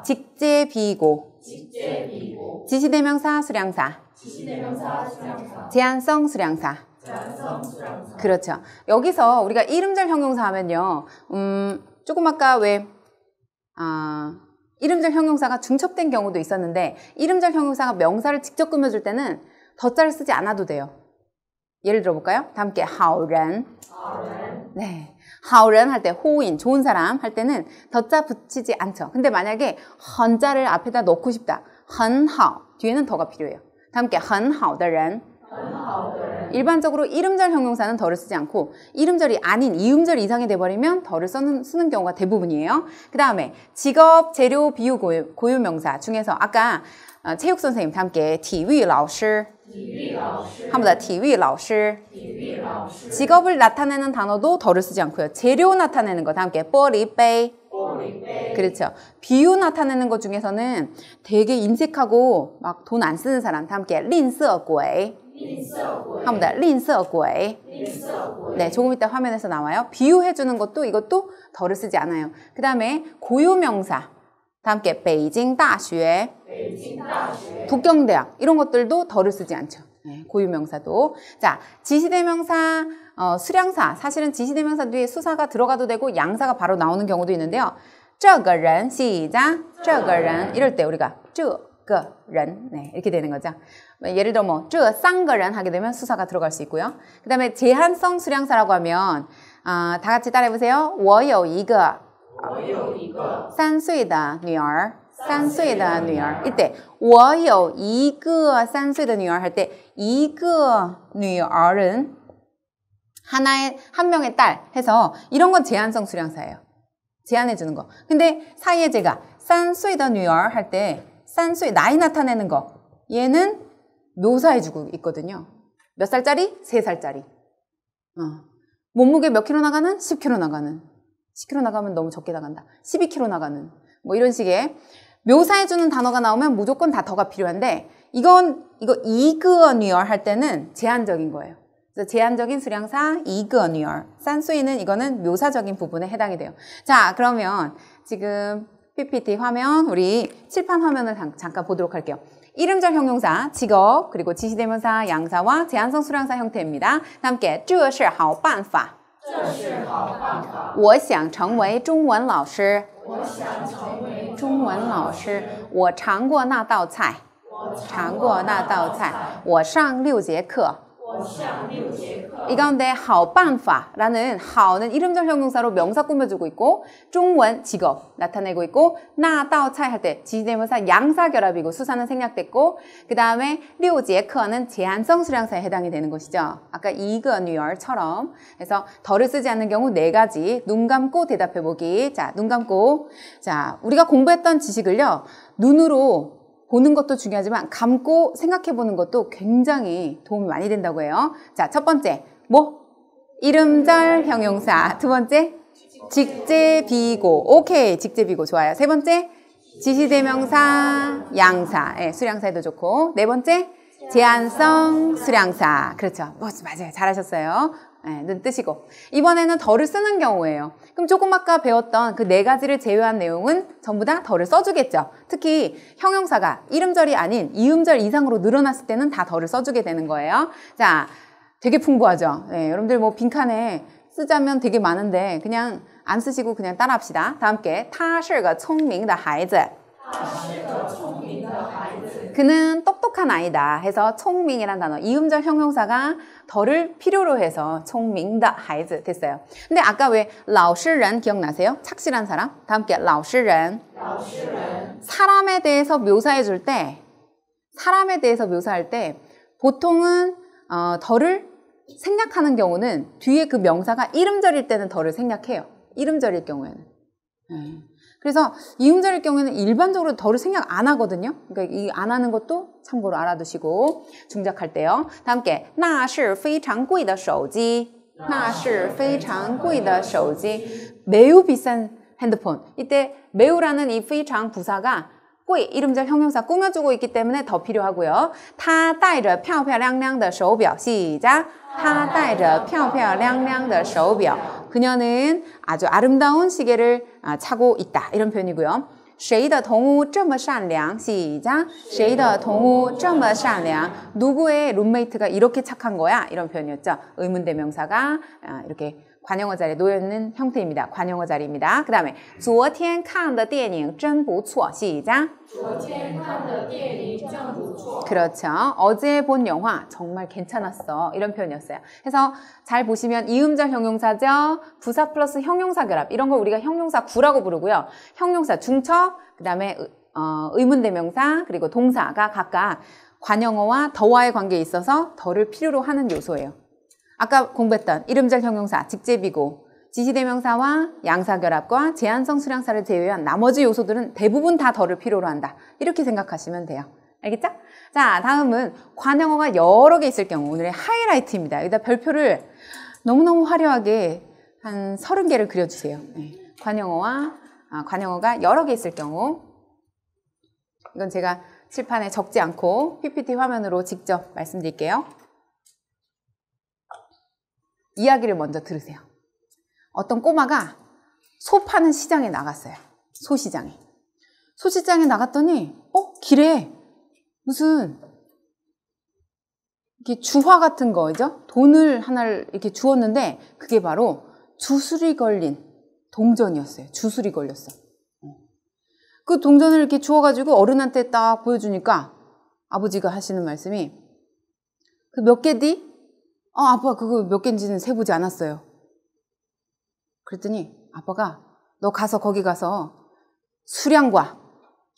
직제비고, 지시대명사 수량사, 제한성 수량사. 그렇죠. 여기서 우리가 이름절 형용사 하면요. 조금 아까 이름절 형용사가 중첩된 경우도 있었는데 이름절 형용사가 명사를 직접 꾸며줄 때는 덧자를 쓰지 않아도 돼요. 예를 들어볼까요? 다 함께 好人. 네. 好人 할 때 호인, 좋은 사람 할 때는 덧자 붙이지 않죠. 근데 만약에 很자를 앞에다 넣고 싶다. 很好 뒤에는 더가 필요해요. 다 함께 很好的人. 일반적으로 이름절 형용사는 덜을 쓰지 않고 이름절이 아닌 이음절 이상이 돼버리면 덜을 쓰는 경우가 대부분이에요. 그 다음에 직업, 재료, 비유, 고유명사 중에서 아까 체육 선생님 다 함께 体育老师 한번 더 体育老师 직업을 나타내는 단어도 덜을 쓰지 않고요. 재료 나타내는 거 다 함께 玻璃杯 그렇죠. 비유 나타내는 것 중에서는 되게 인색하고 막 돈 안 쓰는 사람 다 함께 吝啬鬼 한번 더 吝啬鬼 네, 조금 이따 화면에서 나와요. 비유해주는 것도 이것도 덜을 쓰지 않아요. 그 다음에 고유명사 다 함께 北京大学 북경대학 이런 것들도 덜을 쓰지 않죠. 네, 고유명사도. 자, 지시대명사 수량사 사실은 지시대명사 뒤에 수사가 들어가도 되고 양사가 바로 나오는 경우도 있는데요. 这个人 시작 这个人 이럴 때 우리가 这个人 네, 이렇게 되는 거죠. 예를 들어 뭐 这三个人 하게 되면 수사가 들어갈 수 있고요. 그 다음에 제한성 수량사라고 하면 다 같이 따라해보세요. 我有一个3岁的女儿3岁的女儿 이때 我有一个3岁的女儿 할 때 一个女儿은 한 명의 딸 해서 이런 건 제한성 수량사예요. 제한해주는 거. 근데 사이에 제가 3岁的女儿 할 때 3岁 나이 나타내는 거 얘는 묘사해주고 있거든요. 몇 살짜리? 3살짜리. 몸무게 몇 킬로 나가는? 10킬로 나가는. 10킬로 나가면 너무 적게 나간다. 12킬로 나가는. 뭐 이런 식의 묘사해주는 단어가 나오면 무조건 다 더가 필요한데 이거一个女儿 할 때는 제한적인 거예요. 그래서 제한적인 수량사 一个女儿 3岁는 이거는 묘사적인 부분에 해당이 돼요. 자, 그러면 지금 PPT 화면 우리 칠판 화면을 잠깐 보도록 할게요. 이름절 형용사, 직업, 그리고 지시대명사, 양사와 제한성 수량사 형태입니다. 함께 这是好办法我想成为中文老师中文老师我尝过那道菜我上6节课이 가운데 好办法라는 好는 이름절 형용사로 명사 꾸며주고 있고 중원 직업 나타내고 있고 那道菜 할 때 지시대명사 양사 결합이고 수사는 생략됐고 그 다음에 6节课는 제한성 수량사에 해당이 되는 것이죠. 아까 一个女儿처럼 그래서 덜을 쓰지 않는 경우 4가지 눈 감고 대답해보기. 자, 눈 감고. 자, 우리가 공부했던 지식을요 눈으로 보는 것도 중요하지만 감고 생각해보는 것도 굉장히 도움이 많이 된다고 해요. 자, 첫 번째 뭐? 이름절 형용사. 두 번째 직제비고. 오케이, 직제비고 좋아요. 세 번째 지시대명사 양사. 네, 수량사에도 좋고. 네 번째 제한성 수량사. 그렇죠. 맞아요. 잘하셨어요. 네, 눈 뜨시고. 이번에는 덜을 쓰는 경우예요. 그럼 조금 아까 배웠던 그 4가지를 제외한 내용은 전부 다 덜을 써주겠죠. 특히 형용사가 이름절이 아닌 이음절 이상으로 늘어났을 때는 다 덜을 써주게 되는 거예요. 자, 되게 풍부하죠. 네, 여러분들 뭐 빈칸에 쓰자면 되게 많은데 그냥 안 쓰시고 그냥 따라합시다. 다 함께 他是个聪明的孩子 그는 똑똑한 아이다 해서 총밍이란 단어 이음절 형용사가 덜을 필요로 해서 총밍다 하이즈 됐어요. 근데 아까 왜 老实人 기억나세요? 착실한 사람? 다 함께 老实人 사람에 대해서 묘사해 묘사할 때 보통은 덜을 생략하는 경우는 뒤에 그 명사가 이름절일 때는 덜을 생략해요. 이름절일 경우에는. 그래서 이음절일 경우에는 일반적으로 덜을 생각 안 하거든요. 그러니까 이 안 하는 것도 참고로 알아두시고 중작할 때요. 다 함께 那是非常贵的手机那是非常贵的手机 매우 비싼 핸드폰. 이때 매우라는 이 非常 부사가 贵 이름절 형용사 꾸며주고 있기 때문에 더 필요하고요. 他戴着漂漂亮亮的手表 시작 他戴着漂漂亮亮的手表 그녀는 아주 아름다운 시계를 차고 있다. 이런 표현이고요. 谁的动物这么善良 시작 谁的动物这么善良 누구의 룸메이트가 이렇게 착한 거야? 이런 표현이었죠. 의문대명사가 이렇게 관용어 자리에 놓여있는 형태입니다. 관용어 자리입니다. 그 다음에 昨天看的电影真不错 시작 昨天看的电影真不错 그렇죠. 어제 본 영화 정말 괜찮았어. 이런 표현이었어요. 그래서 잘 보시면 이음절 형용사죠. 부사 플러스 형용사 결합. 이런 걸 우리가 형용사 구라고 부르고요. 형용사 중첩, 그 다음에 의문대명사, 그리고 동사가 각각 관용어와 더와의 관계에 있어서 더를 필요로 하는 요소예요. 아까 공부했던 이름절 형용사, 직제비고, 지시대명사와 양사결합과 제한성 수량사를 제외한 나머지 요소들은 대부분 다 더를 필요로 한다. 이렇게 생각하시면 돼요. 알겠죠? 자, 다음은 관용어가 여러 개 있을 경우 오늘의 하이라이트입니다. 여기다 별표를 너무너무 화려하게 한 30개를 그려주세요. 네. 관용어가 여러 개 있을 경우 이건 제가 칠판에 적지 않고 PPT 화면으로 직접 말씀드릴게요. 이야기를 먼저 들으세요. 어떤 꼬마가 소 파는 시장에 나갔어요. 소시장에. 소시장에 나갔더니 길에 무슨 이렇게 주화 같은 거죠? 돈을 하나를 이렇게 주었는데 그게 바로 주술이 걸린 동전이었어요. 주술이 걸렸어. 그 동전을 이렇게 주워가지고 어른한테 딱 보여주니까 아버지가 하시는 말씀이 그 몇 개디? 아빠 그거 몇 개인지는 세보지 않았어요. 그랬더니 아빠가 너 가서 거기 가서 수량과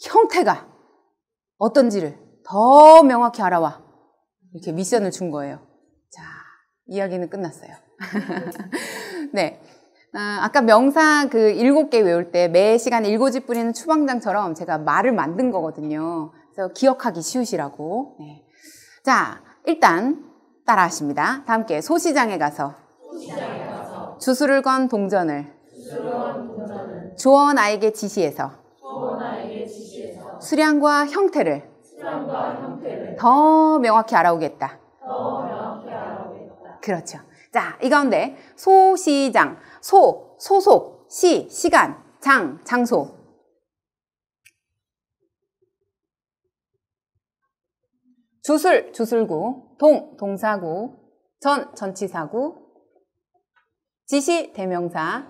형태가 어떤지를 더 명확히 알아와. 이렇게 미션을 준 거예요. 자, 이야기는 끝났어요. 네. 아까 명사 그 7개 외울 때 매 시간 7집 뿌리는 추방장처럼 제가 말을 만든 거거든요. 그래서 기억하기 쉬우시라고. 네. 자, 일단 따라 하십니다. 다 함께 소시장에 가서 주술을 건 동전을 주어나에게 지시해서 수량과 형태를 더 명확히 알아오겠다. 그렇죠. 자, 이 가운데 소시장, 소속, 시간, 장소. 주술구, 동사구, 전치사구, 지시, 대명사,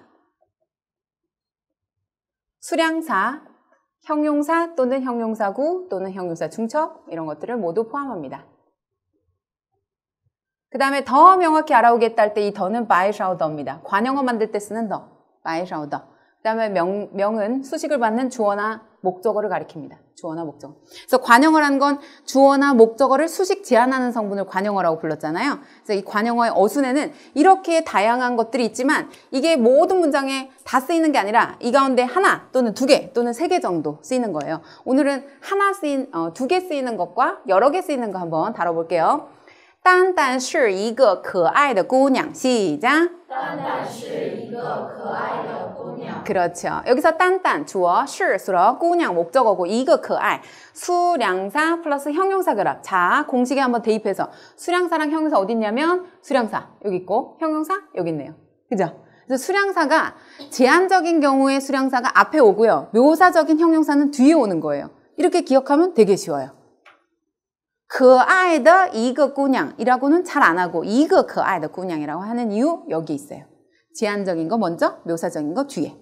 수량사, 형용사 또는 형용사구 또는 형용사 중첩 이런 것들을 모두 포함합니다. 그 다음에 더 명확히 알아오겠다 할 때 이 더는 바이샤우더입니다. 관용어 만들 때 쓰는 더, 바이샤우더. 그 다음에 명은 수식을 받는 주어나 목적어를 가리킵니다. 주어나 목적어. 그래서 관용어라는 건 주어나 목적어를 수식 제한하는 성분을 관용어라고 불렀잖아요. 그래서 이 관용어의 어순에는 이렇게 다양한 것들이 있지만 이게 모든 문장에 다 쓰이는 게 아니라 이 가운데 하나 또는 2개 또는 3개 정도 쓰이는 거예요. 오늘은 2개 쓰이는 것과 여러 개 쓰이는 거 한번 다뤄볼게요. 单单是一个可爱的姑娘 시작 单单是一个可爱的姑娘 그렇죠. 여기서 单单 주어, 是 수러, 姑娘 목적어고 이거 可爱 수량사 플러스 형용사 결합. 자, 공식에 한번 대입해서 수량사랑 형용사 어디 있냐면 수량사 여기 있고 형용사 여기 있네요. 그죠? 그래서 수량사가 제한적인 경우에 수량사가 앞에 오고요. 묘사적인 형용사는 뒤에 오는 거예요. 이렇게 기억하면 되게 쉬워요. 可爱的一个姑娘이라고는 잘 안 하고 이거 可爱的姑娘이라고 하는 이유 여기 있어요. 제한적인 거 먼저, 묘사적인 거 뒤에.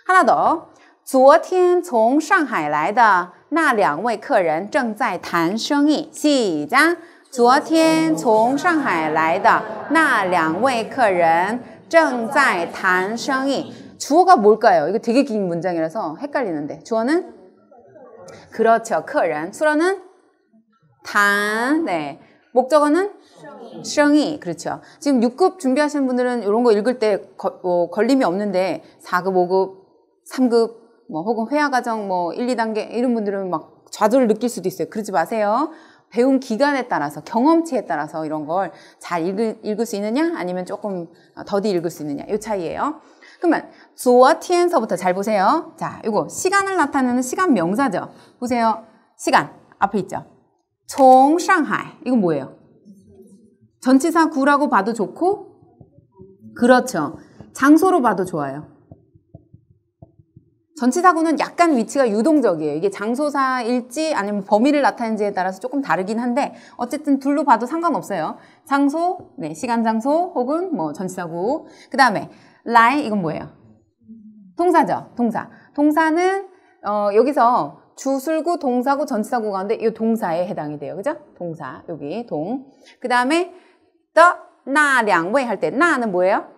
하나 더. 昨天从上海来的那2位客人正在谈生意 시작 昨天从上海来的那2位客人正在谈生意 주어가 뭘까요? 이거 되게 긴 문장이라서 헷갈리는데 주어는 그렇죠. 客人 수어는 단, 네. 목적어는 생이, 그렇죠. 지금 6급 준비하시는 분들은 이런 거 읽을 때 걸림이 없는데 4급, 5급, 3급, 뭐 혹은 회화과정 뭐 1, 2단계 이런 분들은 막 좌절을 느낄 수도 있어요. 그러지 마세요. 배운 기간에 따라서, 경험치에 따라서 이런 걸 잘 읽을 수 있느냐 아니면 조금 더디 읽을 수 있느냐 이 차이예요. 그러면 昨天서부터 잘 보세요. 자, 이거 시간을 나타내는 시간 명사죠. 보세요. 시간 앞에 있죠. 从上海 이건 뭐예요? 전치사 구라고 봐도 좋고, 그렇죠. 장소로 봐도 좋아요. 전치사구는 약간 위치가 유동적이에요. 이게 장소사일지 아니면 범위를 나타내는지에 따라서 조금 다르긴 한데 어쨌든 둘로 봐도 상관없어요. 장소, 네, 시간, 장소 혹은 뭐 전치사구. 그 다음에 lie 이건 뭐예요? 동사죠. 동사. 동사는 여기서 주술구, 동사구, 전치사구 가운데 이 동사에 해당이 돼요. 그죠? 동사. 여기 동. 그 다음에 the, 나, 两位 할 때 나는 뭐예요?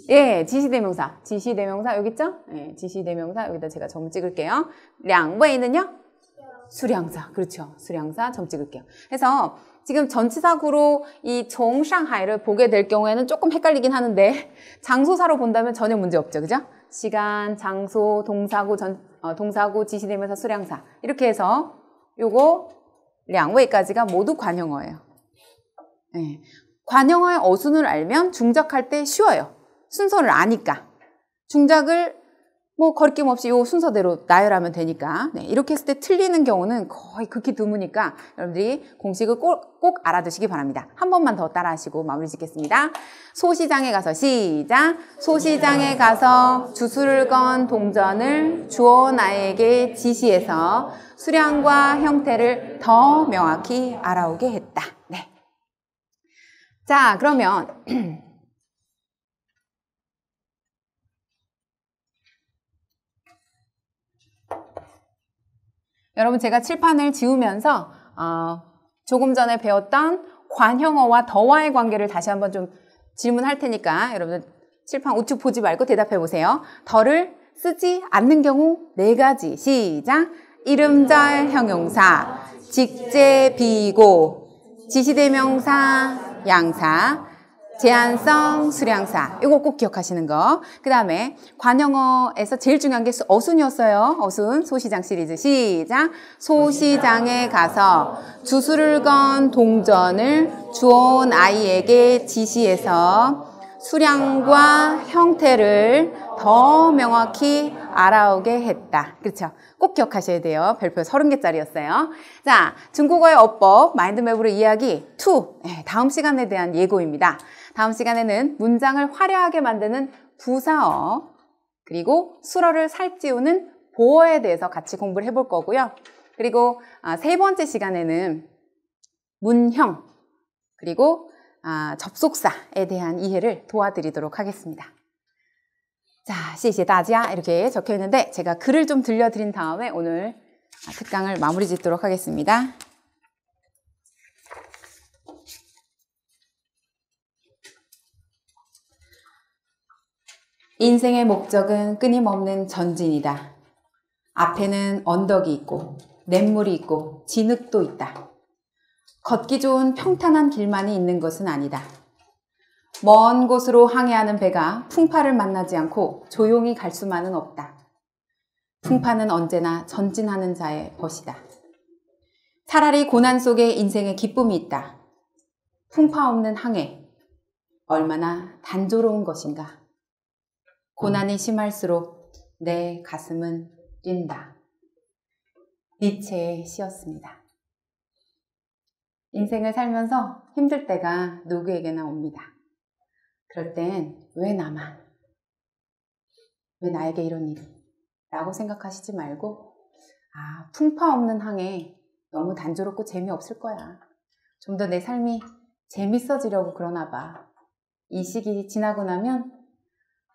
예, 지시대명사. 지시대명사 여기 있죠? 예, 지시대명사 여기다 제가 점 찍을게요. 两位는요? 수량사. 그렇죠. 수량사 점 찍을게요. 그래서 지금 전치사구로 이 종상하이를 보게 될 경우에는 조금 헷갈리긴 하는데 장소사로 본다면 전혀 문제 없죠. 그죠? 시간, 장소, 동사구, 동사구, 지시대명사, 수량사 이렇게 해서 요거 两位까지가 모두 관형어예요. 예. 관형어의 어순을 알면 중작할 때 쉬워요. 순서를 아니까. 중작을 뭐 거리낌 없이 요 순서대로 나열하면 되니까. 네, 이렇게 했을 때 틀리는 경우는 거의 극히 드무니까 여러분들이 공식을 꼭 알아두시기 바랍니다. 한 번만 더 따라하시고 마무리 짓겠습니다. 소시장에 가서 시작. 소시장에 가서 주술을 건 동전을 주어 나에게 지시해서 수량과 형태를 더 명확히 알아오게 했다. 네. 자, 그러면 여러분 제가 칠판을 지우면서 조금 전에 배웠던 관형어와 더와의 관계를 다시 한번 좀 질문할 테니까 여러분들 칠판 우측 보지 말고 대답해 보세요. 더를 쓰지 않는 경우 4가지. 시작. 이름절 형용사, 직제 비고, 지시대명사, 양사, 제한성 수량사. 이거 꼭 기억하시는 거. 그 다음에 관형어에서 제일 중요한 게 어순이었어요. 어순. 소시장 시리즈. 시작. 소시장에 가서 주술을 건 동전을 주워온 아이에게 지시해서 수량과 형태를 더 명확히 알아오게 했다. 그렇죠? 꼭 기억하셔야 돼요. 별표 30개짜리였어요. 자, 중국어의 어법, 마인드맵으로 이야기 2. 다음 시간에 대한 예고입니다. 다음 시간에는 문장을 화려하게 만드는 부사어, 그리고 수어를 살찌우는 보어에 대해서 같이 공부를 해볼 거고요. 그리고 3번째 시간에는 문형, 그리고 접속사에 대한 이해를 도와드리도록 하겠습니다. 자, 谢谢大家 이렇게 적혀 있는데 제가 글을 좀 들려드린 다음에 오늘 특강을 마무리 짓도록 하겠습니다. 인생의 목적은 끊임없는 전진이다. 앞에는 언덕이 있고 냇물이 있고 진흙도 있다. 걷기 좋은 평탄한 길만이 있는 것은 아니다. 먼 곳으로 항해하는 배가 풍파를 만나지 않고 조용히 갈 수만은 없다. 풍파는 언제나 전진하는 자의 벗이다. 차라리 고난 속에 인생의 기쁨이 있다. 풍파 없는 항해, 얼마나 단조로운 것인가. 고난이 심할수록 내 가슴은 뛴다. 니체의 시였습니다. 인생을 살면서 힘들 때가 누구에게나 옵니다. 그럴 땐 왜 나만? 왜 나에게 이런 일이? 라고 생각하시지 말고 풍파 없는 항해 너무 단조롭고 재미없을 거야. 좀 더 내 삶이 재밌어지려고 그러나 봐. 이 시기 지나고 나면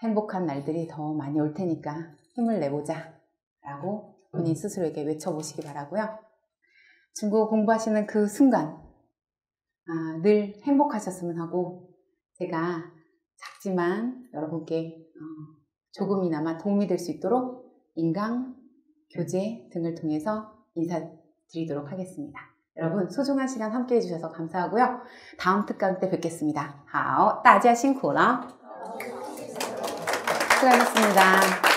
행복한 날들이 더 많이 올 테니까 힘을 내보자 라고 본인 스스로에게 외쳐보시기 바라고요. 중국어 공부하시는 그 순간 늘 행복하셨으면 하고 제가 작지만 여러분께 조금이나마 도움이 될 수 있도록 인강, 교재 등을 통해서 인사드리도록 하겠습니다. 여러분 소중한 시간 함께 해주셔서 감사하고요. 다음 특강 때 뵙겠습니다. 好，大家辛苦了。 수고하셨습니다.